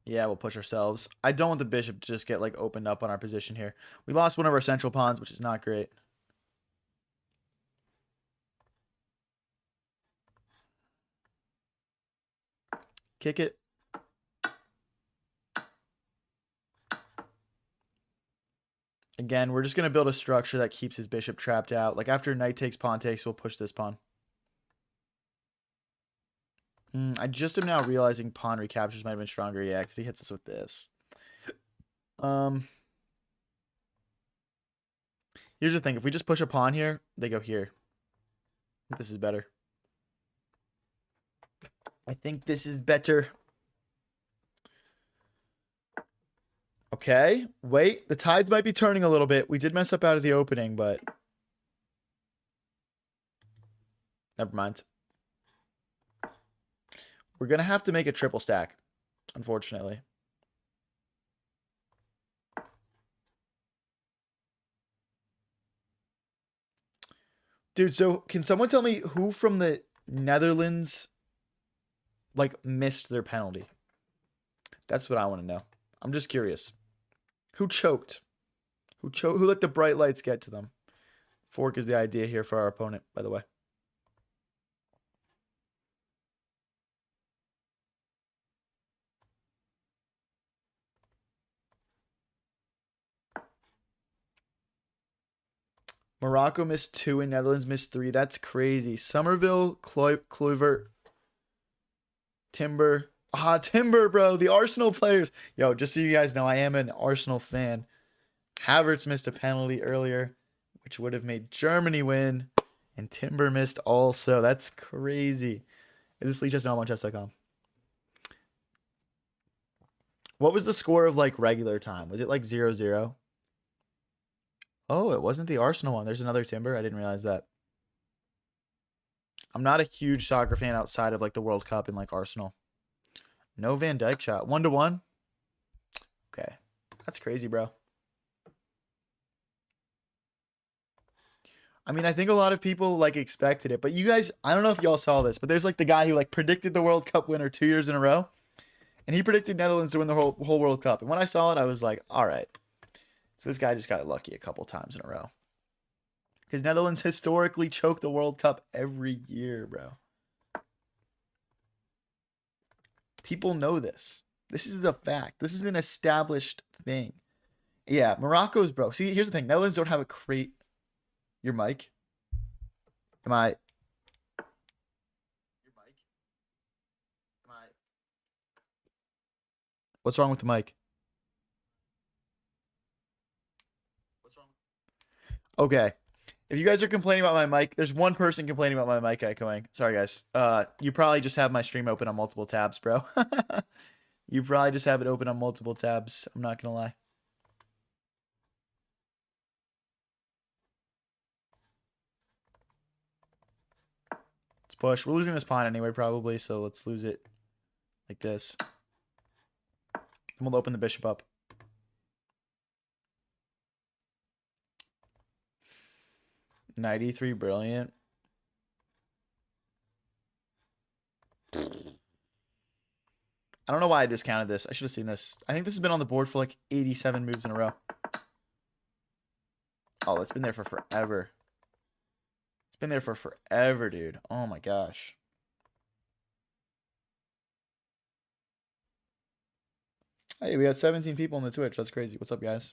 Yeah, we'll push ourselves. I don't want the bishop to just get like opened up on our position here. We lost one of our central pawns, which is not great. Kick it. Again, we're just going to build a structure that keeps his bishop trapped out. Like after knight takes, pawn takes, we'll push this pawn. I just am now realizing pawn recaptures might have been stronger. Yeah, because he hits us with this. Here's the thing. If we just push a pawn here, they go here. I think this is better. I think this is better. Okay. Wait. The tides might be turning a little bit. We did mess up out of the opening, but... Never mind. We're going to have to make a triple stack, unfortunately. Dude, so can someone tell me who from the Netherlands, like, missed their penalty? That's what I want to know. I'm just curious. Who choked? Who let the bright lights get to them? Fork is the idea here for our opponent, by the way. Morocco missed 2 and Netherlands missed 3. That's crazy. Somerville, Kluivert, Timber. Timber, bro. The Arsenal players. Yo, just so you guys know, I am an Arsenal fan. Havertz missed a penalty earlier, which would have made Germany win. And Timber missed also. That's crazy. Is this Leech on OneChess.com? What was the score of like regular time? Was it like 0-0? Oh, it wasn't the Arsenal one. There's another Timber. I didn't realize that. I'm not a huge soccer fan outside of like the World Cup and like Arsenal. No Van Dijk shot. 1-1. Okay. That's crazy, bro. I mean, I think a lot of people like expected it, but you guys, I don't know if y'all saw this, but there's like the guy who like predicted the World Cup winner 2 years in a row, and he predicted Netherlands to win the whole World Cup. And when I saw it, I was like, all right. So this guy just got lucky a couple times in a row. Because Netherlands historically choke the World Cup every year, bro. People know this. This is the fact. This is an established thing. Yeah, Morocco's, bro. See, here's the thing. Netherlands don't have a crate. Your mic? Am I? Your mic? Am I? What's wrong with the mic? What's wrong? Okay. If you guys are complaining about my mic, there's one person complaining about my mic echoing. Sorry, guys. You probably just have my stream open on multiple tabs, bro. You probably just have it open on multiple tabs. I'm not gonna lie. Let's push. We're losing this pawn anyway, probably, so let's lose it like this. And we'll open the bishop up. Knight e3, brilliant. I don't know why I discounted this. I should have seen this. I think this has been on the board for like 87 moves in a row. Oh, it's been there for forever. It's been there for forever, dude. Oh my gosh. Hey, we got 17 people on the Twitch. That's crazy. What's up, guys?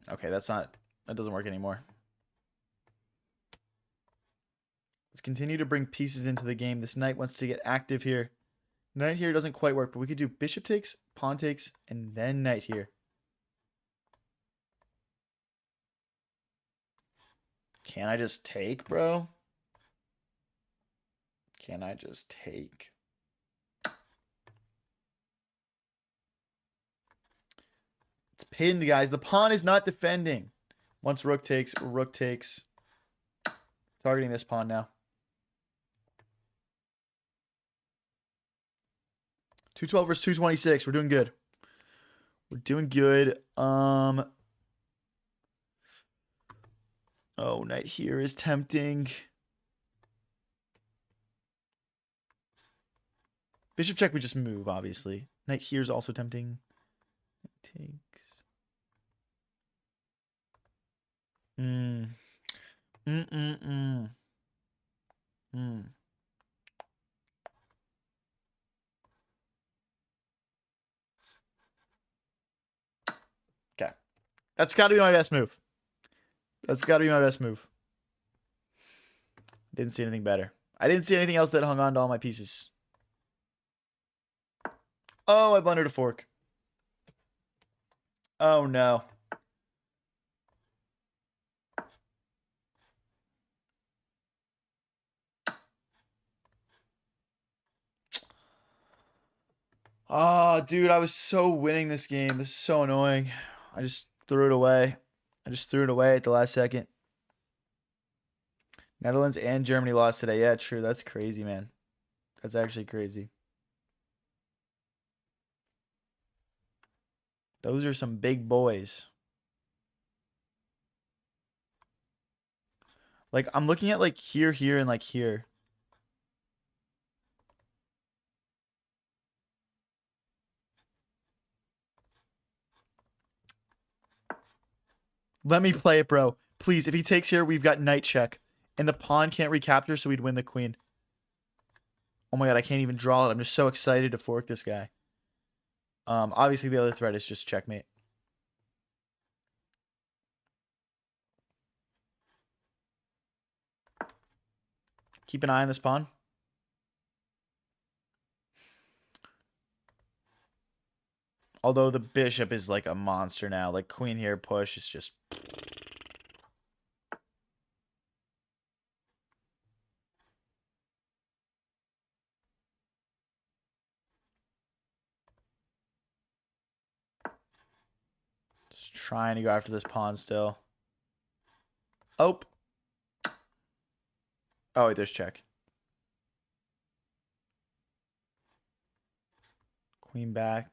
Okay, that doesn't work anymore. Let's continue to bring pieces into the game. This knight wants to get active here. Knight here doesn't quite work, but we could do bishop takes, pawn takes, and then knight here. Can I just take, bro? Can I just take? It's pinned, guys. The pawn is not defending. Once rook takes, rook takes. Targeting this pawn now. 212 versus 226. We're doing good. We're doing good. Oh, knight here is tempting. Bishop check, we just move, obviously. Knight here is also tempting. Takes. Hmm. Okay. That's got to be my best move. That's got to be my best move. Didn't see anything better. I didn't see anything else that hung on to all my pieces. Oh, I blundered a fork. Oh, no. Oh, dude, I was so winning this game. This is so annoying. I just threw it away. I just threw it away at the last second. Netherlands and Germany lost today. Yeah, true. That's crazy, man. That's actually crazy. Those are some big boys. Like, I'm looking at, like, here, here, and, like, here. Let me play it, bro. Please, if he takes here, we've got knight check. And the pawn can't recapture, so we'd win the queen. Oh my god, I can't even draw it. I'm just so excited to fork this guy. Obviously, the other threat is just checkmate. Keep an eye on this pawn. Although the bishop is like a monster now. Like queen here, push is just... Just trying to go after this pawn still. Oh. Oh, wait, there's check. Queen back.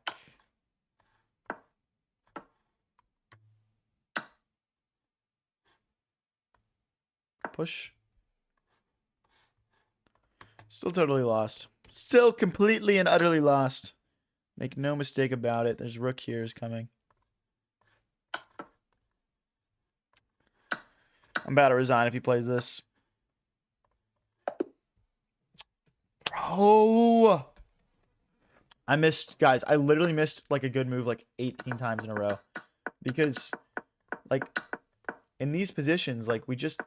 Push. Still totally lost. Still completely and utterly lost. Make no mistake about it. There's rook here is coming. I'm about to resign if he plays this. Bro. I missed, guys, I literally missed like a good move like 18 times in a row. Because, like, in these positions, like, we just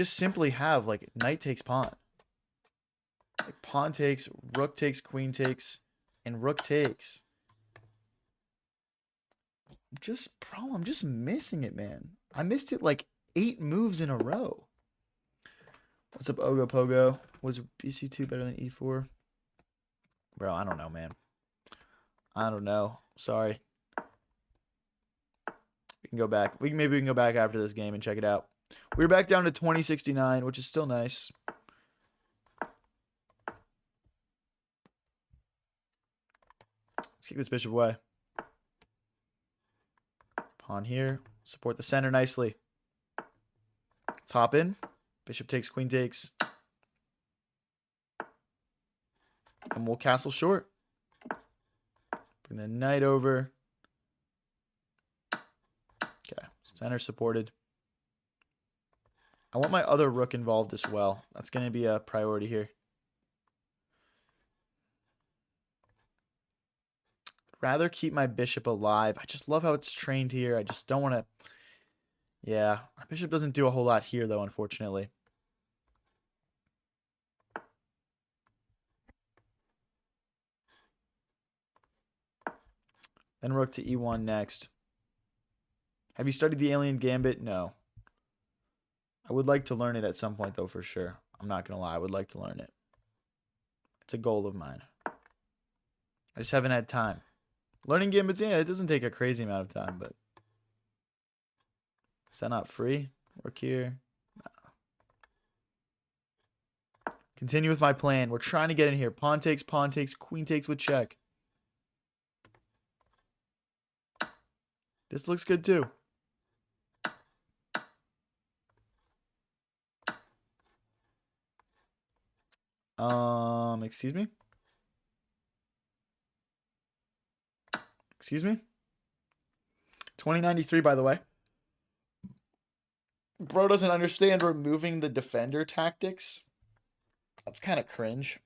simply have, like, knight takes pawn. Like, pawn takes, rook takes, queen takes, and rook takes. Bro, I'm just missing it, man. I missed it like 8 moves in a row. What's up, Ogo Pogo? Was BC2 better than E4? Bro, I don't know, man. I don't know. Sorry. We can go back. Maybe we can go back after this game and check it out. We're back down to 2069, which is still nice. Let's kick this bishop away. Pawn here. Support the center nicely. Let's hop in. Bishop takes, queen takes. And we'll castle short. Bring the knight over. Okay. Center supported. I want my other rook involved as well. That's going to be a priority here. Rather keep my bishop alive. I just love how it's trained here. I just don't want to... Yeah, our bishop doesn't do a whole lot here, though, unfortunately. Then rook to e1 next. Have you studied the Alien Gambit? No. I would like to learn it at some point, though, for sure. I'm not going to lie. I would like to learn it. It's a goal of mine. I just haven't had time. Learning Gambits, yeah, it doesn't take a crazy amount of time, but... Is that not free? Work here. No. Continue with my plan. We're trying to get in here. Pawn takes, queen takes with check. This looks good too. Excuse me? Excuse me? 2093, by the way. Bro doesn't understand removing the defender tactics. That's kind of cringe.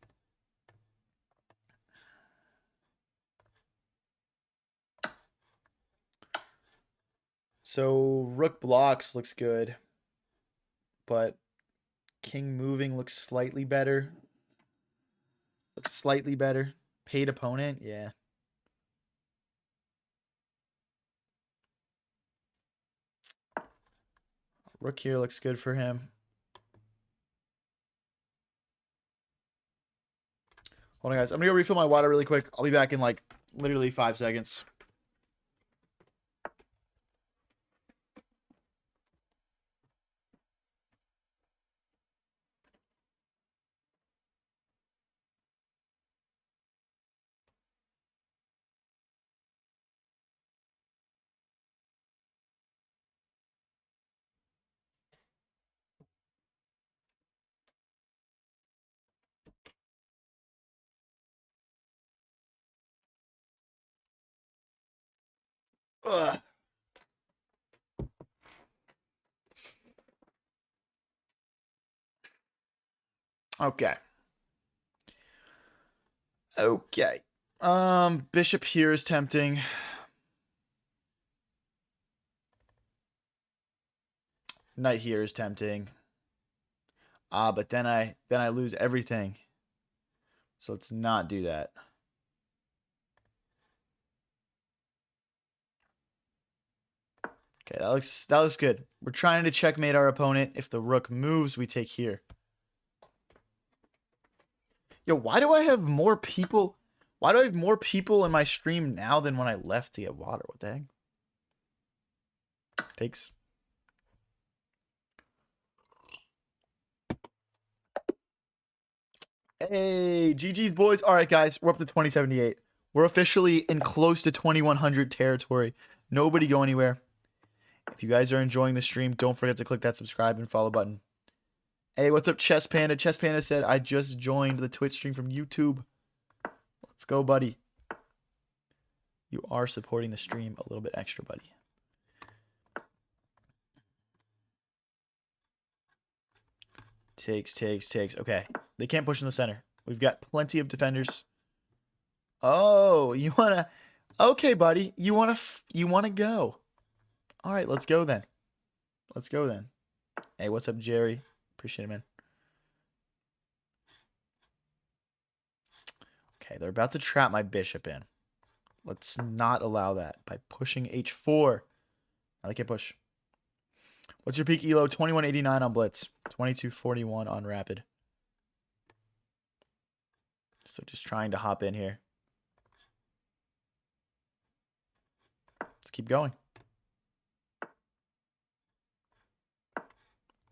So rook blocks looks good, but king moving looks slightly better. Looks slightly better. Paid opponent, yeah. Rook here looks good for him. Hold on, guys. I'm going to go refill my water really quick. I'll be back in, like, literally 5 seconds. Ugh. Okay. Okay. Bishop here is tempting. Knight here is tempting. But then I lose everything. So let's not do that. Okay, that looks good. We're trying to checkmate our opponent. If the rook moves, we take here. Yo, why do I have more people? Why do I have more people in my stream now than when I left to get water? What the heck? Takes. Hey, GG's boys. All right, guys, we're up to 2078. We're officially in close to 2100 territory. Nobody go anywhere. If you guys are enjoying the stream, don't forget to click that subscribe and follow button. Hey, what's up, Chess Panda? Chess Panda said, I just joined the Twitch stream from YouTube. Let's go, buddy. You are supporting the stream a little bit extra, buddy. Takes. Okay. They can't push in the center. We've got plenty of defenders. Oh, you want to... Okay, buddy. You want to go. All right, let's go then. Hey, what's up, Jerry? Appreciate it, man. Okay, they're about to trap my bishop in. Let's not allow that by pushing h4. Now they can't push. What's your peak elo? 2189 on blitz. 2241 on rapid. So just trying to hop in here. Let's keep going.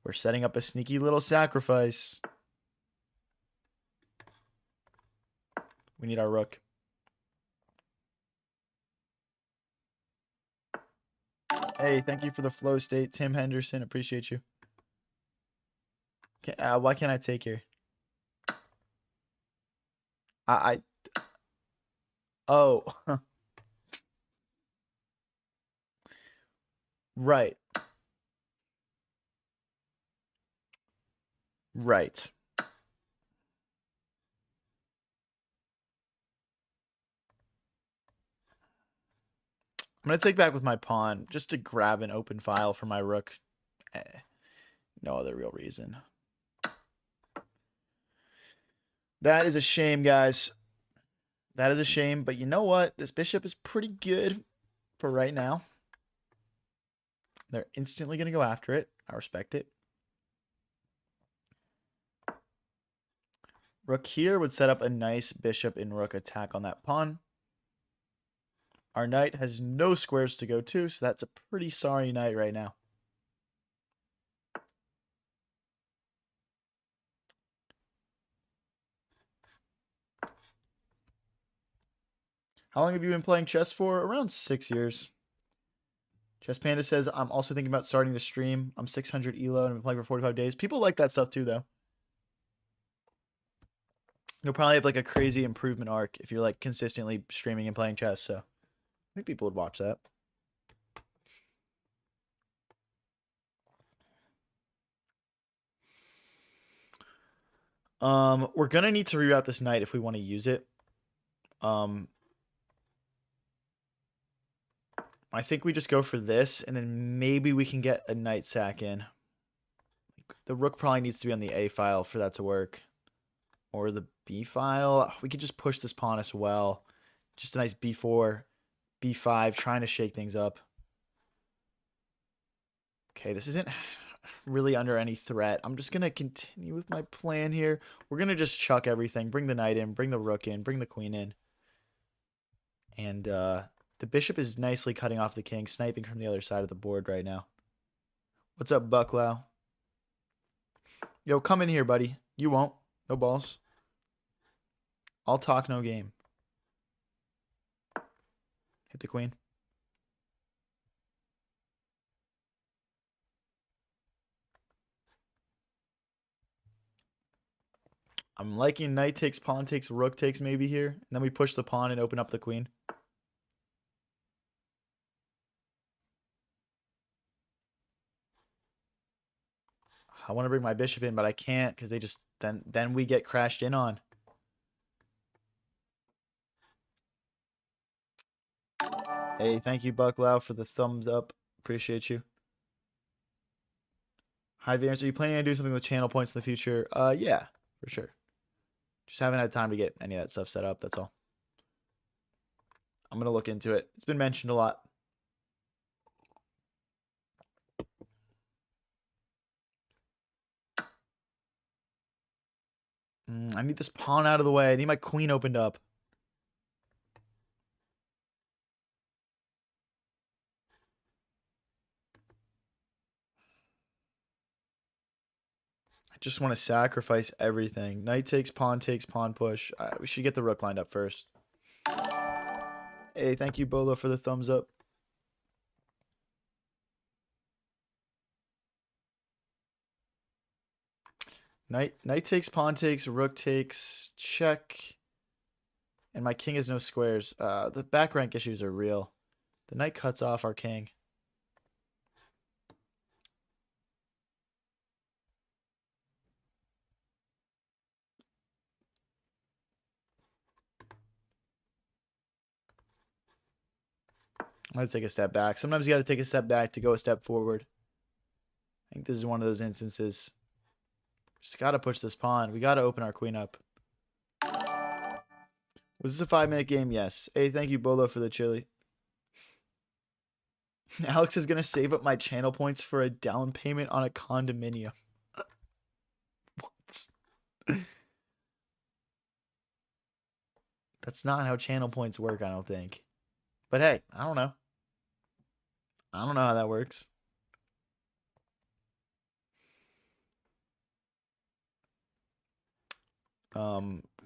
We're setting up a sneaky little sacrifice. We need our rook. Hey, thank you for the flow state, Tim Henderson. Appreciate you. Why can't I take here? Oh. Right. Right. I'm going to take back with my pawn just to grab an open file for my rook. No other real reason. That is a shame, guys. That is a shame. But you know what? This bishop is pretty good for right now. They're instantly going to go after it. I respect it. Rook here would set up a nice bishop and rook attack on that pawn. Our knight has no squares to go to, so that's a pretty sorry knight right now. How long have you been playing chess for? Around 6 years. Chess Panda says, I'm also thinking about starting to stream. I'm 600 ELO and I've been playing for 45 days. People like that stuff too, though. You'll probably have like a crazy improvement arc if you're like consistently streaming and playing chess. So I think people would watch that. We're gonna need to reroute this knight if we want to use it. I think we just go for this, and then maybe we can get a knight sack in. The rook probably needs to be on the A file for that to work. Or the B file. We could just push this pawn as well. Just a nice B4, B5, trying to shake things up. Okay, this isn't really under any threat. I'm just going to continue with my plan here. We're going to just chuck everything. Bring the knight in, bring the rook in, bring the queen in. And the bishop is nicely cutting off the king, sniping from the other side of the board right now. What's up, Bucklow? Yo, come in here, buddy. You won't. No balls. I'll talk, no game. Hit the queen. I'm liking knight takes, pawn takes, rook takes maybe here. And then we push the pawn and open up the queen. I want to bring my bishop in, but I can't because they just then we get crashed in on. Hey, thank you, Bucklow, for the thumbs up. Appreciate you. Hi, Vance. Are you planning on doing something with channel points in the future? Yeah, for sure. Just haven't had time to get any of that stuff set up. That's all. I'm going to look into it. It's been mentioned a lot. I need this pawn out of the way. I need my queen opened up. I just want to sacrifice everything. Knight takes, pawn push. We should get the rook lined up first. Hey, thank you, Bolo, for the thumbs up. Knight takes, pawn takes, rook takes, check. And my king has no squares. The back rank issues are real. The knight cuts off our king. I'm going to take a step back. Sometimes you got to take a step back to go a step forward. I think this is one of those instances. Just got to push this pawn. We got to open our queen up. Was this a 5-minute game? Yes. Hey, thank you, Bolo, for the chili. Alex is going to save up my channel points for a down payment on a condominium. What? That's not how channel points work, I don't think. But hey, I don't know. I don't know how that works.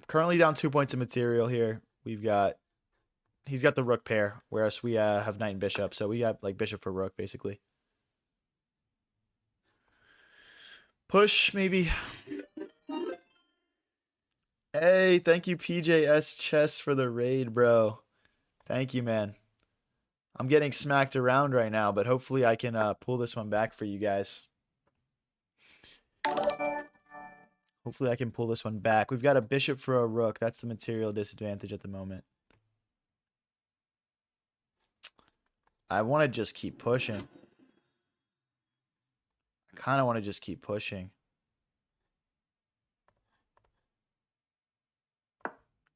Currently down 2 points of material here. He's got the rook pair, whereas we have knight and bishop. So we have like bishop for rook, basically. Push, maybe. Hey, thank you, PJS Chess, for the raid, bro. Thank you, man. I'm getting smacked around right now, but hopefully I can pull this one back for you guys. Hopefully I can pull this one back. We've got a bishop for a rook. That's the material disadvantage at the moment. I want to just keep pushing. I kind of want to just keep pushing.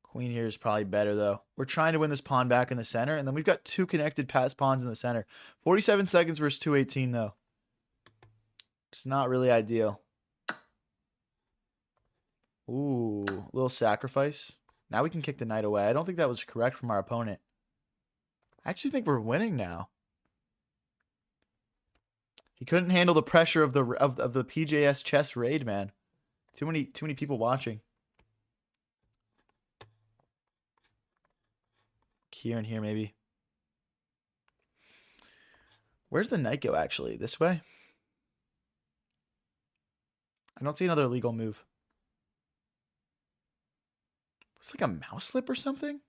Queen here is probably better, though. We're trying to win this pawn back in the center, and then we've got two connected pass pawns in the center. 47 seconds versus 218, though. It's not really ideal. Ooh, little sacrifice. Now we can kick the knight away. I don't think that was correct from our opponent. I actually think we're winning now. He couldn't handle the pressure of the PJS chess raid, man. Too many people watching. Here and here, maybe. Where's the knight go, actually? This way? I don't see another legal move. Looks like a mouse slip or something?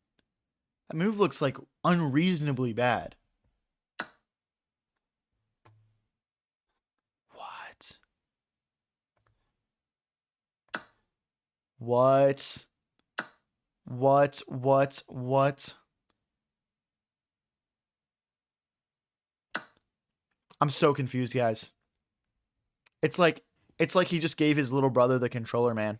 That move looks like unreasonably bad. What? What? What? I'm so confused, guys. It's like he just gave his little brother the controller, man.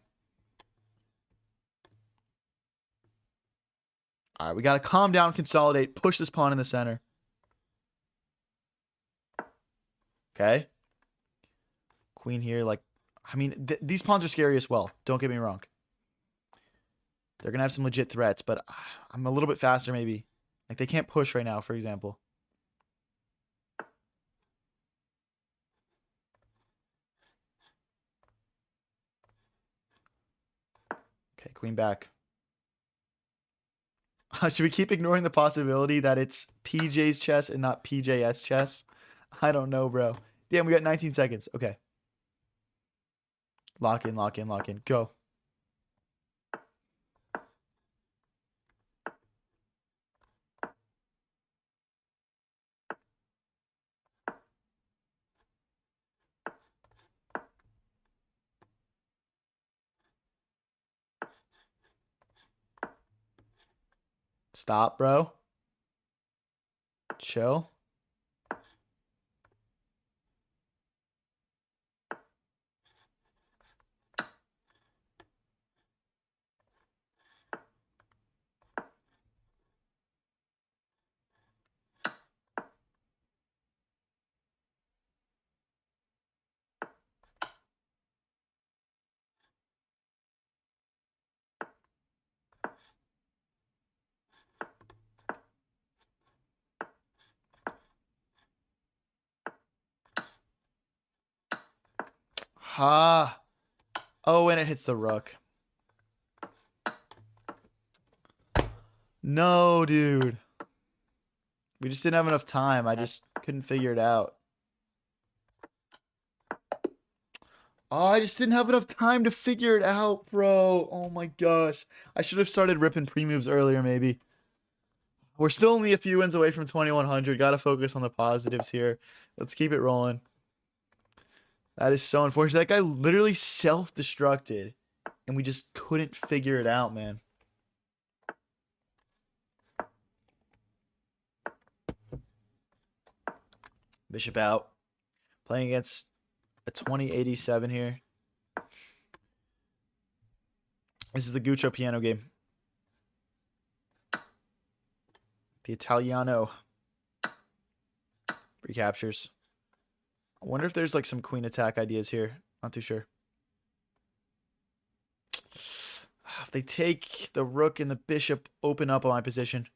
All right, we got to calm down, consolidate, push this pawn in the center. Okay. Queen here, like, I mean, these pawns are scary as well. Don't get me wrong. They're going to have some legit threats, but I'm a little bit faster maybe. Like, they can't push right now, for example. Okay, queen back. Should we keep ignoring the possibility that it's PJ's chess and not PJS chess? I don't know, bro. Damn, we got 19 seconds. Okay. Lock in, lock in, lock in. Go. Stop, bro. Chill. Ha. Oh, and it hits the rook. No, dude. We just didn't have enough time. I just couldn't figure it out. Oh, I just didn't have enough time to figure it out, bro. Oh my gosh. I should have started ripping pre-moves earlier, maybe. We're still only a few wins away from 2100. Got to focus on the positives here. Let's keep it rolling. That is so unfortunate. That guy literally self-destructed, and we just couldn't figure it out, man. Bishop out. Playing against a 2087 here. This is the Guccio piano game. The Italiano. Recaptures. I wonder if there's like some queen attack ideas here. Not too sure. If they take the rook and the bishop, open up on my position.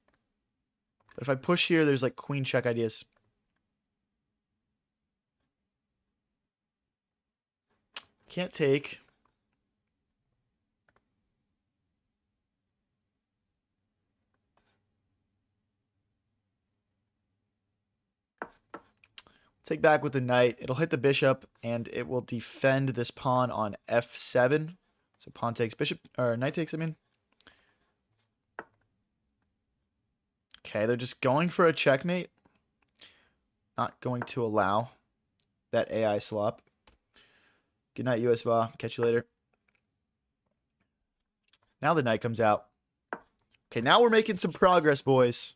But if I push here, there's like queen check ideas. Can't take. Take back with the knight. It'll hit the bishop, and it will defend this pawn on f7. So pawn takes bishop, or knight takes, I mean. Okay, they're just going for a checkmate. Not going to allow that AI slop. Good night, USVA. Catch you later. Now the knight comes out. Okay, now we're making some progress, boys.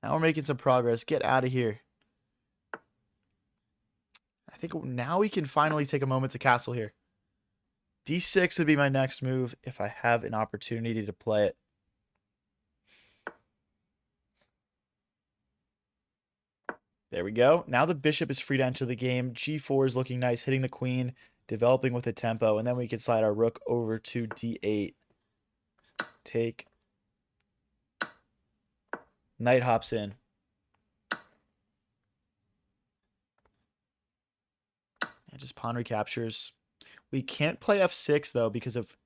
Now we're making some progress. Get out of here. I think now we can finally take a moment to castle here. D6 would be my next move if I have an opportunity to play it. There we go. Now the bishop is free to enter the game. G4 is looking nice, hitting the queen. developing with a tempo, and then we can slide our rook over to d8. Take. Knight hops in. And just pawn recaptures. We can't play f6 though because of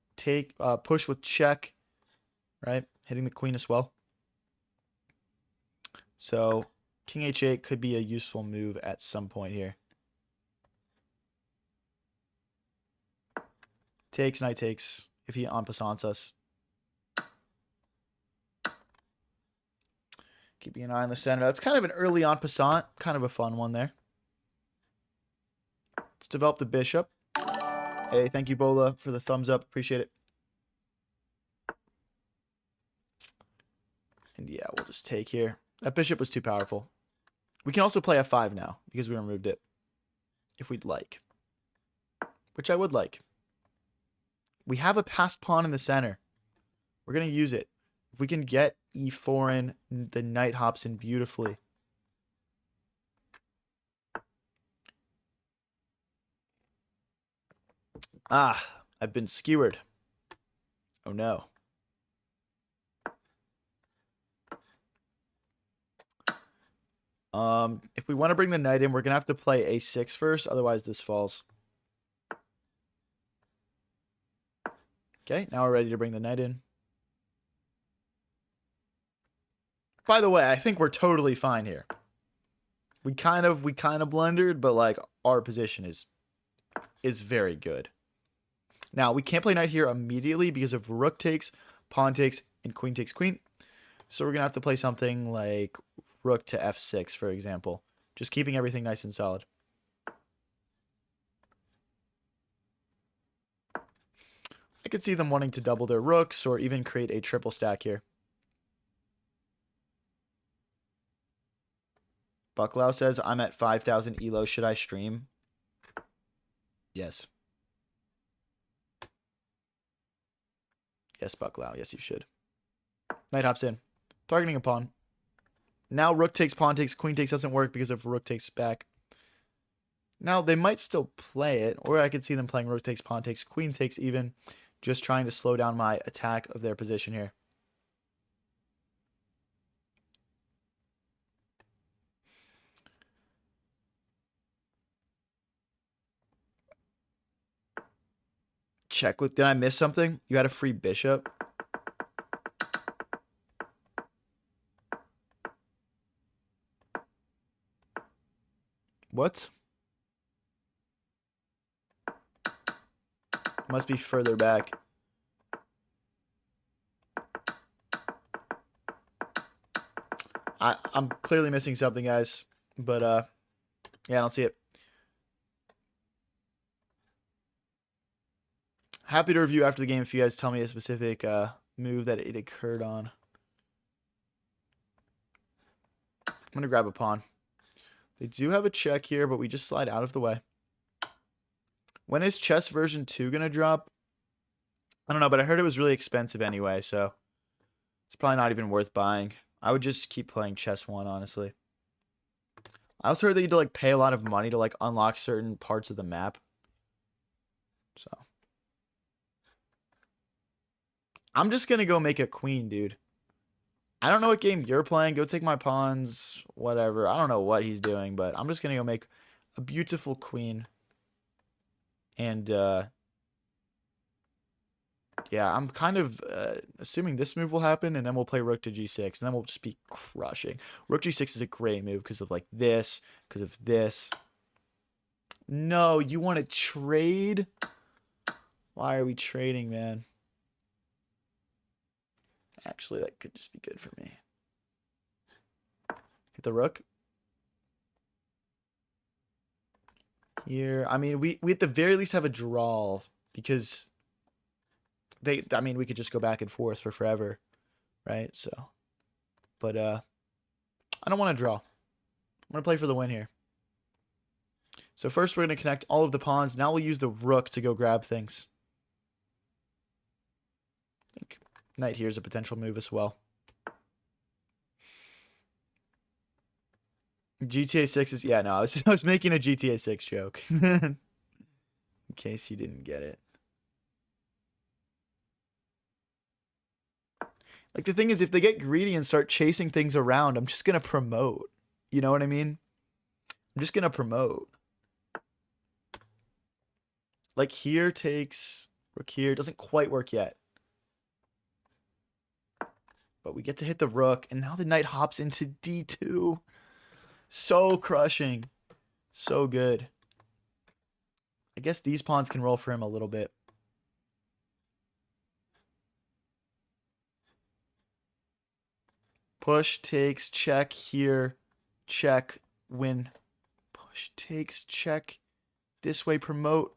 push with check, right? Hitting the queen as well. So king h8 could be a useful move at some point here. Takes, knight takes if he en passants us. Keeping an eye on the center. That's kind of an early en passant. Kind of a fun one there. Let's develop the bishop. Hey, thank you, Bola, for the thumbs up. Appreciate it. And yeah, we'll just take here. That bishop was too powerful. We can also play f5 now because we removed it. If we'd like. Which I would like. We have a passed pawn in the center. We're going to use it. If we can get e4 in, the knight hops in beautifully. Ah, I've been skewered. Oh no. If we want to bring the knight in, we're going to have to play a6 first, otherwise this falls. Okay, now we're ready to bring the knight in. By the way, I think we're totally fine here. We kind of blundered, but like our position is very good. Now, we can't play knight here immediately because of rook takes, pawn takes, and queen takes queen. So we're going to have to play something like rook to f6, for example. Just keeping everything nice and solid. I could see them wanting to double their rooks or even create a triple stack here. Bucklow says, I'm at 5,000 elo. Should I stream? Yes. Yes, Bucklow. Yes, you should. Knight hops in. Targeting a pawn. Now rook takes, pawn takes, queen takes doesn't work because of rook takes back. Now, they might still play it, or I could see them playing rook takes, pawn takes, queen takes even, just trying to slow down my attack of their position here. Check with, did I miss something? You had a free bishop. What? Must be further back. I'm clearly missing something, guys. But, yeah, I don't see it. Happy to review after the game if you guys tell me a specific move that it occurred on. I'm going to grab a pawn. They do have a check here, but we just slide out of the way. When is chess version 2 going to drop? I don't know, but I heard it was really expensive anyway, so it's probably not even worth buying. I would just keep playing chess 1, honestly. I also heard that you had to like pay a lot of money to like unlock certain parts of the map. So I'm just going to go make a queen, dude. I don't know what game you're playing. Go take my pawns, whatever. I don't know what he's doing, but I'm just going to go make a beautiful queen. And, yeah, I'm kind of assuming this move will happen, and then we'll play rook to g6, and then we'll just be crushing. Rook g6 is a great move because of, like, this, because of this. No, you want to trade? Why are we trading, man? Actually, that could just be good for me. Hit the rook. Here, I mean, we at the very least have a draw because I mean, we could just go back and forth for forever, right? So, but I don't want to draw. I'm going to play for the win here. So first we're going to connect all of the pawns. Now we'll use the rook to go grab things. I think knight here is a potential move as well. GTA 6 is, yeah, no, I was making a GTA 6 joke. case you didn't get it. Like, the thing is, if they get greedy and start chasing things around, I'm just going to promote. You know what I mean? I'm just going to promote. Like, here takes rook here. Doesn't quite work yet. But we get to hit the rook, and now the knight hops into d2. So crushing. So good. I guess these pawns can roll for him a little bit. Push, takes, check, here, check, win. Push, takes, check, this way, promote.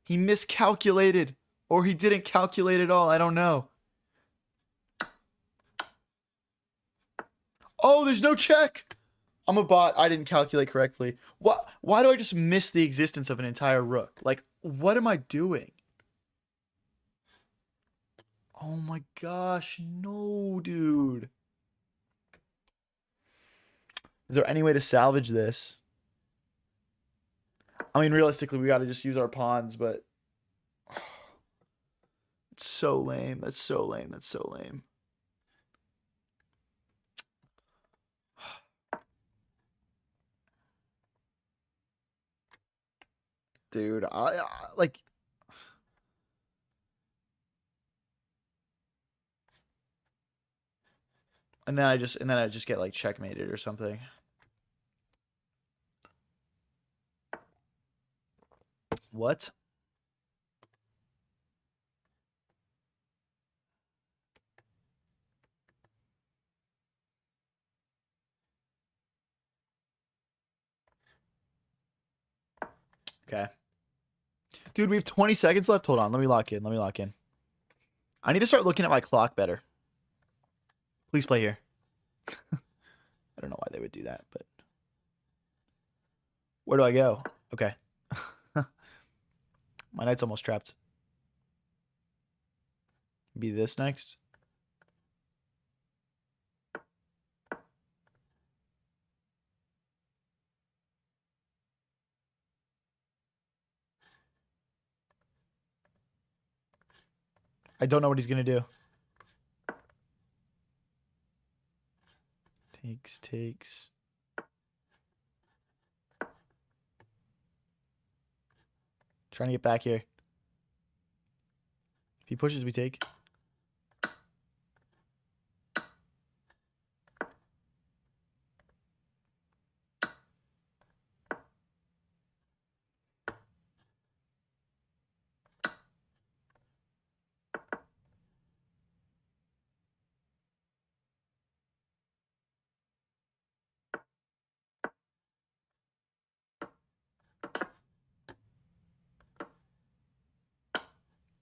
He miscalculated, or he didn't calculate at all. I don't know. Oh, there's no check. I'm a bot. I didn't calculate correctly. Why do I just miss the existence of an entire rook? Like, what am I doing? Oh my gosh, no, dude. Is there any way to salvage this? I mean, realistically, we got to just use our pawns, but it's so lame. That's so lame. That's so lame. Dude, I like. And then I just get like checkmated or something. What? Okay. Dude, we have 20 seconds left. Hold on. Let me lock in. Let me lock in. I need to start looking at my clock better. Please play here. I don't know why they would do that, but where do I go? Okay. My knight's almost trapped. Be this next. I don't know what he's going to do. Takes. Trying to get back here. If he pushes, we take.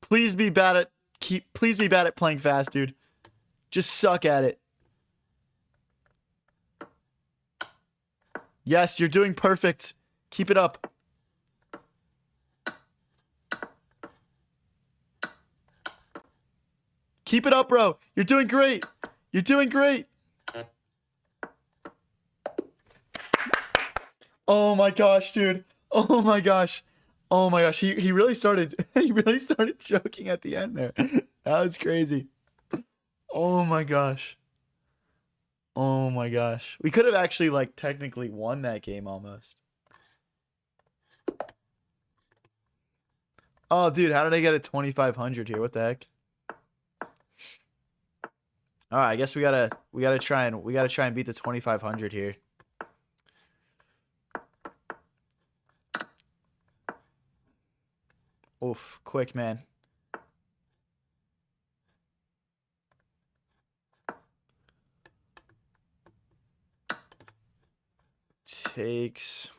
Please be bad at playing fast, dude. Just suck at it. Yes, you're doing perfect. Keep it up. Keep it up, bro. You're doing great. You're doing great. Oh my gosh, dude. Oh my gosh. Oh my gosh. He really started he really started joking at the end there. That was crazy. Oh my gosh. Oh my gosh. We could have actually like technically won that game almost. Oh dude, how did I get a 2500 here? What the heck? All right, I guess we gotta try and beat the 2500 here. Oof, quick, man. Takes.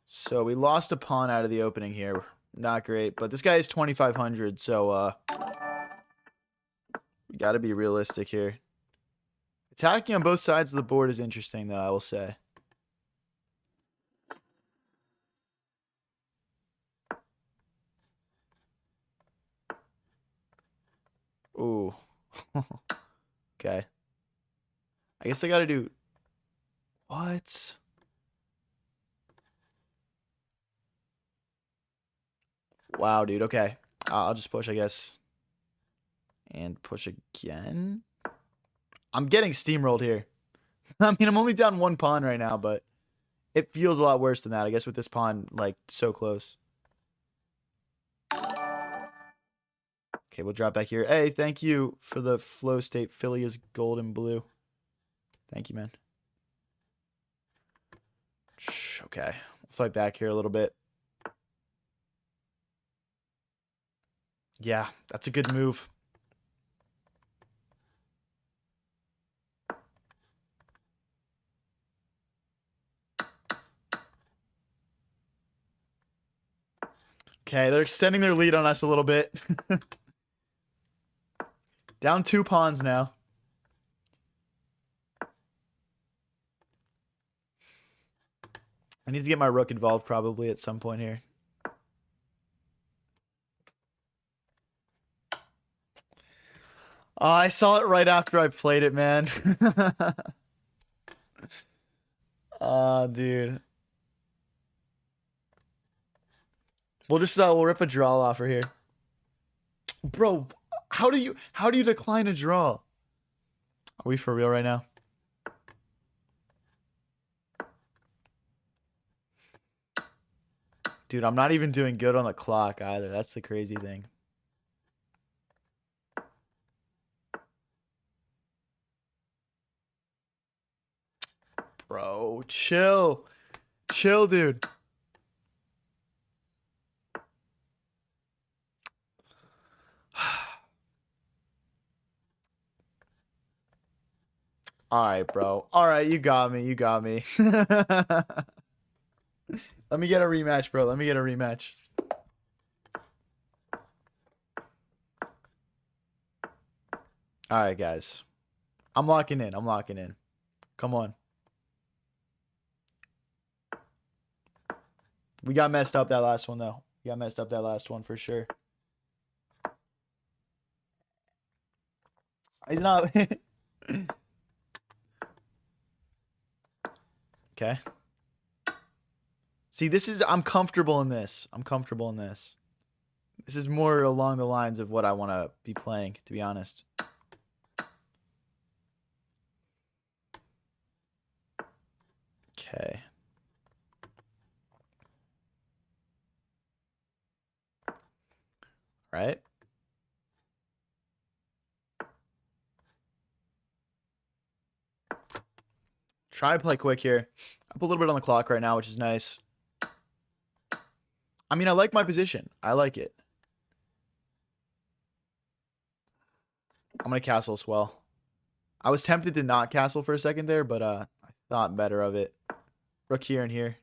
So we lost a pawn out of the opening here. Not great, but this guy is 2500, so we got to be realistic here. Attacking on both sides of the board is interesting, though, I will say. Ooh. Okay. I guess I got to do... What? Wow, dude. Okay. I'll just push, I guess. And push again. I'm getting steamrolled here. I mean, I'm only down one pawn right now, but it feels a lot worse than that, I guess, with this pawn, like, so close. Okay, we'll drop back here. Hey, thank you for the flow state. Philly is gold and blue. Thank you, man. Okay. We'll fight back here a little bit. Yeah, that's a good move. Okay, they're extending their lead on us a little bit. Down 2 pawns now. I need to get my rook involved probably at some point here. Oh, I saw it right after I played it, man. Oh, dude. We'll rip a draw offer here. Bro, how do you decline a draw? Are we for real right now? Dude, I'm not even doing good on the clock either. That's the crazy thing. Bro, chill. Chill, dude. All right, bro. All right, you got me. You got me. Let me get a rematch, bro. Let me get a rematch. All right, guys. I'm locking in. I'm locking in. Come on. We got messed up that last one, though. We got messed up that last one for sure. He's not. Okay. See, I'm comfortable in this. I'm comfortable in this. This is more along the lines of what I want to be playing, to be honest. Okay. Right. Try to play quick here. Up a little bit on the clock right now, which is nice. I mean, I like my position. I like it. I'm going to castle swell. I was tempted to not castle for a second there, but I thought better of it. Rook here and here.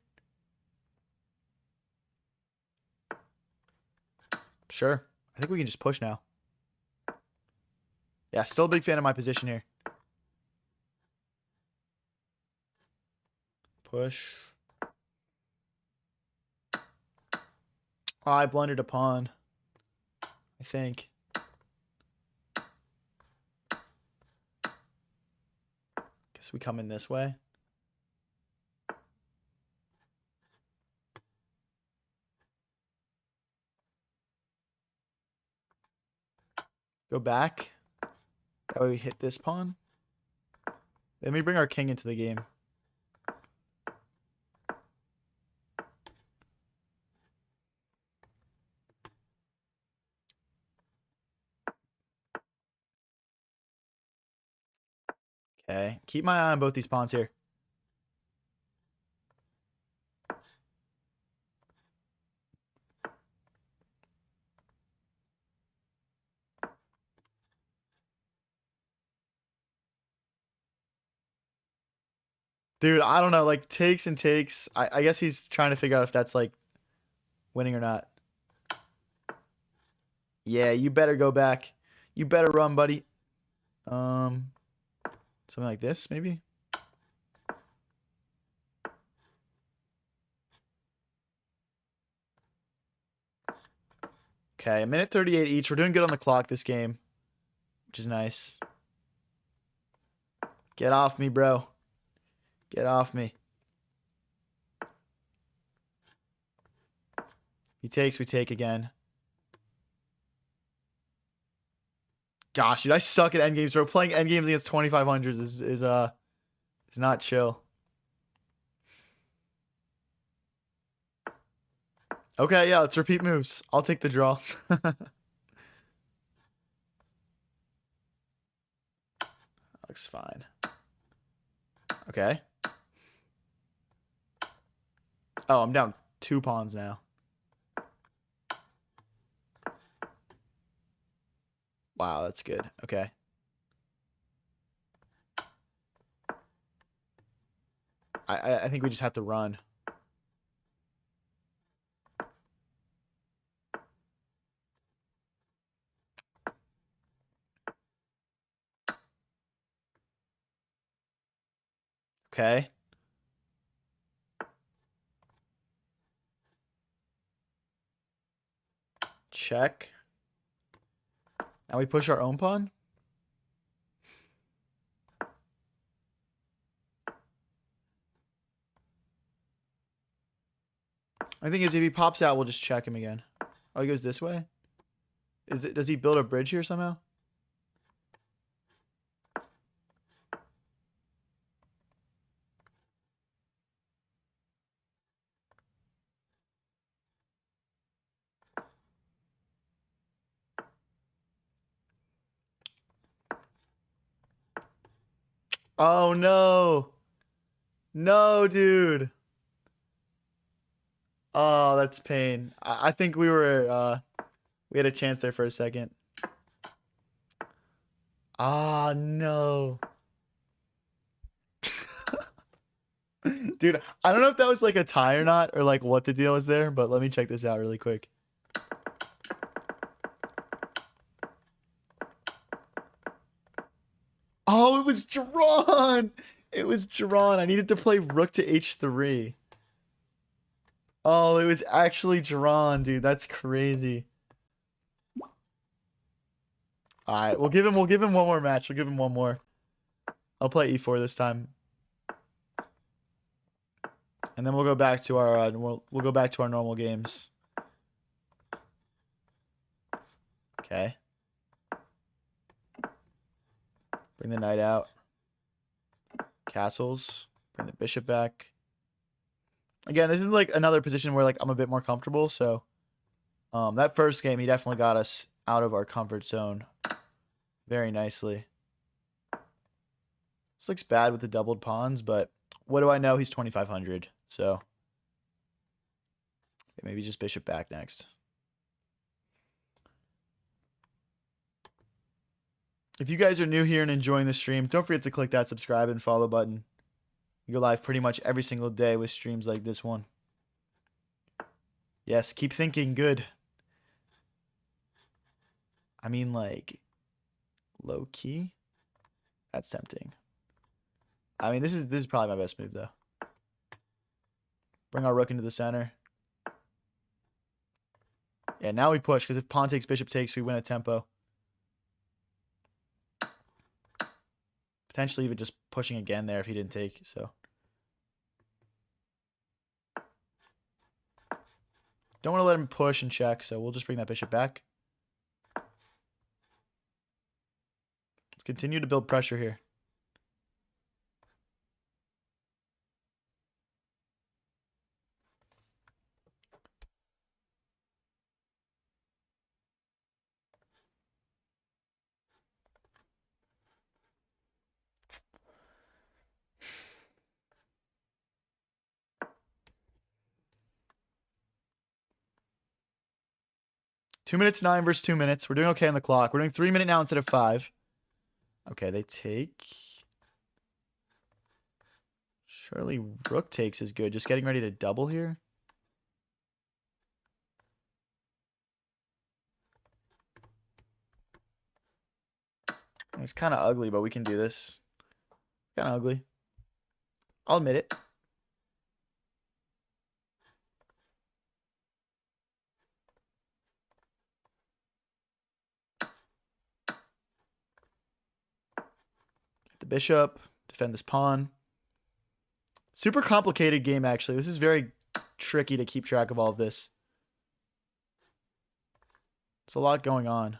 Sure. I think we can just push now. Yeah, still a big fan of my position here. Push. Oh, I blundered a pawn. I think. Guess we come in this way. Go back. That way we hit this pawn. Then we bring our king into the game. Okay. Keep my eye on both these pawns here. Dude, I don't know. Like, takes and takes. I guess he's trying to figure out if that's, like, winning or not. Yeah, you better go back. You better run, buddy. Something like this, maybe? Okay, a minute 38 each. We're doing good on the clock this game, which is nice. Get off me, bro. Get off me. He takes, we take again. Gosh, dude, I suck at endgames, bro. Playing endgames against 2500s is not chill. Okay, yeah, let's repeat moves. I'll take the draw. Looks fine. Okay. Oh, I'm down 2 pawns now. Wow, that's good. Okay. I think we just have to run. Okay. Check. Now we push our own pawn. I think is if he pops out, we'll just check him again. Oh, he goes this way? Does he build a bridge here somehow? Oh no. No, dude. Oh, that's pain. I think we had a chance there for a second. Ah, no. Dude, I don't know if that was like a tie or not, or like what the deal was there, but let me check this out really quick. Oh, it was drawn. It was drawn. I needed to play rook to h3. Oh, it was actually drawn, dude. That's crazy. All right, we'll give him one more match. We'll give him one more. I'll play e4 this time. And then we'll go back to our we'll go back to our normal games. Okay. Bring the knight out. Castles. Bring the bishop back. Again, this is like another position where like I'm a bit more comfortable, so that first game he definitely got us out of our comfort zone very nicely. This looks bad with the doubled pawns, but what do I know? He's 2500, so maybe just bishop back next. If you guys are new here and enjoying the stream, don't forget to click that subscribe and follow button. We go live pretty much every single day with streams like this one. Yes, keep thinking good. I mean, like, low key? That's tempting. I mean, this is probably my best move, though. Bring our rook into the center. Yeah, now we push, because if pawn takes, bishop takes, we win a tempo. Potentially even just pushing again there if he didn't take, so. Don't want to let him push and check, so we'll just bring that bishop back. Let's continue to build pressure here. Two minutes 9 versus 2 minutes. We're doing okay on the clock. We're doing 3 minutes now instead of 5. Okay, they take. Surely rook takes is good. Just getting ready to double here. It's kind of ugly, but we can do this. Kind of ugly. I'll admit it. Get the bishop. Defend this pawn. Super complicated game, actually. This is very tricky to keep track of all of this. There's a lot going on.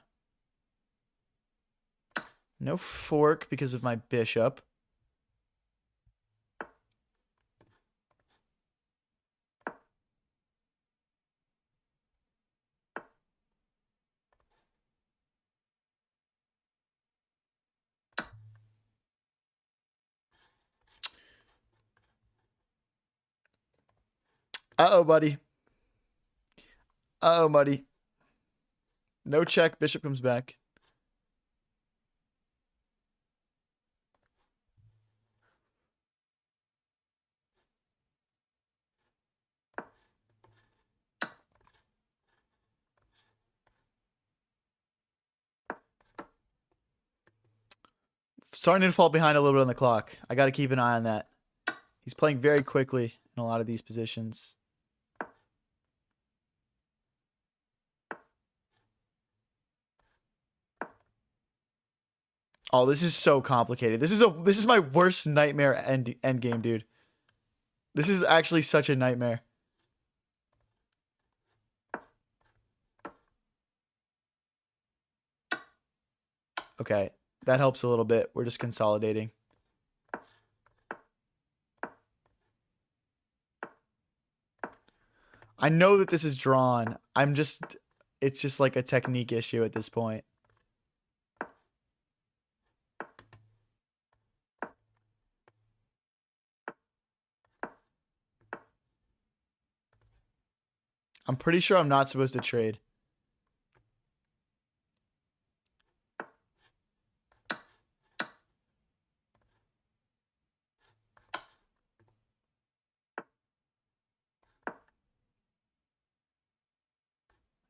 No fork because of my bishop. Uh-oh, buddy. Uh-oh, buddy. No check. Bishop comes back. Starting to fall behind a little bit on the clock. I got to keep an eye on that. He's playing very quickly in a lot of these positions. Oh, this is so complicated. This is my worst nightmare end game, dude. This is actually such a nightmare. Okay, that helps a little bit. We're just consolidating. I know that this is drawn. It's just like a technique issue at this point. I'm pretty sure I'm not supposed to trade.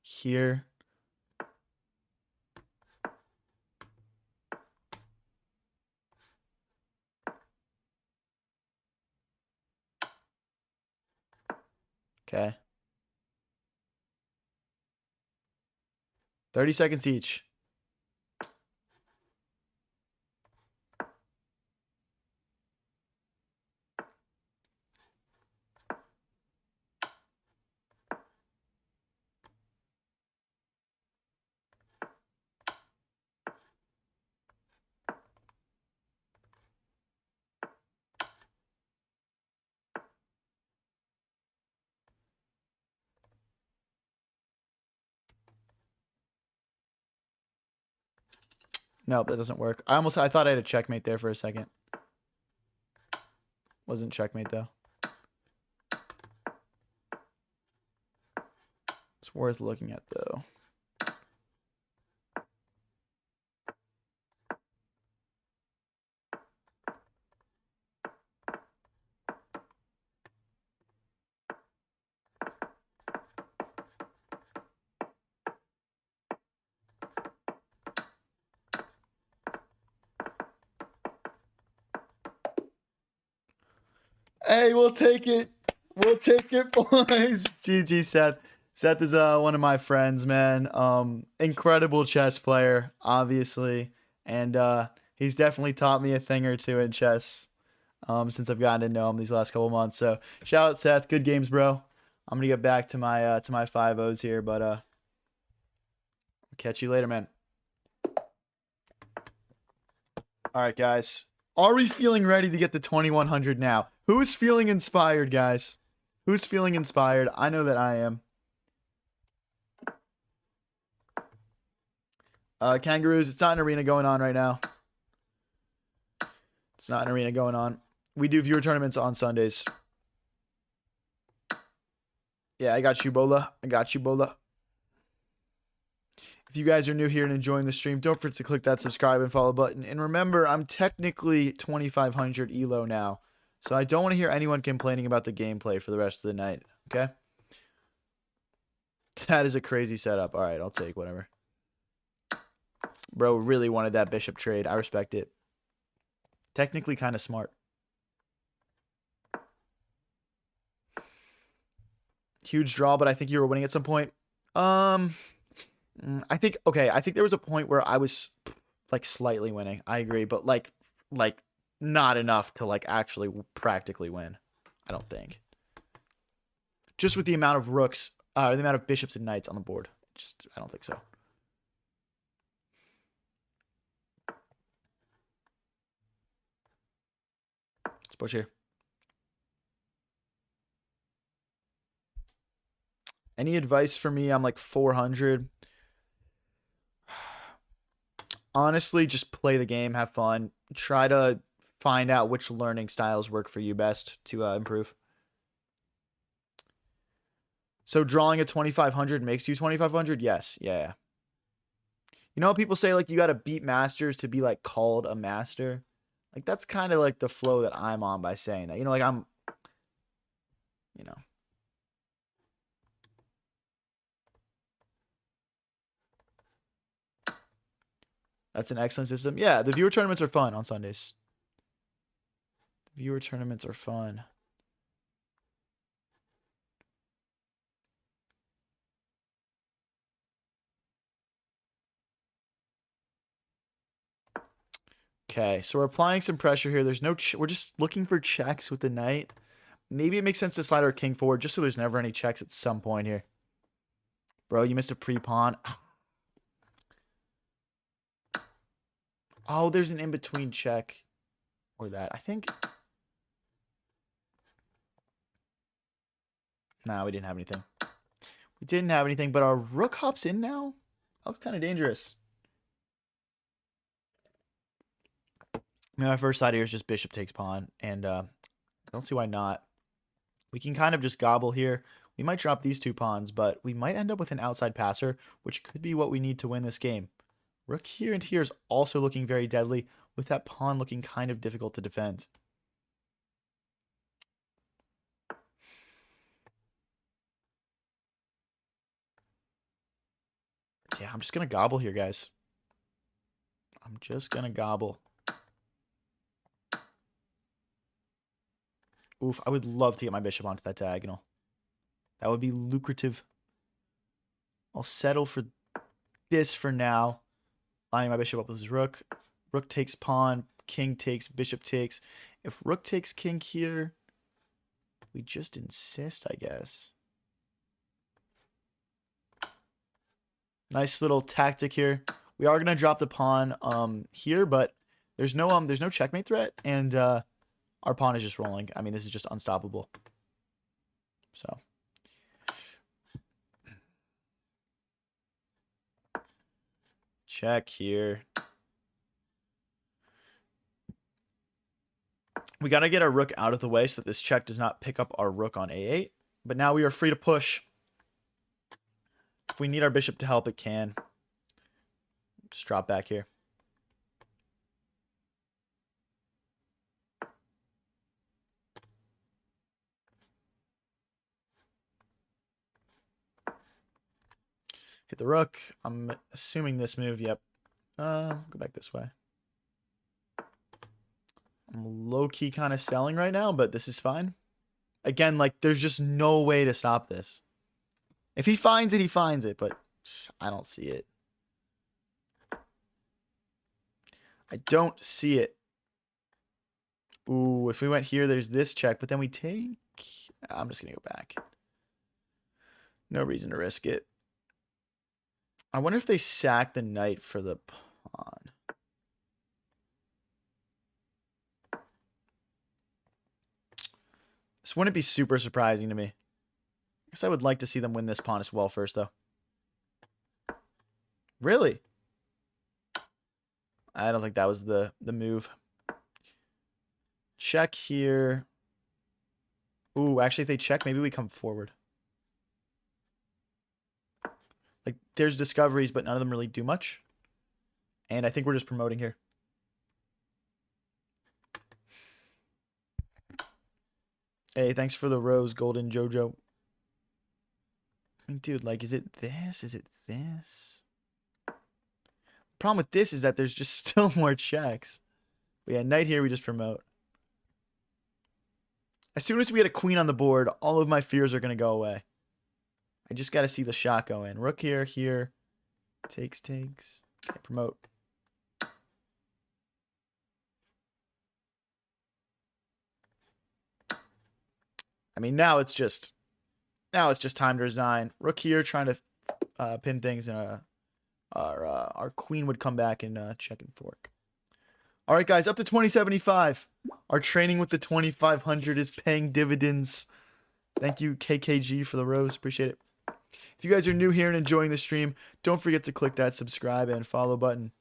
Here. Okay. 30 seconds each. Nope, that doesn't work. I thought I had a checkmate there for a second. Wasn't checkmate though. It's worth looking at though. Hey, we'll take it. We'll take it, boys. GG, Seth. Seth is one of my friends, man. Incredible chess player, obviously, and he's definitely taught me a thing or two in chess. Since I've gotten to know him these last couple months. So shout out, Seth. Good games, bro. I'm gonna get back to my 5-0s here, but catch you later, man. All right, guys. Are we feeling ready to get to 2100 now? Who's feeling inspired, guys? Who's feeling inspired? I know that I am. Kangaroos, it's not an arena going on right now. It's not an arena going on. We do viewer tournaments on Sundays. Yeah, I got you, Bola. I got you, Bola. If you guys are new here and enjoying the stream, don't forget to click that subscribe and follow button. And remember, I'm technically 2500 ELO now. So I don't want to hear anyone complaining about the gameplay for the rest of the night. Okay? That is a crazy setup. All right, I'll take whatever. Bro really wanted that bishop trade. I respect it. Technically kind of smart. Huge draw, but I think you were winning at some point. I think there was a point where I was like slightly winning. I agree, but like not enough to like actually practically win. I don't think. Just with the amount of rooks, the amount of bishops and knights on the board. I don't think so. Push here. Any advice for me? I'm like 400. Honestly, just play the game, have fun. Try to find out which learning styles work for you best to improve. So drawing a 2500 makes you 2500? Yes. Yeah. You know how people say like you got to beat masters to be like called a master? Like that's kind of like the flow that I'm on by saying that. You know, like I'm, you know. That's an excellent system. Yeah, the viewer tournaments are fun on Sundays. The viewer tournaments are fun. Okay, so we're applying some pressure here. There's no, we're just looking for checks with the knight. Maybe it makes sense to slide our king forward just so there's never any checks at some point here. Bro, you missed a pre-pawn. Oh, there's an in-between check or that. I think. Nah, we didn't have anything. We didn't have anything, but our rook hops in now? That looks kind of dangerous. I mean, my first side here is just bishop takes pawn, and I don't see why not. We can kind of just gobble here. We might drop these two pawns, but we might end up with an outside passer, which could be what we need to win this game. Rook here and here is also looking very deadly, with that pawn looking kind of difficult to defend. Yeah, I'm just going to gobble here, guys. I'm just going to gobble. Oof, I would love to get my bishop onto that diagonal. That would be lucrative. I'll settle for this for now. Lining my bishop up with his rook. Rook takes pawn. King takes. Bishop takes. If rook takes king here, we just insist, I guess. Nice little tactic here. We are gonna drop the pawn here, but there's no checkmate threat, and our pawn is just rolling. I mean, this is just unstoppable. So check here. We got to get our rook out of the way so that this check does not pick up our rook on a8. But now we are free to push. If we need our bishop to help, it can. Just drop back here. Hit the rook. I'm assuming this move, yep. Go back this way. I'm low-key kind of selling right now, but this is fine. Again, like, there's just no way to stop this. If he finds it, he finds it, but I don't see it. I don't see it. Ooh, if we went here, there's this check, but then we take... I'm just going to go back. No reason to risk it. I wonder if they sack the knight for the pawn. This wouldn't be super surprising to me. I guess I would like to see them win this pawn as well first, though. Really? I don't think that was the move. Check here. Ooh, actually, if they check, maybe we come forward. Like, there's discoveries, but none of them really do much. And I think we're just promoting here. Hey, thanks for the rose, Golden Jojo. I mean, dude, like, is it this? Is it this? The problem with this is that there's just still more checks. But yeah, knight here, we just promote. As soon as we get a queen on the board, all of my fears are going to go away. I just got to see the shot go in. Rook here, here. Takes. Okay, promote. I mean, now it's just time to resign. Rook here, trying to pin things, and our queen would come back and check and fork. All right, guys, up to 2075. Our training with the 2500 is paying dividends. Thank you, KKG, for the rose. Appreciate it. If you guys are new here and enjoying the stream, don't forget to click that subscribe and follow button.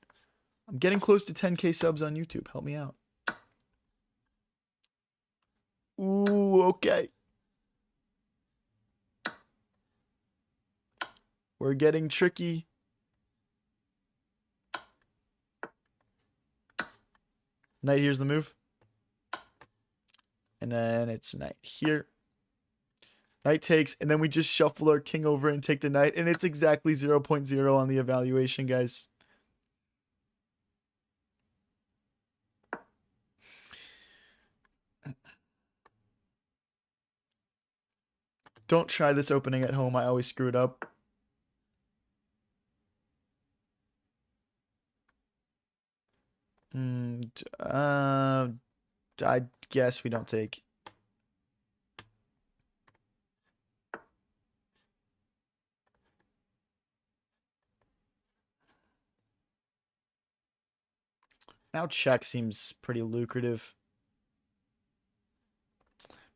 I'm getting close to 10K subs on YouTube. Help me out. Ooh, okay. We're getting tricky. Knight here's the move. And then it's knight here. Knight takes, and then we just shuffle our king over and take the knight, and it's exactly 0.0 on the evaluation, guys. Don't try this opening at home. I always screw it up. I guess we don't take. Now check seems pretty lucrative.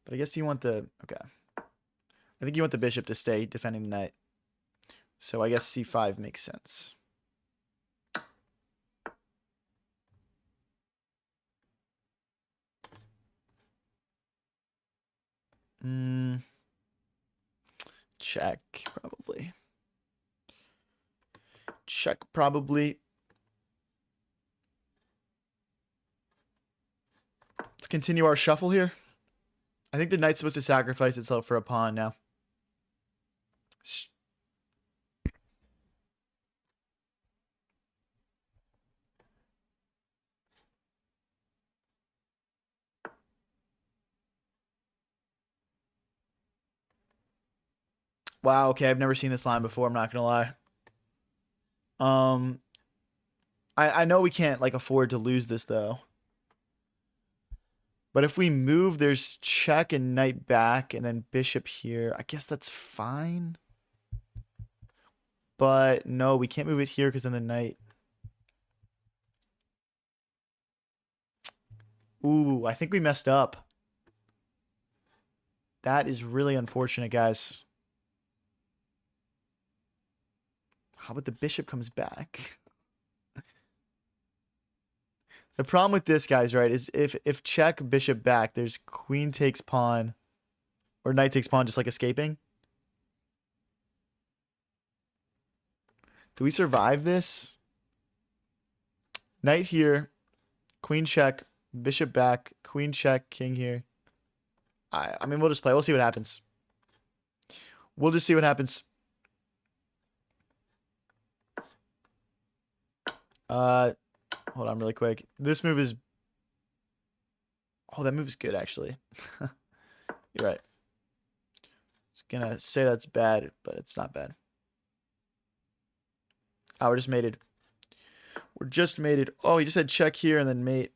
But I guess you want the... Okay. I think you want the bishop to stay defending the knight. So I guess c5 makes sense. Check, probably. Check, probably. Let's continue our shuffle here. I think the knight's supposed to sacrifice itself for a pawn now. Wow, okay, I've never seen this line before, I'm not gonna lie. I know we can't like afford to lose this though. But if we move, there's check and knight back and then bishop here. I guess that's fine. But no, we can't move it here because then the knight. Ooh, I think we messed up. That is really unfortunate, guys. How about the bishop comes back? The problem with this, guys, right, is if check bishop back, there's queen takes pawn or knight takes pawn just like escaping. Do we survive this? Knight here, queen check, bishop back, queen check, king here. I mean, we'll just play. We'll see what happens. We'll just see what happens. Hold on really quick. This move is... Oh, that move is good, actually. You're right. I was gonna say that's bad, but it's not bad. Oh, we're just mated. We're just mated. Oh, he just had check here and then mate.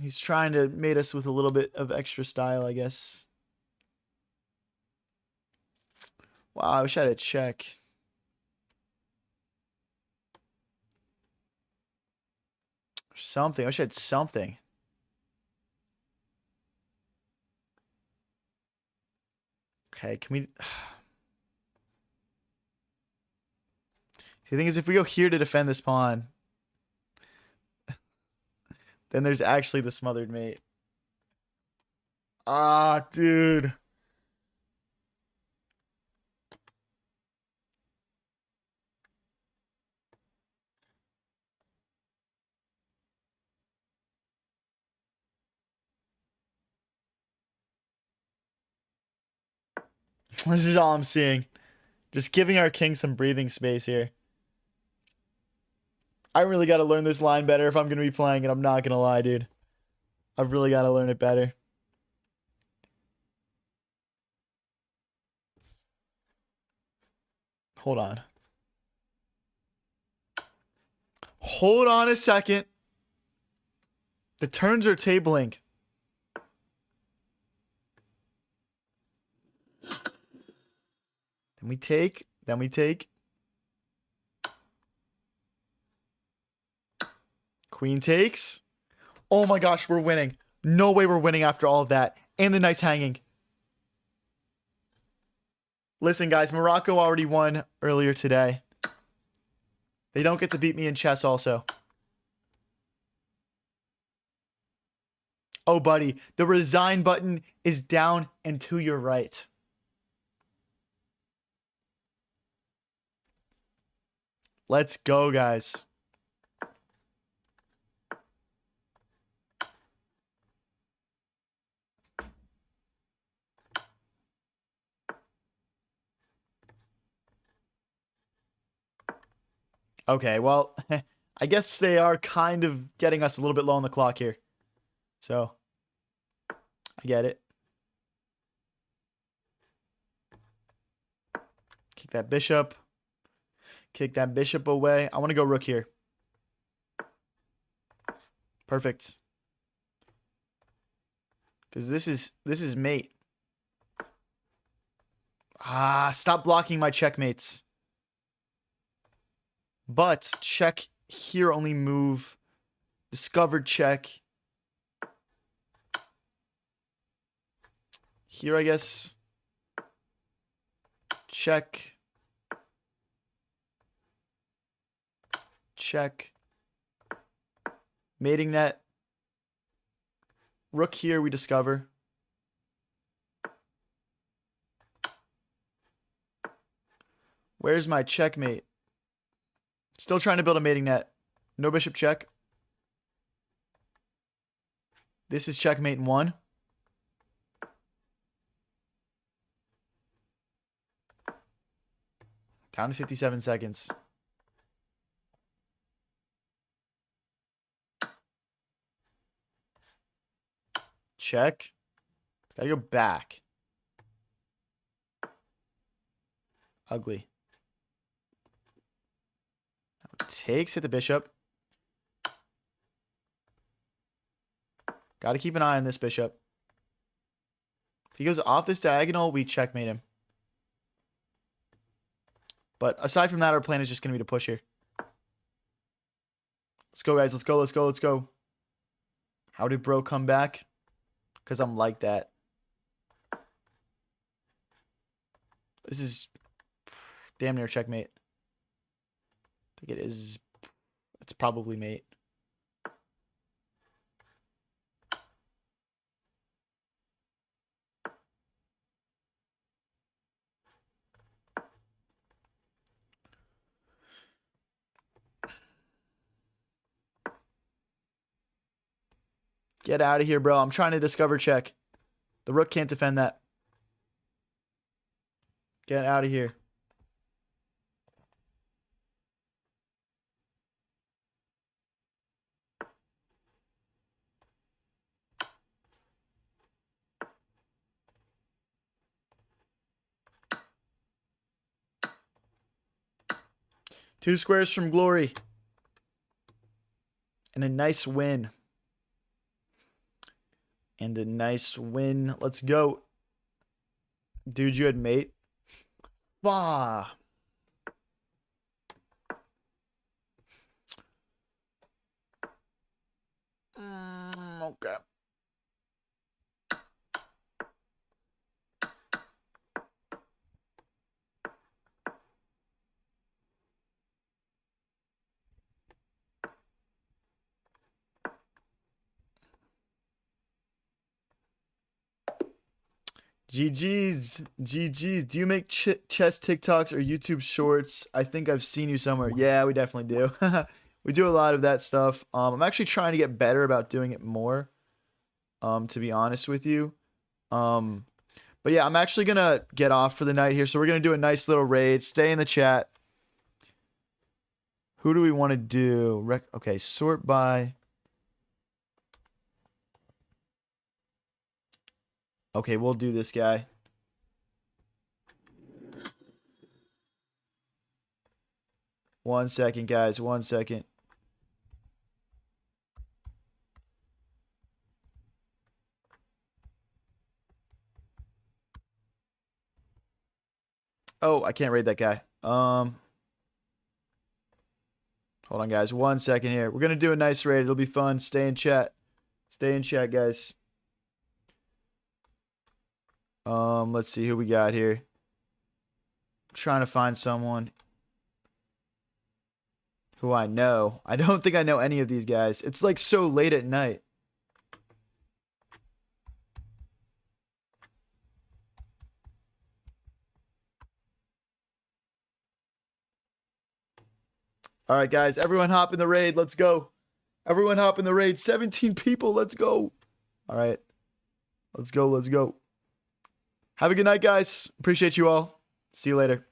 He's trying to mate us with a little bit of extra style, I guess. Wow, I wish I had a check. Something. I wish I had something. Okay, can we... See, the thing is, if we go here to defend this pawn, then there's actually the smothered mate. Ah, dude. This is all I'm seeing. Just giving our king some breathing space here. I really got to learn this line better if I'm going to be playing it. I'm not going to lie, dude. I've really got to learn it better. Hold on. Hold on a second. The turns are tabling. Then we take. Queen takes. Oh my gosh, we're winning. No way we're winning after all of that. And the knight's hanging. Listen, guys, Morocco already won earlier today. They don't get to beat me in chess also. Oh, buddy, the resign button is down and to your right. Let's go, guys. Okay, well, I guess they are kind of getting us a little bit low on the clock here. So, I get it. Kick that bishop. Kick that bishop away. I want to go rook here. Perfect. Because this is mate. Ah, stop blocking my checkmates. But check here, only move. Discovered check. Here, I guess. Check. Check. Mating net. Rook here, we discover. Where's my checkmate? Still trying to build a mating net. No bishop check. This is checkmate in 1. Down to 57 seconds. Check. Gotta go back. Ugly. Takes, hit the bishop. Gotta keep an eye on this bishop. If he goes off this diagonal, we checkmate him. But aside from that, our plan is just going to be to push here. Let's go, guys. Let's go, let's go, let's go. How did bro come back? Because I'm like that. This is damn near checkmate. I think it is. It's probably mate. Get out of here, bro. I'm trying to discover check. The rook can't defend that. Get out of here. Two squares from glory. And a nice win. And a nice win. Let's go. Dude, you had mate. Bah. Okay. GG's. GG's. Do you make chess TikToks or YouTube shorts? I think I've seen you somewhere. Yeah, we definitely do. We do a lot of that stuff. I'm actually trying to get better about doing it more, to be honest with you. But yeah, I'm actually going to get off for the night here. So we're going to do a nice little raid. Stay in the chat. Who do we want to do? Okay, sort by. Okay, we'll do this guy. One second, guys. 1 second. Oh, I can't raid that guy. Hold on, guys. 1 second here. We're going to do a nice raid. It'll be fun. Stay in chat. Stay in chat, guys. Let's see who we got here. I'm trying to find someone who I know. I don't think I know any of these guys. It's like so late at night. All right, guys. Everyone hop in the raid. Let's go. Everyone hop in the raid. 17 people. Let's go. All right. Let's go. Let's go. Have a good night, guys. Appreciate you all. See you later.